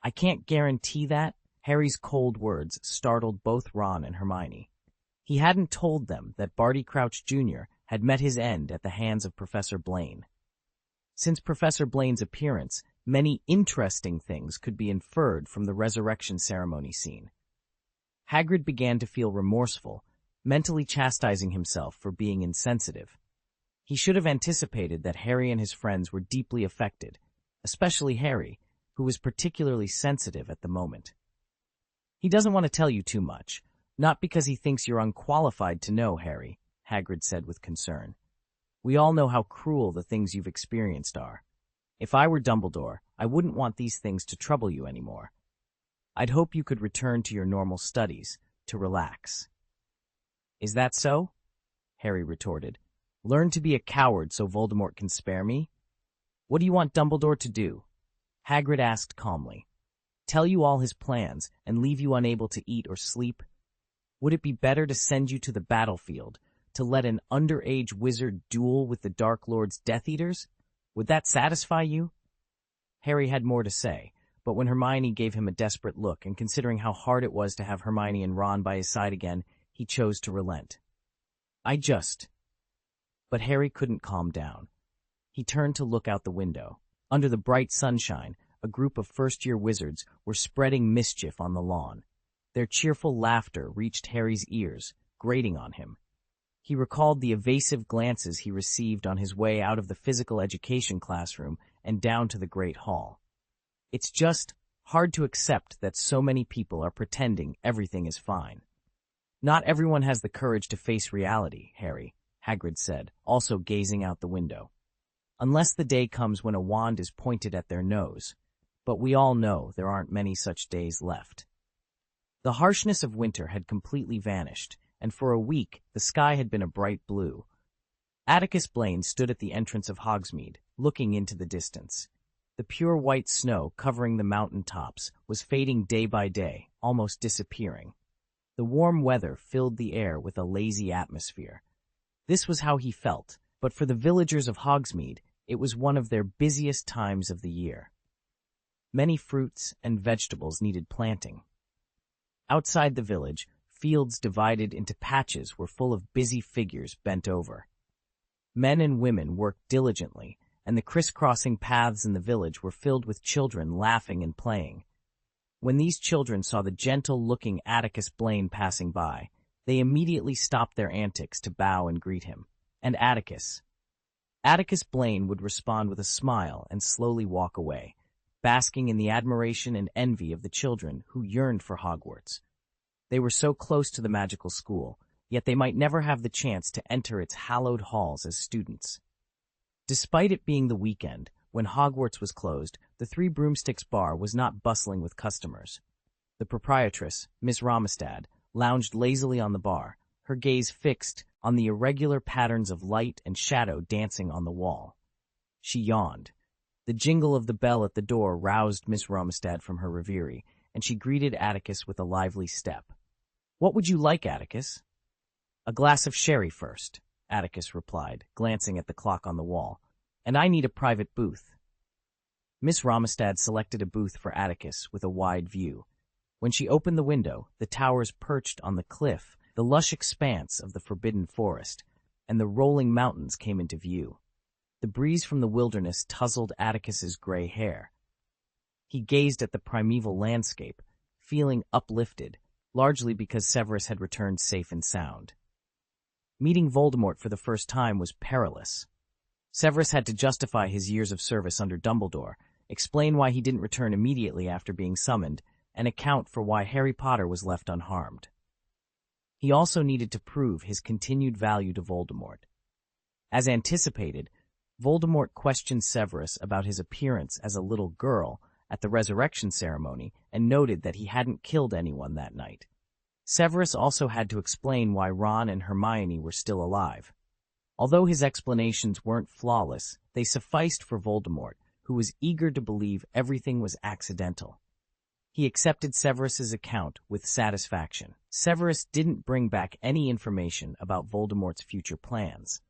I can't guarantee that. Harry's cold words startled both Ron and Hermione. He hadn't told them that Barty Crouch Jr. had met his end at the hands of Professor Blaine. Since Professor Blaine's appearance, many interesting things could be inferred from the resurrection ceremony scene. Hagrid began to feel remorseful, mentally chastising himself for being insensitive. He should have anticipated that Harry and his friends were deeply affected, especially Harry, who was particularly sensitive at the moment. He doesn't want to tell you too much, not because he thinks you're unqualified to know, Harry, Hagrid said with concern. We all know how cruel the things you've experienced are. If I were Dumbledore, I wouldn't want these things to trouble you anymore. I'd hope you could return to your normal studies, to relax. Is that so? Harry retorted. Learn to be a coward so Voldemort can spare me? What do you want Dumbledore to do? Hagrid asked calmly. Tell you all his plans and leave you unable to eat or sleep? Would it be better to send you to the battlefield, to let an underage wizard duel with the Dark Lord's Death Eaters? Would that satisfy you? Harry had more to say, but when Hermione gave him a desperate look, and considering how hard it was to have Hermione and Ron by his side again, he chose to relent. But Harry couldn't calm down. He turned to look out the window. Under the bright sunshine, a group of first-year wizards were spreading mischief on the lawn. Their cheerful laughter reached Harry's ears, grating on him. He recalled the evasive glances he received on his way out of the physical education classroom and down to the Great Hall. It's just hard to accept that so many people are pretending everything is fine. Not everyone has the courage to face reality, Harry, Hagrid said, also gazing out the window. Unless the day comes when a wand is pointed at their nose. But we all know there aren't many such days left. The harshness of winter had completely vanished, and for a week the sky had been a bright blue. Atticus Blaine stood at the entrance of Hogsmeade, looking into the distance. The pure white snow covering the mountain tops was fading day by day, almost disappearing. The warm weather filled the air with a lazy atmosphere. This was how he felt, but for the villagers of Hogsmeade, it was one of their busiest times of the year. Many fruits and vegetables needed planting. Outside the village, fields divided into patches were full of busy figures bent over. Men and women worked diligently, and the crisscrossing paths in the village were filled with children laughing and playing. When these children saw the gentle-looking Atticus Blaine passing by, they immediately stopped their antics to bow and greet him. And Atticus Blaine would respond with a smile and slowly walk away, basking in the admiration and envy of the children who yearned for Hogwarts. They were so close to the magical school, yet they might never have the chance to enter its hallowed halls as students. Despite it being the weekend, when Hogwarts was closed, the Three Broomsticks bar was not bustling with customers. The proprietress, Miss Romestad, lounged lazily on the bar, her gaze fixed on the irregular patterns of light and shadow dancing on the wall. She yawned. The jingle of the bell at the door roused Miss Romestad from her reverie, and she greeted Atticus with a lively step. "What would you like, Atticus?" "A glass of sherry first," Atticus replied, glancing at the clock on the wall. "And I need a private booth." Miss Romestad selected a booth for Atticus with a wide view. When she opened the window, the towers perched on the cliff, the lush expanse of the forbidden forest, and the rolling mountains came into view. The breeze from the wilderness tousled Atticus's gray hair. He gazed at the primeval landscape, feeling uplifted, largely because Severus had returned safe and sound. Meeting Voldemort for the first time was perilous. Severus had to justify his years of service under Dumbledore, explain why he didn't return immediately after being summoned, and account for why Harry Potter was left unharmed. He also needed to prove his continued value to Voldemort. As anticipated, Voldemort questioned Severus about his appearance as a little girl at the resurrection ceremony and noted that he hadn't killed anyone that night. Severus also had to explain why Ron and Hermione were still alive. Although his explanations weren't flawless, they sufficed for Voldemort, who was eager to believe everything was accidental. He accepted Severus's account with satisfaction. Severus didn't bring back any information about Voldemort's future plans.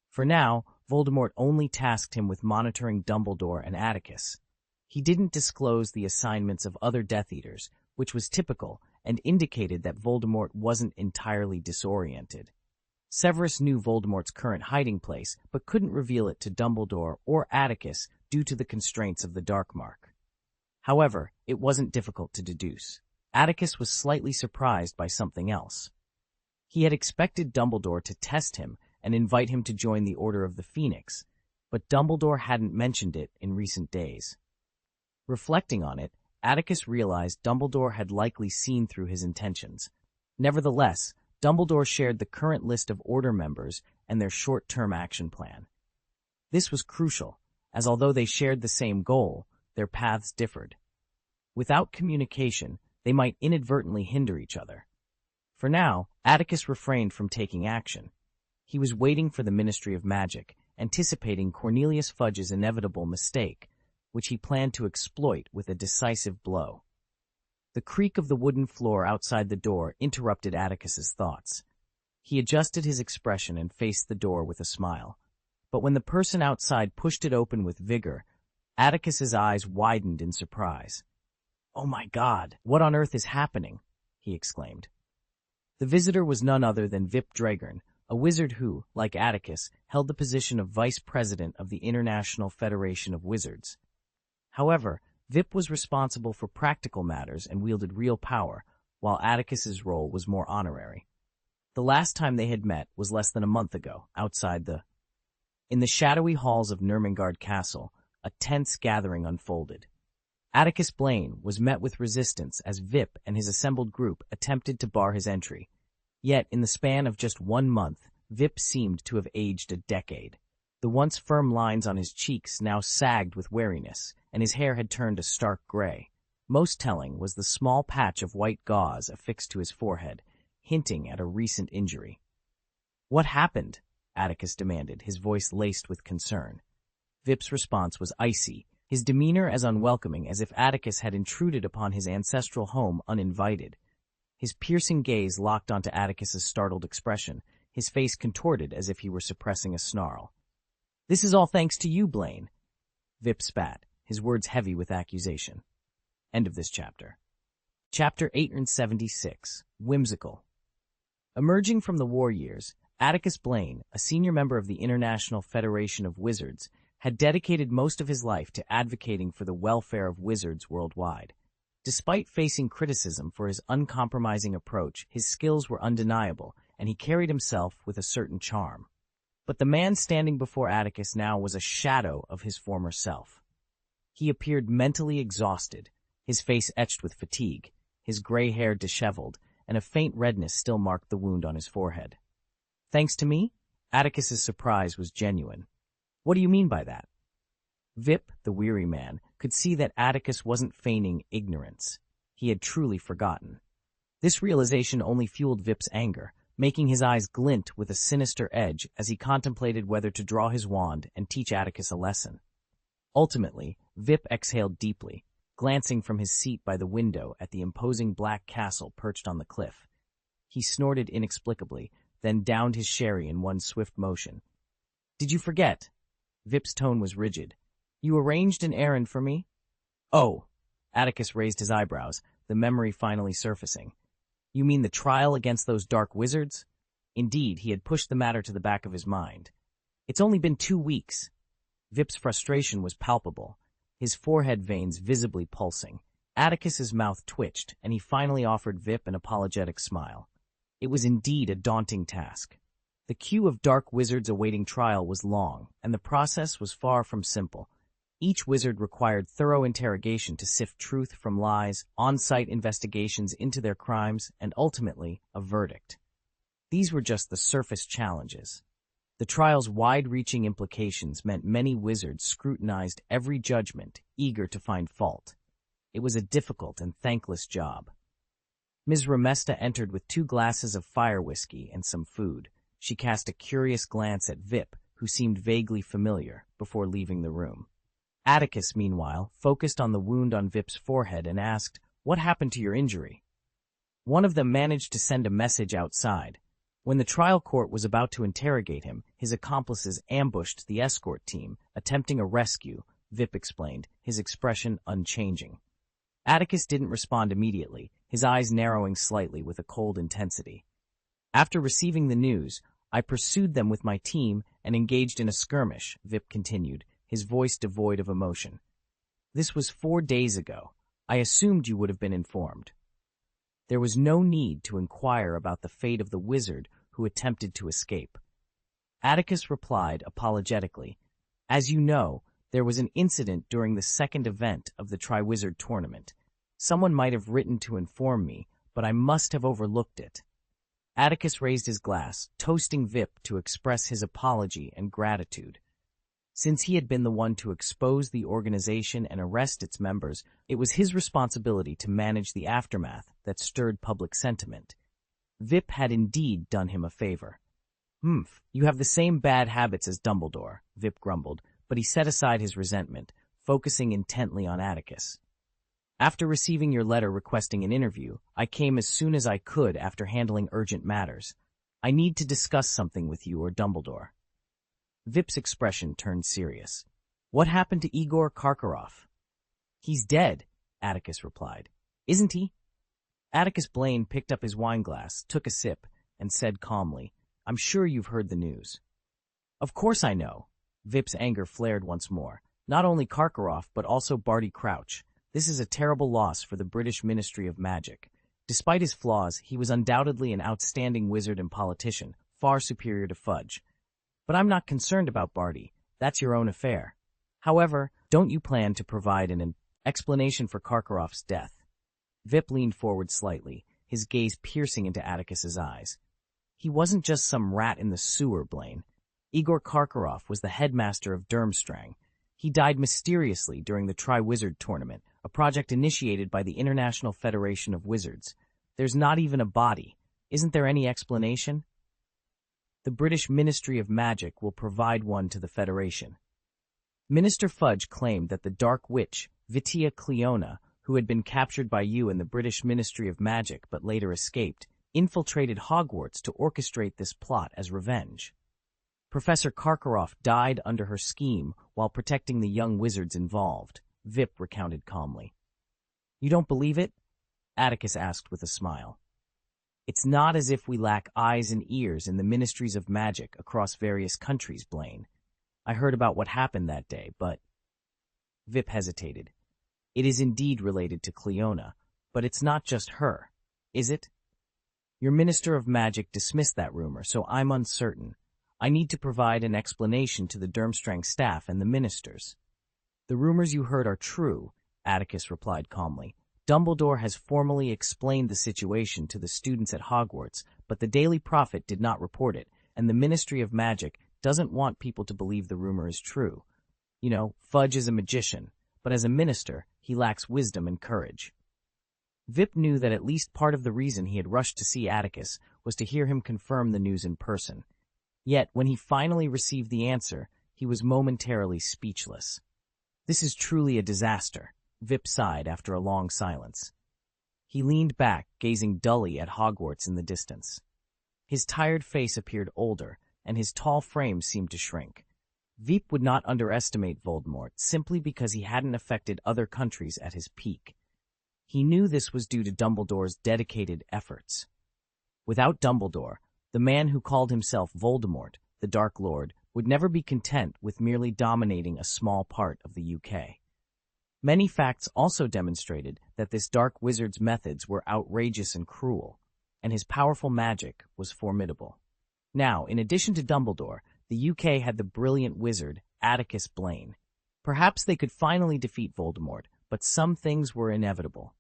For now, Voldemort only tasked him with monitoring Dumbledore and Atticus. He didn't disclose the assignments of other Death Eaters, which was typical and indicated that Voldemort wasn't entirely disoriented. Severus knew Voldemort's current hiding place, but couldn't reveal it to Dumbledore or Atticus due to the constraints of the Dark Mark. However, it wasn't difficult to deduce. Atticus was slightly surprised by something else. He had expected Dumbledore to test him and invite him to join the Order of the Phoenix, but Dumbledore hadn't mentioned it in recent days. Reflecting on it, Atticus realized Dumbledore had likely seen through his intentions. Nevertheless, Dumbledore shared the current list of Order members and their short-term action plan. This was crucial, as although they shared the same goal, their paths differed. Without communication, they might inadvertently hinder each other. For now, Atticus refrained from taking action. He was waiting for the Ministry of Magic, anticipating Cornelius Fudge's inevitable mistake, which he planned to exploit with a decisive blow. The creak of the wooden floor outside the door interrupted Atticus's thoughts. He adjusted his expression and faced the door with a smile. But when the person outside pushed it open with vigor, Atticus's eyes widened in surprise. "Oh my God, what on earth is happening?" he exclaimed. The visitor was none other than Vip Dragern, a wizard who, like Atticus, held the position of vice president of the International Federation of Wizards. However, Vip was responsible for practical matters and wielded real power, while Atticus's role was more honorary. The last time they had met was less than a month ago, in the shadowy halls of Nurmengard Castle, a tense gathering unfolded. Atticus Blaine was met with resistance as Vip and his assembled group attempted to bar his entry. Yet, in the span of just 1 month, Vip seemed to have aged a decade. The once firm lines on his cheeks now sagged with weariness, and his hair had turned a stark gray. Most telling was the small patch of white gauze affixed to his forehead, hinting at a recent injury. "What happened?" Atticus demanded, his voice laced with concern. Vip's response was icy, his demeanor as unwelcoming as if Atticus had intruded upon his ancestral home uninvited. His piercing gaze locked onto Atticus's startled expression, his face contorted as if he were suppressing a snarl. "This is all thanks to you, Blaine." Vip spat, his words heavy with accusation. End of this chapter. Chapter 876, Whimsical. Emerging from the war years, Atticus Blaine, a senior member of the International Federation of Wizards, had dedicated most of his life to advocating for the welfare of wizards worldwide. Despite facing criticism for his uncompromising approach, his skills were undeniable, and he carried himself with a certain charm. But the man standing before Atticus now was a shadow of his former self. He appeared mentally exhausted, his face etched with fatigue, his gray hair disheveled, and a faint redness still marked the wound on his forehead. "Thanks to me?" Atticus's surprise was genuine. "What do you mean by that?" Vip, the weary man, could see that Atticus wasn't feigning ignorance. He had truly forgotten. This realization only fueled Vip's anger, making his eyes glint with a sinister edge as he contemplated whether to draw his wand and teach Atticus a lesson. Ultimately, Vip exhaled deeply, glancing from his seat by the window at the imposing black castle perched on the cliff. He snorted inexplicably, then downed his sherry in one swift motion. "Did you forget?" Vip's tone was rigid. "You arranged an errand for me?" "Oh!" Atticus raised his eyebrows, the memory finally surfacing. "You mean the trial against those dark wizards?" Indeed, he had pushed the matter to the back of his mind. "It's only been 2 weeks." Vip's frustration was palpable, his forehead veins visibly pulsing. Atticus's mouth twitched, and he finally offered Vip an apologetic smile. It was indeed a daunting task. The queue of dark wizards awaiting trial was long, and the process was far from simple. Each wizard required thorough interrogation to sift truth from lies, on-site investigations into their crimes, and ultimately, a verdict. These were just the surface challenges. The trial's wide-reaching implications meant many wizards scrutinized every judgment, eager to find fault. It was a difficult and thankless job. Ms. Romesta entered with 2 glasses of fire whiskey and some food. She cast a curious glance at Vip, who seemed vaguely familiar, before leaving the room. Atticus, meanwhile, focused on the wound on Vip's forehead and asked, "What happened to your injury?" One of them managed to send a message outside. When the trial court was about to interrogate him, his accomplices ambushed the escort team, attempting a rescue, Vip explained, his expression unchanging. Atticus didn't respond immediately, his eyes narrowing slightly with a cold intensity. "After receiving the news, I pursued them with my team and engaged in a skirmish," Vip continued, his voice devoid of emotion. "This was 4 days ago. I assumed you would have been informed." There was no need to inquire about the fate of the wizard who attempted to escape. Atticus replied apologetically, "As you know, there was an incident during the second event of the Triwizard Tournament. Someone might have written to inform me, but I must have overlooked it." Atticus raised his glass, toasting Vip to express his apology and gratitude. Since he had been the one to expose the organization and arrest its members, it was his responsibility to manage the aftermath that stirred public sentiment. Vip had indeed done him a favor. You have the same bad habits as Dumbledore," Vip grumbled, but he set aside his resentment, focusing intently on Atticus. "After receiving your letter requesting an interview, I came as soon as I could after handling urgent matters. I need to discuss something with you or Dumbledore." Vip's expression turned serious. "What happened to Igor Karkaroff?" "He's dead," Atticus replied. "Isn't he?" Atticus Blaine picked up his wineglass, took a sip, and said calmly, "I'm sure you've heard the news." "Of course I know." Vip's anger flared once more. "Not only Karkaroff, but also Barty Crouch. This is a terrible loss for the British Ministry of Magic. Despite his flaws, he was undoubtedly an outstanding wizard and politician, far superior to Fudge. But I'm not concerned about Barty. That's your own affair. However, don't you plan to provide an explanation for Karkaroff's death?" Vip leaned forward slightly, his gaze piercing into Atticus's eyes. "He wasn't just some rat in the sewer, Blaine. Igor Karkaroff was the headmaster of Durmstrang. He died mysteriously during the Triwizard Tournament, a project initiated by the International Federation of Wizards. There's not even a body. Isn't there any explanation?" "The British Ministry of Magic will provide one to the Federation." Minister Fudge claimed that the Dark Witch, Vitia Cleona, who had been captured by you in the British Ministry of Magic but later escaped, infiltrated Hogwarts to orchestrate this plot as revenge. Professor Karkaroff died under her scheme while protecting the young wizards involved, Vip recounted calmly. "You don't believe it?" Atticus asked with a smile. "It's not as if we lack eyes and ears in the ministries of magic across various countries, Blaine. I heard about what happened that day, but—" Vip hesitated. "It is indeed related to Cleona, but it's not just her, is it?" "Your Minister of Magic dismissed that rumor, so I'm uncertain. I need to provide an explanation to the Durmstrang staff and the ministers." "The rumors you heard are true," Atticus replied calmly. "Dumbledore has formally explained the situation to the students at Hogwarts, but the Daily Prophet did not report it, and the Ministry of Magic doesn't want people to believe the rumor is true. You know, Fudge is a magician, but as a minister, he lacks wisdom and courage." Vip knew that at least part of the reason he had rushed to see Atticus was to hear him confirm the news in person. Yet, when he finally received the answer, he was momentarily speechless. "This is truly a disaster," Vip sighed after a long silence. He leaned back, gazing dully at Hogwarts in the distance. His tired face appeared older, and his tall frame seemed to shrink. Vip would not underestimate Voldemort simply because he hadn't affected other countries at his peak. He knew this was due to Dumbledore's dedicated efforts. Without Dumbledore, the man who called himself Voldemort, the Dark Lord, would never be content with merely dominating a small part of the UK. Many facts also demonstrated that this dark wizard's methods were outrageous and cruel, and his powerful magic was formidable. Now, in addition to Dumbledore, the UK had the brilliant wizard, Atticus Blaine. Perhaps they could finally defeat Voldemort, but some things were inevitable.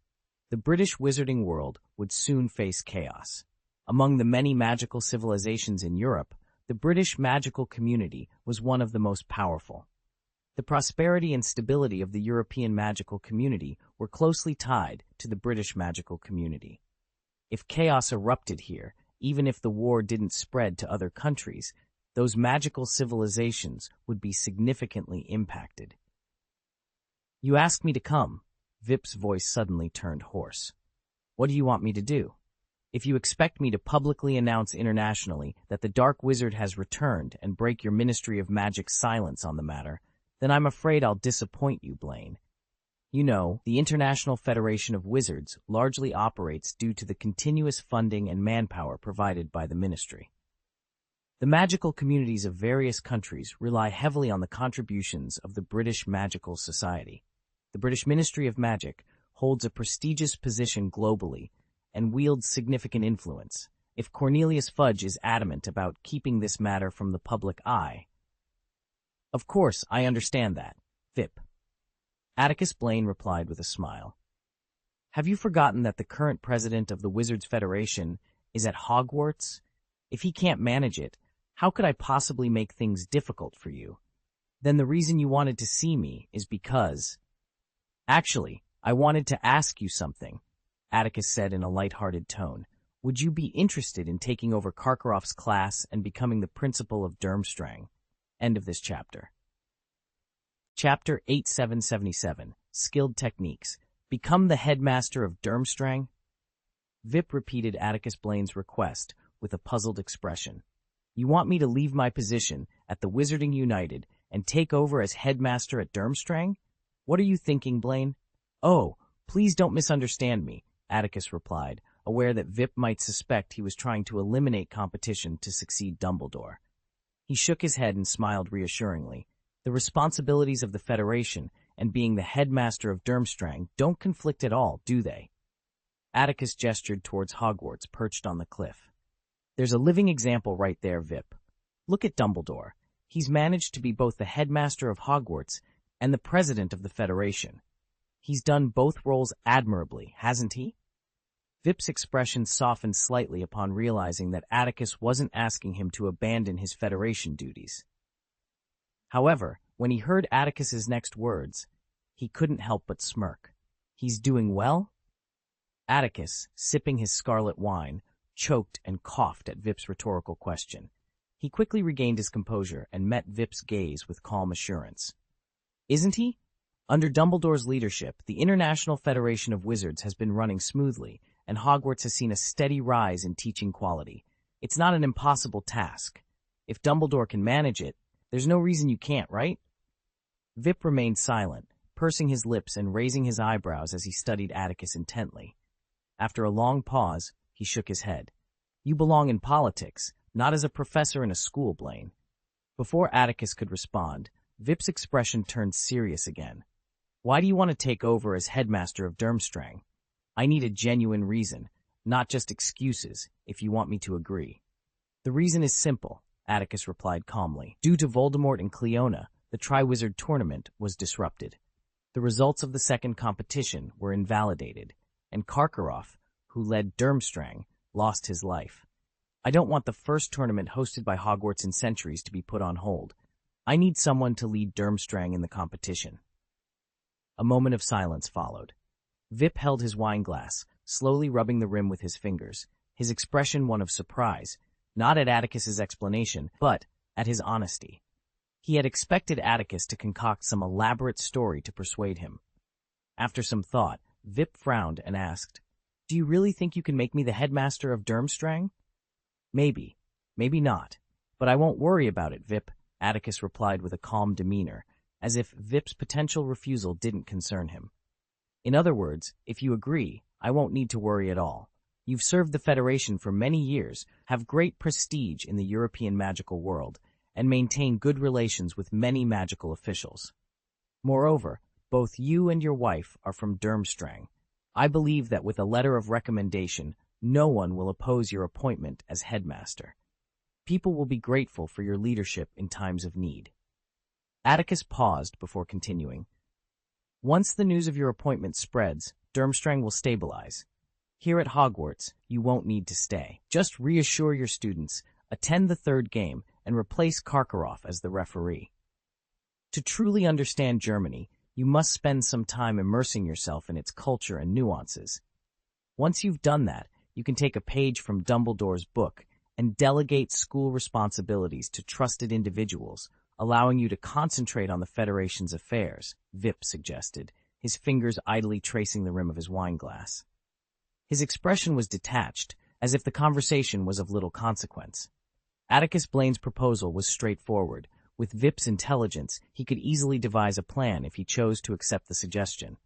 The British wizarding world would soon face chaos. Among the many magical civilizations in Europe, the British magical community was one of the most powerful. The prosperity and stability of the European magical community were closely tied to the British magical community. If chaos erupted here, even if the war didn't spread to other countries, those magical civilizations would be significantly impacted. "You asked me to come." Vip's voice suddenly turned hoarse. "What do you want me to do? If you expect me to publicly announce internationally that the Dark Wizard has returned and break your Ministry of Magic's silence on the matter, then I'm afraid I'll disappoint you, Blaine. You know, the International Federation of Wizards largely operates due to the continuous funding and manpower provided by the Ministry. The magical communities of various countries rely heavily on the contributions of the British Magical Society. The British Ministry of Magic holds a prestigious position globally and wields significant influence. If Cornelius Fudge is adamant about keeping this matter from the public eye..." "Of course, I understand that, Vip." Atticus Blaine replied with a smile. "Have you forgotten that the current president of the Wizards Federation is at Hogwarts? If he can't manage it, how could I possibly make things difficult for you? Then the reason you wanted to see me is because..." "Actually, I wanted to ask you something," Atticus said in a light-hearted tone. "Would you be interested in taking over Karkaroff's class and becoming the principal of Durmstrang?" End of this chapter. Chapter 8777, Skilled Techniques. Become the headmaster of Durmstrang? Vip repeated Atticus Blaine's request with a puzzled expression. "You want me to leave my position at the Wizarding United and take over as headmaster at Durmstrang? What are you thinking, Blaine?" "Oh, please don't misunderstand me," Atticus replied, aware that Vip might suspect he was trying to eliminate competition to succeed Dumbledore. He shook his head and smiled reassuringly. "The responsibilities of the Federation and being the headmaster of Durmstrang don't conflict at all, do they?" Atticus gestured towards Hogwarts perched on the cliff. "There's a living example right there, Vip. Look at Dumbledore. He's managed to be both the headmaster of Hogwarts and the president of the Federation. He's done both roles admirably, hasn't he?" Vip's expression softened slightly upon realizing that Atticus wasn't asking him to abandon his Federation duties. However, when he heard Atticus's next words, he couldn't help but smirk. "He's doing well?" Atticus, sipping his scarlet wine, choked and coughed at Vip's rhetorical question. He quickly regained his composure and met Vip's gaze with calm assurance. "Isn't he? Under Dumbledore's leadership, the International Federation of Wizards has been running smoothly, and Hogwarts has seen a steady rise in teaching quality. It's not an impossible task. If Dumbledore can manage it, there's no reason you can't, right?" Vip remained silent, pursing his lips and raising his eyebrows as he studied Atticus intently. After a long pause, he shook his head. "You belong in politics, not as a professor in a school, Blaine." Before Atticus could respond, Vip's expression turned serious again. "Why do you want to take over as headmaster of Durmstrang? I need a genuine reason, not just excuses, if you want me to agree." "The reason is simple," Atticus replied calmly. "Due to Voldemort and Cleona, the Triwizard Tournament was disrupted. The results of the second competition were invalidated, and Karkaroff, who led Durmstrang, lost his life. I don't want the first tournament hosted by Hogwarts in centuries to be put on hold. I need someone to lead Durmstrang in the competition." A moment of silence followed. Vip held his wineglass, slowly rubbing the rim with his fingers, his expression one of surprise, not at Atticus's explanation, but at his honesty. He had expected Atticus to concoct some elaborate story to persuade him. After some thought, Vip frowned and asked, "Do you really think you can make me the headmaster of Durmstrang?" "Maybe, maybe not, but I won't worry about it, Vip," Atticus replied with a calm demeanor, as if Vip's potential refusal didn't concern him. "In other words, if you agree, I won't need to worry at all. You've served the Federation for many years, have great prestige in the European magical world, and maintain good relations with many magical officials. Moreover, both you and your wife are from Durmstrang. I believe that with a letter of recommendation, no one will oppose your appointment as headmaster. People will be grateful for your leadership in times of need." Atticus paused before continuing. "Once the news of your appointment spreads, Durmstrang will stabilize. Here at Hogwarts, you won't need to stay. Just reassure your students, attend the third game, and replace Karkaroff as the referee. To truly understand Germany, you must spend some time immersing yourself in its culture and nuances. Once you've done that, you can take a page from Dumbledore's book and delegate school responsibilities to trusted individuals, allowing you to concentrate on the Federation's affairs," Vip suggested, his fingers idly tracing the rim of his wineglass. His expression was detached, as if the conversation was of little consequence. Atticus Blaine's proposal was straightforward. With Vip's intelligence, he could easily devise a plan if he chose to accept the suggestion.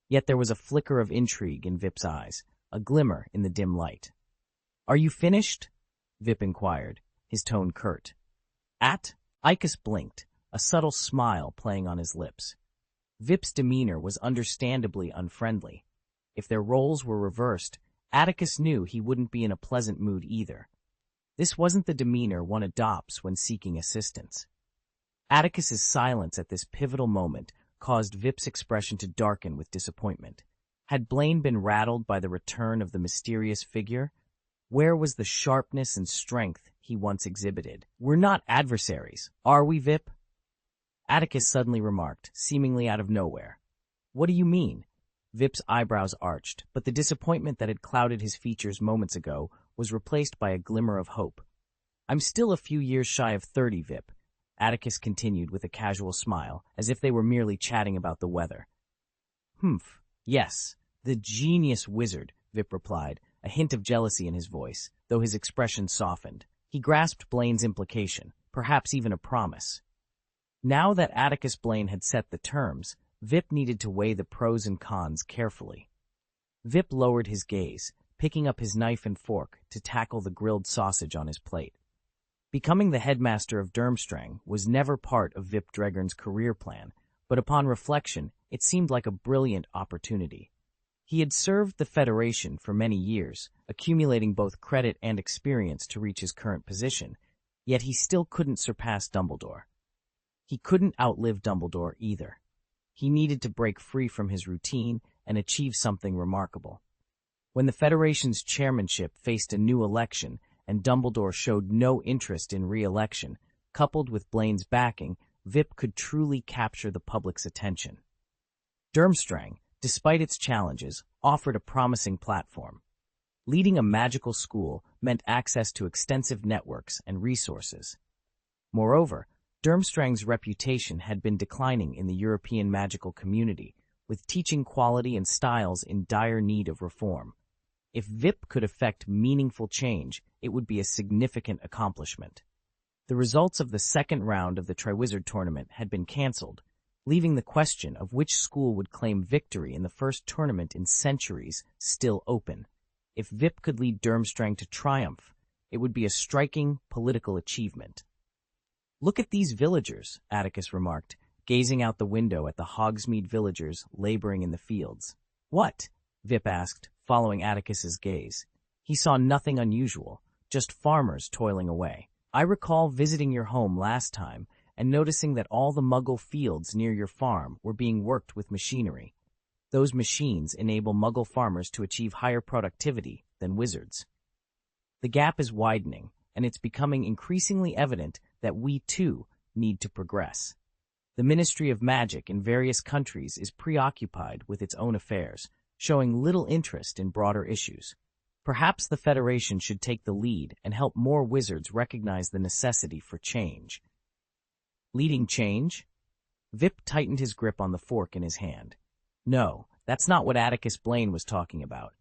Yet there was a flicker of intrigue in Vip's eyes, a glimmer in the dim light. "Are you finished?" Vip inquired, his tone curt. Atticus blinked, a subtle smile playing on his lips. Vip's demeanor was understandably unfriendly. If their roles were reversed, Atticus knew he wouldn't be in a pleasant mood either. This wasn't the demeanor one adopts when seeking assistance. Atticus's silence at this pivotal moment caused Vip's expression to darken with disappointment. Had Blaine been rattled by the return of the mysterious figure? Where was the sharpness and strength he once exhibited? "We're not adversaries, are we, Vip?" Atticus suddenly remarked, seemingly out of nowhere. "What do you mean?" Vip's eyebrows arched, but the disappointment that had clouded his features moments ago was replaced by a glimmer of hope. "I'm still a few years shy of 30, Vip," Atticus continued with a casual smile, as if they were merely chatting about the weather. "Humph, yes, the genius wizard," Vip replied, a hint of jealousy in his voice, though his expression softened. He grasped Blaine's implication, perhaps even a promise. Now that Atticus Blaine had set the terms, Vip needed to weigh the pros and cons carefully. Vip lowered his gaze, picking up his knife and fork to tackle the grilled sausage on his plate. Becoming the headmaster of Durmstrang was never part of Vip Dregern's career plan, but upon reflection, it seemed like a brilliant opportunity. He had served the Federation for many years, accumulating both credit and experience to reach his current position, yet he still couldn't surpass Dumbledore. He couldn't outlive Dumbledore either. He needed to break free from his routine and achieve something remarkable. When the Federation's chairmanship faced a new election and Dumbledore showed no interest in re-election, coupled with Blaine's backing, Vip could truly capture the public's attention. Durmstrang, despite its challenges, offered a promising platform. Leading a magical school meant access to extensive networks and resources. Moreover, Durmstrang's reputation had been declining in the European magical community, with teaching quality and styles in dire need of reform. If Vip could effect meaningful change, it would be a significant accomplishment. The results of the second round of the Triwizard Tournament had been cancelled, leaving the question of which school would claim victory in the first tournament in centuries still open. If Vip could lead Durmstrang to triumph, it would be a striking political achievement. "Look at these villagers," Atticus remarked, gazing out the window at the Hogsmeade villagers laboring in the fields. "What?" Vip asked, following Atticus's gaze. He saw nothing unusual, just farmers toiling away. "I recall visiting your home last time and noticing that all the Muggle fields near your farm were being worked with machinery. Those machines enable Muggle farmers to achieve higher productivity than wizards. The gap is widening, and it's becoming increasingly evident that we, too, need to progress. The Ministry of Magic in various countries is preoccupied with its own affairs, showing little interest in broader issues. Perhaps the Federation should take the lead and help more wizards recognize the necessity for change. Leading change? Vip tightened his grip on the fork in his hand. No, that's not what Atticus Blaine was talking about.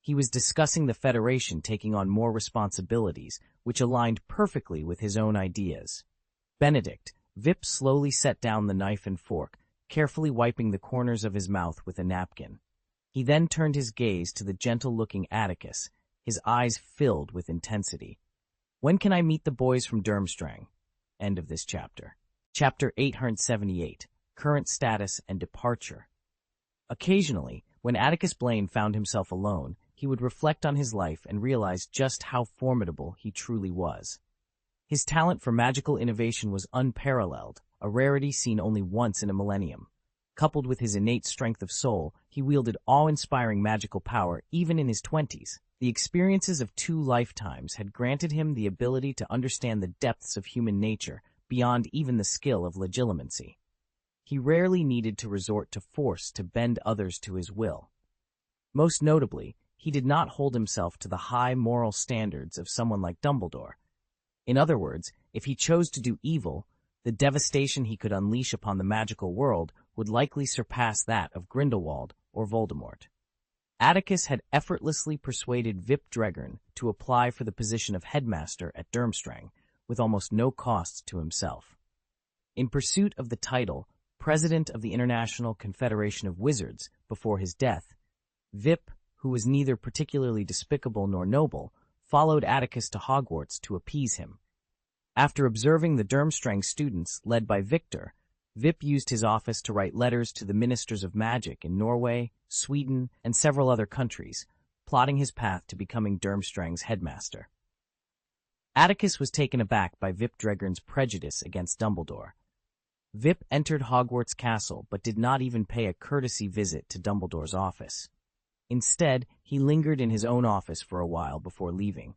He was discussing the Federation taking on more responsibilities, which aligned perfectly with his own ideas. Benedict, Vip slowly set down the knife and fork, carefully wiping the corners of his mouth with a napkin. He then turned his gaze to the gentle-looking Atticus, his eyes filled with intensity. When can I meet the boys from Durmstrang? End of this chapter. Chapter 878, Current Status and Departure. Occasionally, when Atticus Blaine found himself alone, he would reflect on his life and realize just how formidable he truly was. His talent for magical innovation was unparalleled, a rarity seen only once in a millennium. Coupled with his innate strength of soul, he wielded awe-inspiring magical power even in his 20s. The experiences of 2 lifetimes had granted him the ability to understand the depths of human nature beyond even the skill of legilimency. He rarely needed to resort to force to bend others to his will. Most notably, he did not hold himself to the high moral standards of someone like Dumbledore. In other words, if he chose to do evil, the devastation he could unleash upon the magical world would likely surpass that of Grindelwald or Voldemort. Atticus had effortlessly persuaded Vip Dregern to apply for the position of headmaster at Durmstrang, with almost no costs to himself. In pursuit of the title, President of the International Confederation of Wizards, before his death, Vip, who was neither particularly despicable nor noble, followed Atticus to Hogwarts to appease him. After observing the Durmstrang students, led by Victor, Vip used his office to write letters to the ministers of magic in Norway, Sweden, and several other countries, plotting his path to becoming Durmstrang's headmaster. Atticus was taken aback by Vip Dregern's prejudice against Dumbledore. Vip entered Hogwarts Castle but did not even pay a courtesy visit to Dumbledore's office. Instead, he lingered in his own office for a while before leaving.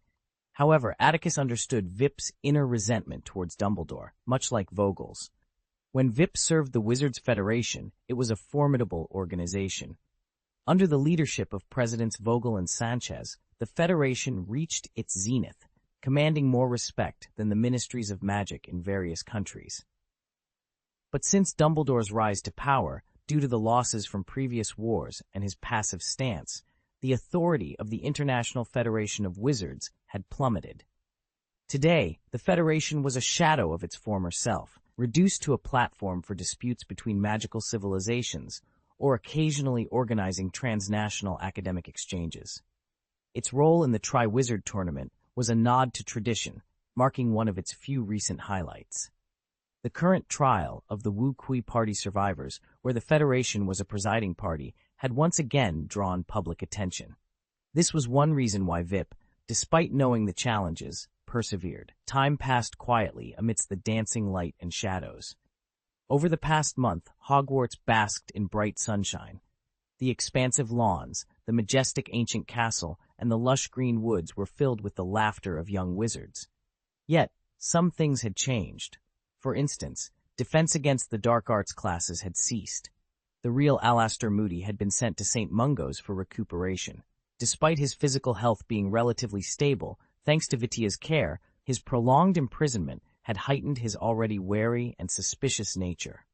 However, Atticus understood Vip's inner resentment towards Dumbledore, much like Vogel's. When Vip served the Wizards' Federation, it was a formidable organization. Under the leadership of Presidents Vogel and Sanchez, the Federation reached its zenith, commanding more respect than the ministries of magic in various countries. But since Dumbledore's rise to power, due to the losses from previous wars and his passive stance, the authority of the International Federation of Wizards had plummeted. Today, the Federation was a shadow of its former self, reduced to a platform for disputes between magical civilizations, or occasionally organizing transnational academic exchanges. Its role in the Tri-Wizard tournament was a nod to tradition, marking one of its few recent highlights. The current trial of the Wu Kui Party survivors, where the Federation was a presiding party, had once again drawn public attention. This was one reason why Vip, despite knowing the challenges, persevered. Time passed quietly amidst the dancing light and shadows. Over the past month, Hogwarts basked in bright sunshine. The expansive lawns, the majestic ancient castle, and the lush green woods were filled with the laughter of young wizards. Yet, some things had changed. For instance, defense against the dark arts classes had ceased. The real Alastor Moody had been sent to St. Mungo's for recuperation. Despite his physical health being relatively stable, thanks to Vitia's care, his prolonged imprisonment had heightened his already wary and suspicious nature.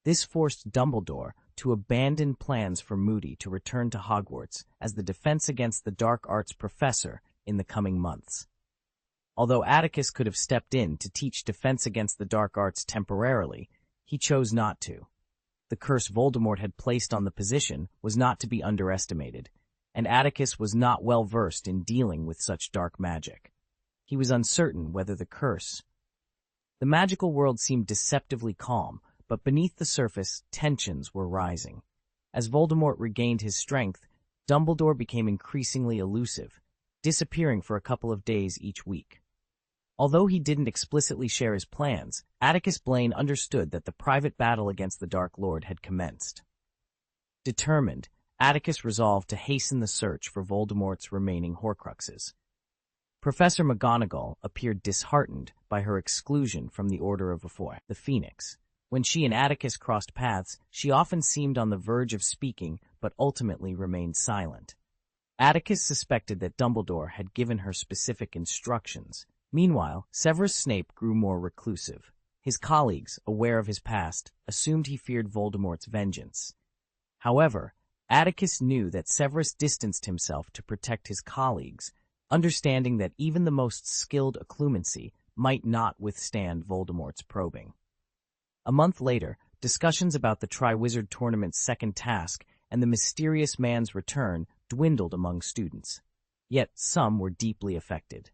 This forced Dumbledore to abandon plans for Moody to return to Hogwarts as the defense against the dark arts professor in the coming months. Although Atticus could have stepped in to teach defense against the dark arts temporarily, he chose not to. The curse Voldemort had placed on the position was not to be underestimated, and Atticus was not well versed in dealing with such dark magic. He was uncertain whether the curse... The magical world seemed deceptively calm, but beneath the surface, tensions were rising. As Voldemort regained his strength, Dumbledore became increasingly elusive, disappearing for a couple of days each week. Although he didn't explicitly share his plans, Atticus Blaine understood that the private battle against the Dark Lord had commenced. Determined, Atticus resolved to hasten the search for Voldemort's remaining Horcruxes. Professor McGonagall appeared disheartened by her exclusion from the Order of the Phoenix. When she and Atticus crossed paths, she often seemed on the verge of speaking, but ultimately remained silent. Atticus suspected that Dumbledore had given her specific instructions. Meanwhile, Severus Snape grew more reclusive. His colleagues, aware of his past, assumed he feared Voldemort's vengeance. However, Atticus knew that Severus distanced himself to protect his colleagues, understanding that even the most skilled occlumency might not withstand Voldemort's probing. A month later, discussions about the Triwizard Tournament's second task and the mysterious man's return dwindled among students. Yet some were deeply affected.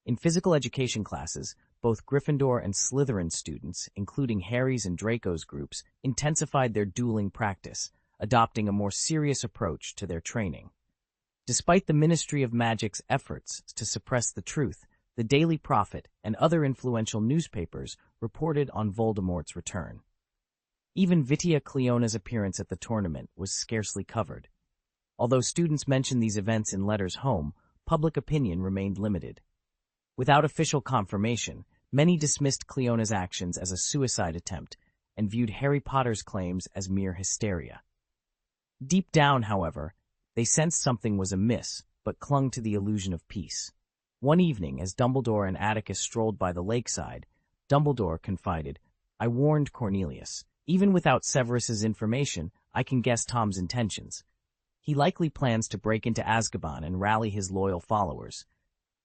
In physical education classes, both Gryffindor and Slytherin students, including Harry's and Draco's groups, intensified their dueling practice, adopting a more serious approach to their training. Despite the Ministry of Magic's efforts to suppress the truth, the Daily Prophet and other influential newspapers reported on Voldemort's return. Even Vitia Cleona's appearance at the tournament was scarcely covered. Although students mentioned these events in letters home, public opinion remained limited. Without official confirmation, many dismissed Cleona's actions as a suicide attempt and viewed Harry Potter's claims as mere hysteria. Deep down, however, they sensed something was amiss, but clung to the illusion of peace. One evening, as Dumbledore and Atticus strolled by the lakeside, Dumbledore confided, "I warned Cornelius. Even without Severus's information, I can guess Tom's intentions. He likely plans to break into Azkaban and rally his loyal followers."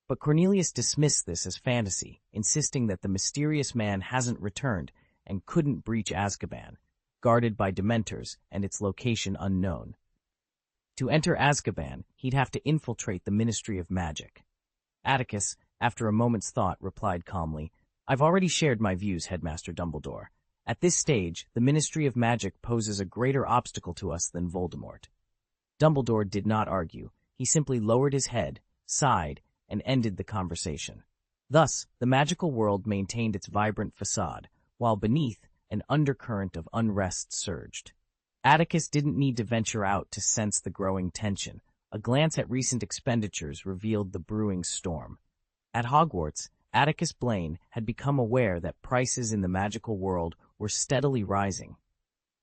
But Cornelius dismissed this as fantasy, insisting that the mysterious man hasn't returned and couldn't breach Azkaban, guarded by Dementors and its location unknown. To enter Azkaban, he'd have to infiltrate the Ministry of Magic. Atticus, after a moment's thought, replied calmly, "I've already shared my views, Headmaster Dumbledore. At this stage, the Ministry of Magic poses a greater obstacle to us than Voldemort." Dumbledore did not argue. He simply lowered his head, sighed, and ended the conversation. Thus, the magical world maintained its vibrant facade, while beneath, an undercurrent of unrest surged. Atticus didn't need to venture out to sense the growing tension. A glance at recent expenditures revealed the brewing storm. At Hogwarts, Atticus Blaine had become aware that prices in the magical world were steadily rising.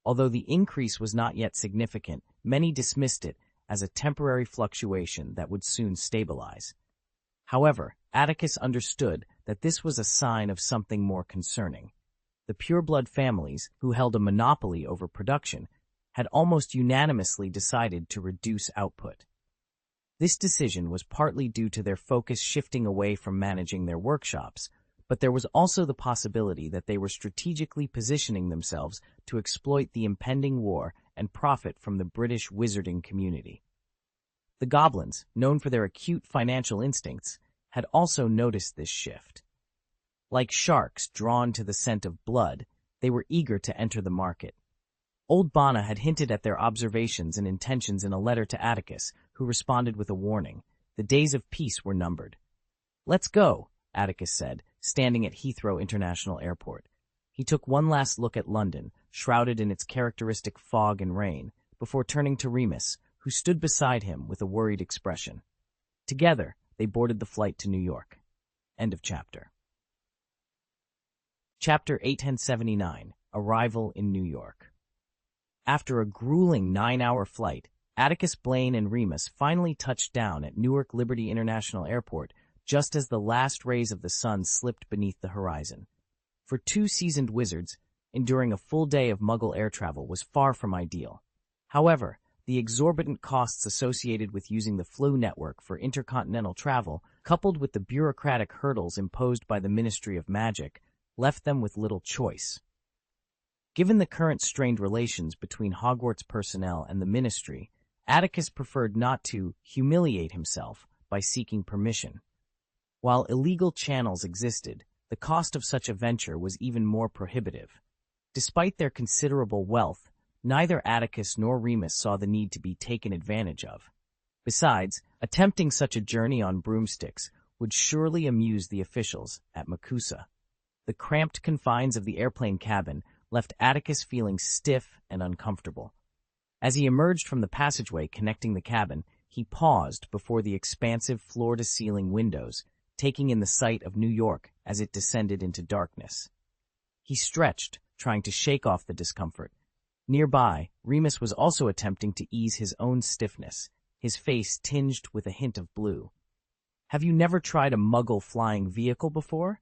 Although the increase was not yet significant, many dismissed it as a temporary fluctuation that would soon stabilize. However, Atticus understood that this was a sign of something more concerning. The pureblood families, who held a monopoly over production, had almost unanimously decided to reduce output. This decision was partly due to their focus shifting away from managing their workshops, but there was also the possibility that they were strategically positioning themselves to exploit the impending war and profit from the British wizarding community. The goblins, known for their acute financial instincts, had also noticed this shift. Like sharks drawn to the scent of blood, they were eager to enter the market. Old Bana had hinted at their observations and intentions in a letter to Atticus, who responded with a warning. The days of peace were numbered. "Let's go," Atticus said, standing at Heathrow International Airport. He took one last look at London, shrouded in its characteristic fog and rain, before turning to Remus, who stood beside him with a worried expression. Together, they boarded the flight to New York. End of chapter. Chapter 879, Arrival in New York. After a grueling 9-hour flight, Atticus Blaine and Remus finally touched down at Newark Liberty International Airport just as the last rays of the sun slipped beneath the horizon. For two seasoned wizards, enduring a full day of Muggle air travel was far from ideal. However, the exorbitant costs associated with using the Flu network for intercontinental travel, coupled with the bureaucratic hurdles imposed by the Ministry of Magic, left them with little choice. Given the current strained relations between Hogwarts personnel and the Ministry, Atticus preferred not to humiliate himself by seeking permission. While illegal channels existed, the cost of such a venture was even more prohibitive. Despite their considerable wealth, neither Atticus nor Remus saw the need to be taken advantage of. Besides, attempting such a journey on broomsticks would surely amuse the officials at Makusa. The cramped confines of the airplane cabin left Atticus feeling stiff and uncomfortable. As he emerged from the passageway connecting the cabin, he paused before the expansive floor-to-ceiling windows, taking in the sight of New York as it descended into darkness. He stretched, trying to shake off the discomfort. Nearby, Remus was also attempting to ease his own stiffness, his face tinged with a hint of blue. "Have you never tried a Muggle flying vehicle before?"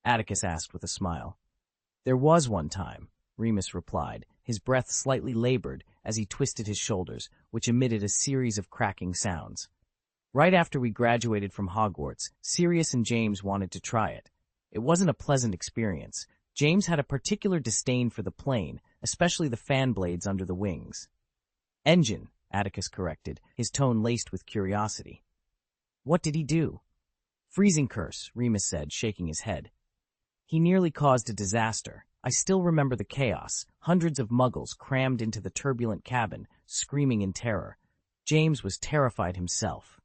Atticus asked with a smile. "There was one time," Remus replied, his breath slightly labored as he twisted his shoulders, which emitted a series of cracking sounds. "Right after we graduated from Hogwarts, Sirius and James wanted to try it. It wasn't a pleasant experience. James had a particular disdain for the plane, especially the fan blades under the wings." "Engine," Atticus corrected, his tone laced with curiosity. "What did he do?" "Freezing curse," Remus said, shaking his head. "He nearly caused a disaster. I still remember the chaos, hundreds of Muggles crammed into the turbulent cabin, screaming in terror. James was terrified himself."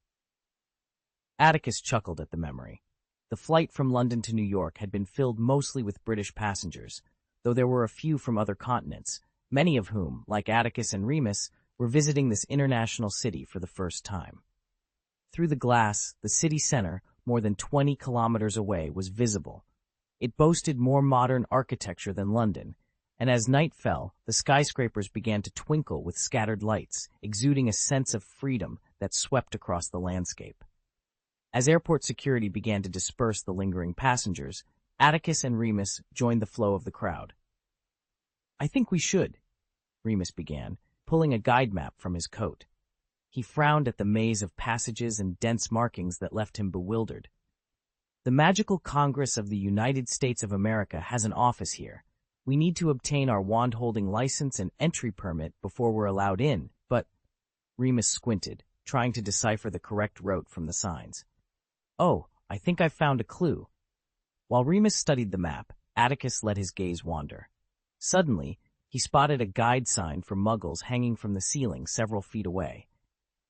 Atticus chuckled at the memory. The flight from London to New York had been filled mostly with British passengers, though there were a few from other continents, many of whom, like Atticus and Remus, were visiting this international city for the first time. Through the glass, the city center, more than 20 kilometers away, was visible. It boasted more modern architecture than London, and as night fell, the skyscrapers began to twinkle with scattered lights, exuding a sense of freedom that swept across the landscape. As airport security began to disperse the lingering passengers, Atticus and Remus joined the flow of the crowd. "I think we should," Remus began, pulling a guide map from his coat. He frowned at the maze of passages and dense markings that left him bewildered. "The Magical Congress of the United States of America has an office here. We need to obtain our wand-holding license and entry permit before we're allowed in, but—" Remus squinted, trying to decipher the correct route from the signs. "Oh, I think I've found a clue." While Remus studied the map, Atticus let his gaze wander. Suddenly, he spotted a guide sign for Muggles hanging from the ceiling several feet away.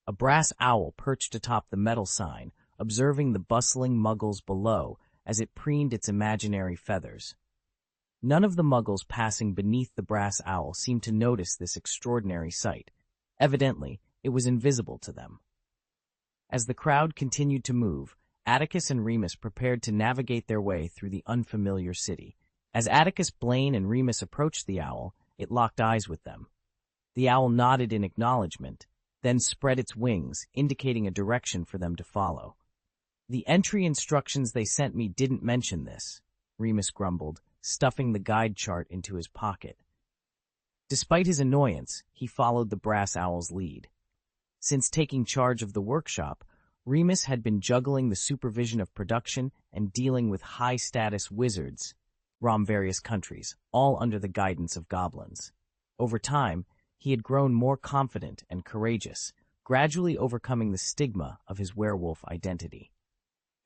A brass owl perched atop the metal sign, observing the bustling Muggles below as it preened its imaginary feathers. None of the Muggles passing beneath the brass owl seemed to notice this extraordinary sight. Evidently, it was invisible to them. As the crowd continued to move, Atticus and Remus prepared to navigate their way through the unfamiliar city. As Atticus Blaine and Remus approached the owl, it locked eyes with them. The owl nodded in acknowledgement, then spread its wings, indicating a direction for them to follow. "The entry instructions they sent me didn't mention this," Remus grumbled, stuffing the guide chart into his pocket. Despite his annoyance, he followed the brass owl's lead. Since taking charge of the workshop, Remus had been juggling the supervision of production and dealing with high-status wizards from various countries, all under the guidance of goblins. Over time, he had grown more confident and courageous, gradually overcoming the stigma of his werewolf identity.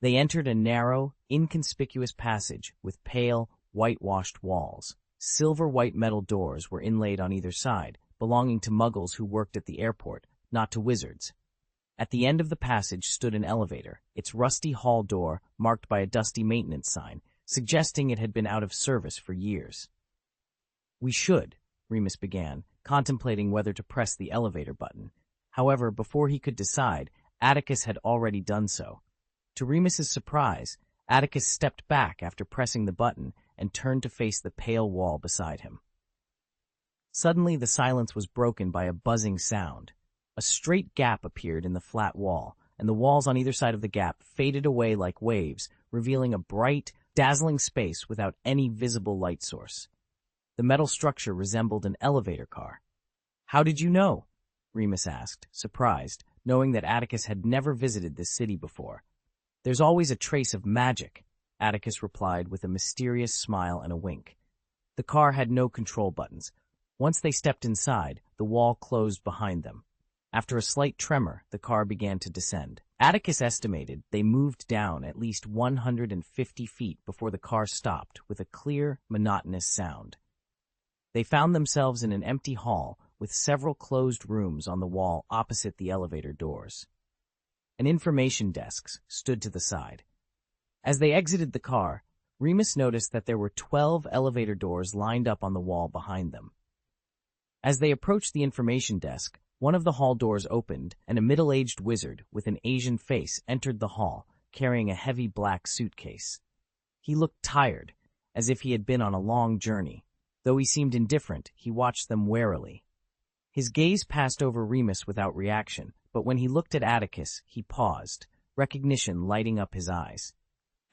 They entered a narrow, inconspicuous passage with pale, whitewashed walls. Silver-white metal doors were inlaid on either side, belonging to Muggles who worked at the airport, not to wizards. At the end of the passage stood an elevator, its rusty hall door marked by a dusty maintenance sign, suggesting it had been out of service for years. "We should," Remus began, contemplating whether to press the elevator button. However, before he could decide, Atticus had already done so. To Remus's surprise, Atticus stepped back after pressing the button and turned to face the pale wall beside him. Suddenly, the silence was broken by a buzzing sound. A straight gap appeared in the flat wall, and the walls on either side of the gap faded away like waves, revealing a bright, dazzling space without any visible light source. The metal structure resembled an elevator car. "How did you know?" Remus asked, surprised, knowing that Atticus had never visited this city before. "There's always a trace of magic," Atticus replied with a mysterious smile and a wink. The car had no control buttons. Once they stepped inside, the wall closed behind them. After a slight tremor, the car began to descend. Atticus estimated they moved down at least 150 feet before the car stopped with a clear, monotonous sound. They found themselves in an empty hall with several closed rooms on the wall opposite the elevator doors. An information desk stood to the side. As they exited the car, Remus noticed that there were 12 elevator doors lined up on the wall behind them. As they approached the information desk, one of the hall doors opened, and a middle-aged wizard with an Asian face entered the hall, carrying a heavy black suitcase. He looked tired, as if he had been on a long journey. Though he seemed indifferent, he watched them warily. His gaze passed over Remus without reaction, but when he looked at Atticus, he paused, recognition lighting up his eyes.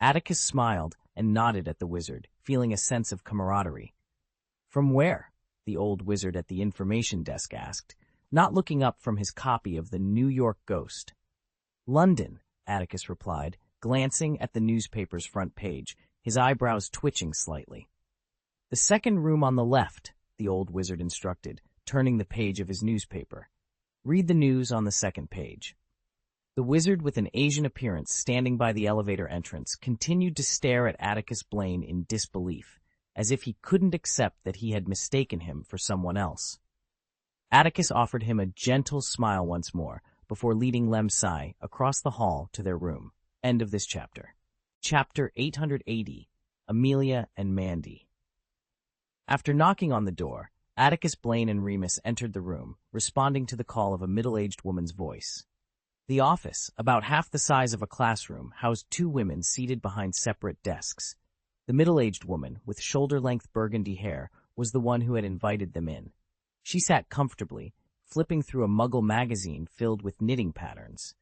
Atticus smiled and nodded at the wizard, feeling a sense of camaraderie. "From where?" the old wizard at the information desk asked, not looking up from his copy of the New York Ghost. "London," Atticus replied, glancing at the newspaper's front page, his eyebrows twitching slightly. "The second room on the left," the old wizard instructed, turning the page of his newspaper. "Read the news on the second page." The wizard with an Asian appearance standing by the elevator entrance continued to stare at Atticus Blaine in disbelief, as if he couldn't accept that he had mistaken him for someone else. Atticus offered him a gentle smile once more, before leading Lemsai across the hall to their room. End of this chapter. Chapter 880, Amelia and Mandy. After knocking on the door, Atticus Blaine and Remus entered the room, responding to the call of a middle-aged woman's voice. The office, about half the size of a classroom, housed two women seated behind separate desks. The middle-aged woman, with shoulder-length burgundy hair, was the one who had invited them in. She sat comfortably, flipping through a Muggle magazine filled with knitting patterns.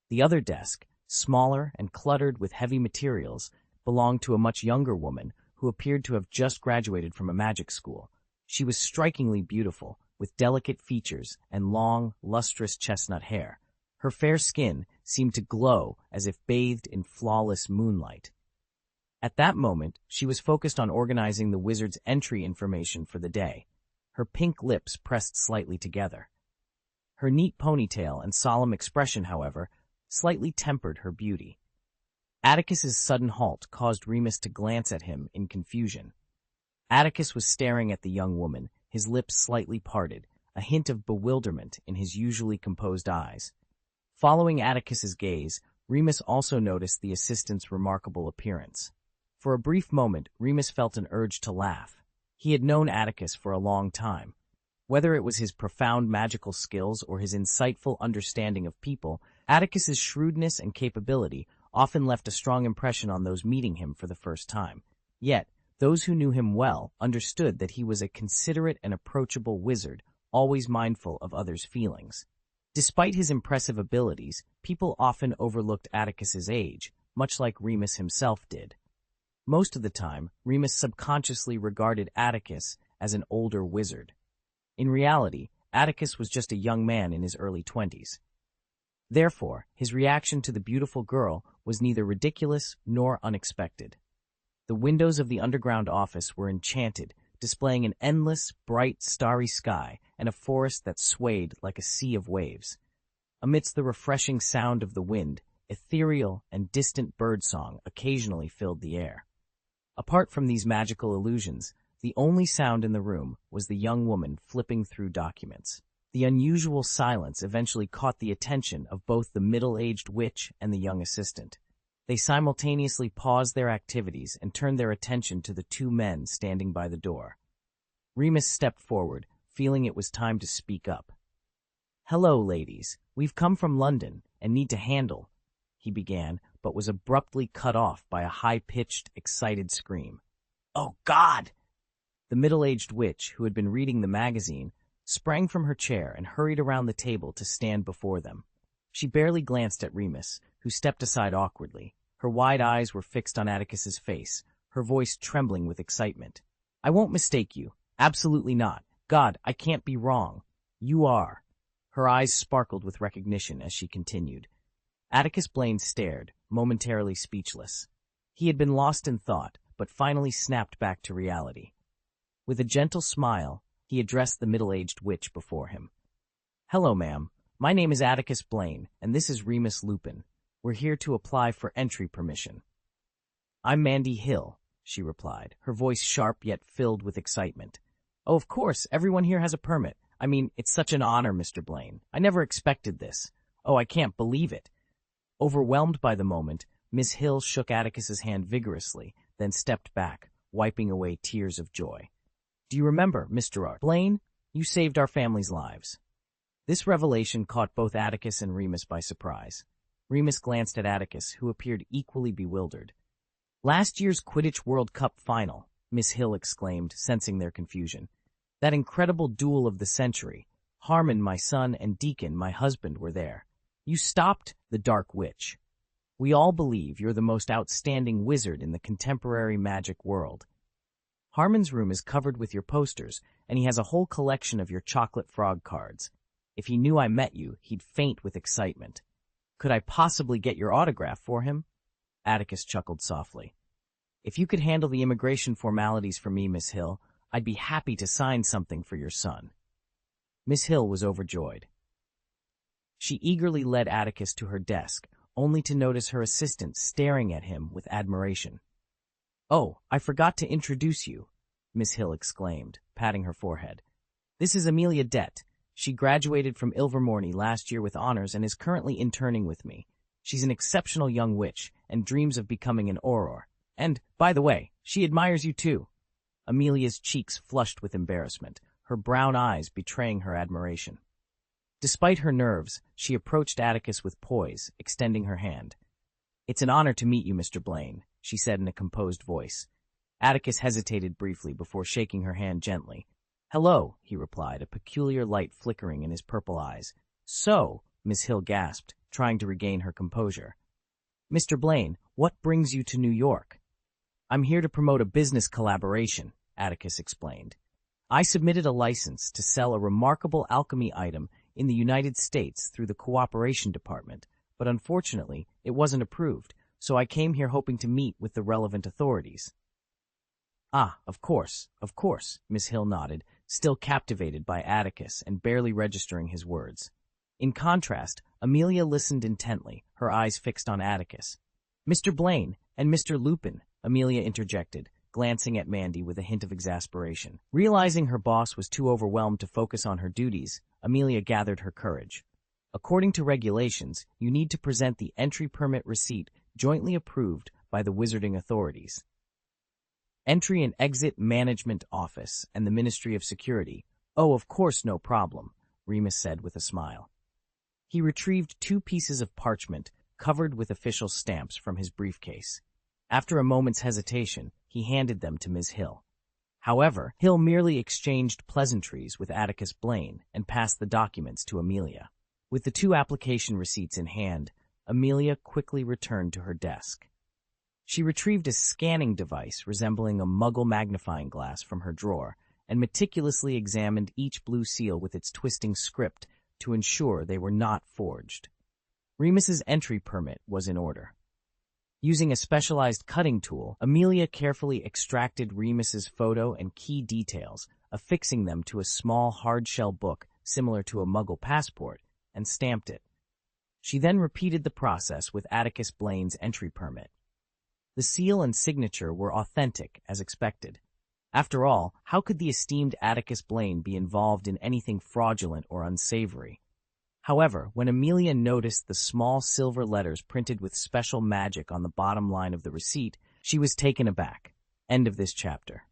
The other desk, smaller and cluttered with heavy materials, belonged to a much younger woman who appeared to have just graduated from a magic school. She was strikingly beautiful, with delicate features and long, lustrous chestnut hair. Her fair skin seemed to glow as if bathed in flawless moonlight. At that moment, she was focused on organizing the wizard's entry information for the day. Her pink lips pressed slightly together. Her neat ponytail and solemn expression, however, slightly tempered her beauty. Atticus's sudden halt caused Remus to glance at him in confusion. Atticus was staring at the young woman, his lips slightly parted, a hint of bewilderment in his usually composed eyes. Following Atticus's gaze, Remus also noticed the assistant's remarkable appearance. For a brief moment, Remus felt an urge to laugh. He had known Atticus for a long time. Whether it was his profound magical skills or his insightful understanding of people, Atticus's shrewdness and capability often left a strong impression on those meeting him for the first time. Yet, those who knew him well understood that he was a considerate and approachable wizard, always mindful of others' feelings. Despite his impressive abilities, people often overlooked Atticus's age, much like Remus himself did. Most of the time, Remus subconsciously regarded Atticus as an older wizard. In reality, Atticus was just a young man in his early 20s. Therefore, his reaction to the beautiful girl was neither ridiculous nor unexpected. The windows of the underground office were enchanted, displaying an endless, bright, starry sky and a forest that swayed like a sea of waves. Amidst the refreshing sound of the wind, ethereal and distant birdsong occasionally filled the air. Apart from these magical illusions, the only sound in the room was the young woman flipping through documents. The unusual silence eventually caught the attention of both the middle-aged witch and the young assistant. They simultaneously paused their activities and turned their attention to the two men standing by the door. Remus stepped forward, feeling it was time to speak up. "Hello, ladies. We've come from London and need to handle," he began, but was abruptly cut off by a high-pitched, excited scream. "Oh, God!" The middle-aged witch, who had been reading the magazine, sprang from her chair and hurried around the table to stand before them. She barely glanced at Remus, who stepped aside awkwardly. Her wide eyes were fixed on Atticus's face, her voice trembling with excitement. "I won't mistake you. Absolutely not. God, I can't be wrong. You are." Her eyes sparkled with recognition as she continued. Atticus Blaine stared, momentarily speechless. He had been lost in thought, but finally snapped back to reality. With a gentle smile, he addressed the middle-aged witch before him. "Hello, ma'am. My name is Atticus Blaine, and this is Remus Lupin. We're here to apply for entry permission." "I'm Mandy Hill," she replied, her voice sharp yet filled with excitement. "Oh, of course, everyone here has a permit. I mean, it's such an honor, Mr. Blaine. I never expected this. Oh, I can't believe it." Overwhelmed by the moment, Miss Hill shook Atticus's hand vigorously, then stepped back, wiping away tears of joy. "Do you remember, Mr. Blaine? You saved our family's lives." This revelation caught both Atticus and Remus by surprise. Remus glanced at Atticus, who appeared equally bewildered. "Last year's Quidditch World Cup final," Miss Hill exclaimed, sensing their confusion. That incredible duel of the century. Harmon, my son, and Deacon, my husband, were there. You stopped the Dark Witch. We all believe you're the most outstanding wizard in the contemporary magic world. Harmon's room is covered with your posters, and he has a whole collection of your chocolate frog cards. If he knew I met you, he'd faint with excitement. Could I possibly get your autograph for him? Atticus chuckled softly. If you could handle the immigration formalities for me, Miss Hill, I'd be happy to sign something for your son. Miss Hill was overjoyed. She eagerly led Atticus to her desk, only to notice her assistant staring at him with admiration. Oh, I forgot to introduce you, Miss Hill exclaimed, patting her forehead. This is Amelia Dett. She graduated from Ilvermorny last year with honors and is currently interning with me. She's an exceptional young witch and dreams of becoming an auror. And, by the way, she admires you too. Amelia's cheeks flushed with embarrassment, her brown eyes betraying her admiration. Despite her nerves, she approached Atticus with poise, extending her hand. It's an honor to meet you, Mr. Blaine, she said in a composed voice. Atticus hesitated briefly before shaking her hand gently. Hello, he replied, a peculiar light flickering in his purple eyes. So, Miss Hill gasped, trying to regain her composure. Mr. Blaine, what brings you to New York? I'm here to promote a business collaboration, Atticus explained. I submitted a license to sell a remarkable alchemy item in the United States through the Cooperation Department, but unfortunately, it wasn't approved, so I came here hoping to meet with the relevant authorities. Ah, of course, Miss Hill nodded, still captivated by Atticus and barely registering his words. In contrast, Amelia listened intently, her eyes fixed on Atticus. Mr. Blaine and Mr. Lupin, Amelia interjected, glancing at Mandy with a hint of exasperation. Realizing her boss was too overwhelmed to focus on her duties, Amelia gathered her courage. According to regulations, you need to present the entry permit receipt jointly approved by the wizarding authorities. Entry and Exit Management Office and the Ministry of Security. Oh, of course, no problem, Remus said with a smile. He retrieved 2 pieces of parchment covered with official stamps from his briefcase. After a moment's hesitation, he handed them to Ms. Hill. However, Hill merely exchanged pleasantries with Atticus Blaine and passed the documents to Amelia. With the 2 application receipts in hand, Amelia quickly returned to her desk. She retrieved a scanning device resembling a Muggle magnifying glass from her drawer and meticulously examined each blue seal with its twisting script to ensure they were not forged. Remus's entry permit was in order. Using a specialized cutting tool, Amelia carefully extracted Remus's photo and key details, affixing them to a small hard-shell book similar to a Muggle passport, and stamped it. She then repeated the process with Atticus Blaine's entry permit. The seal and signature were authentic, as expected. After all, how could the esteemed Atticus Blaine be involved in anything fraudulent or unsavory? However, when Amelia noticed the small silver letters printed with special magic on the bottom line of the receipt, she was taken aback. End of this chapter.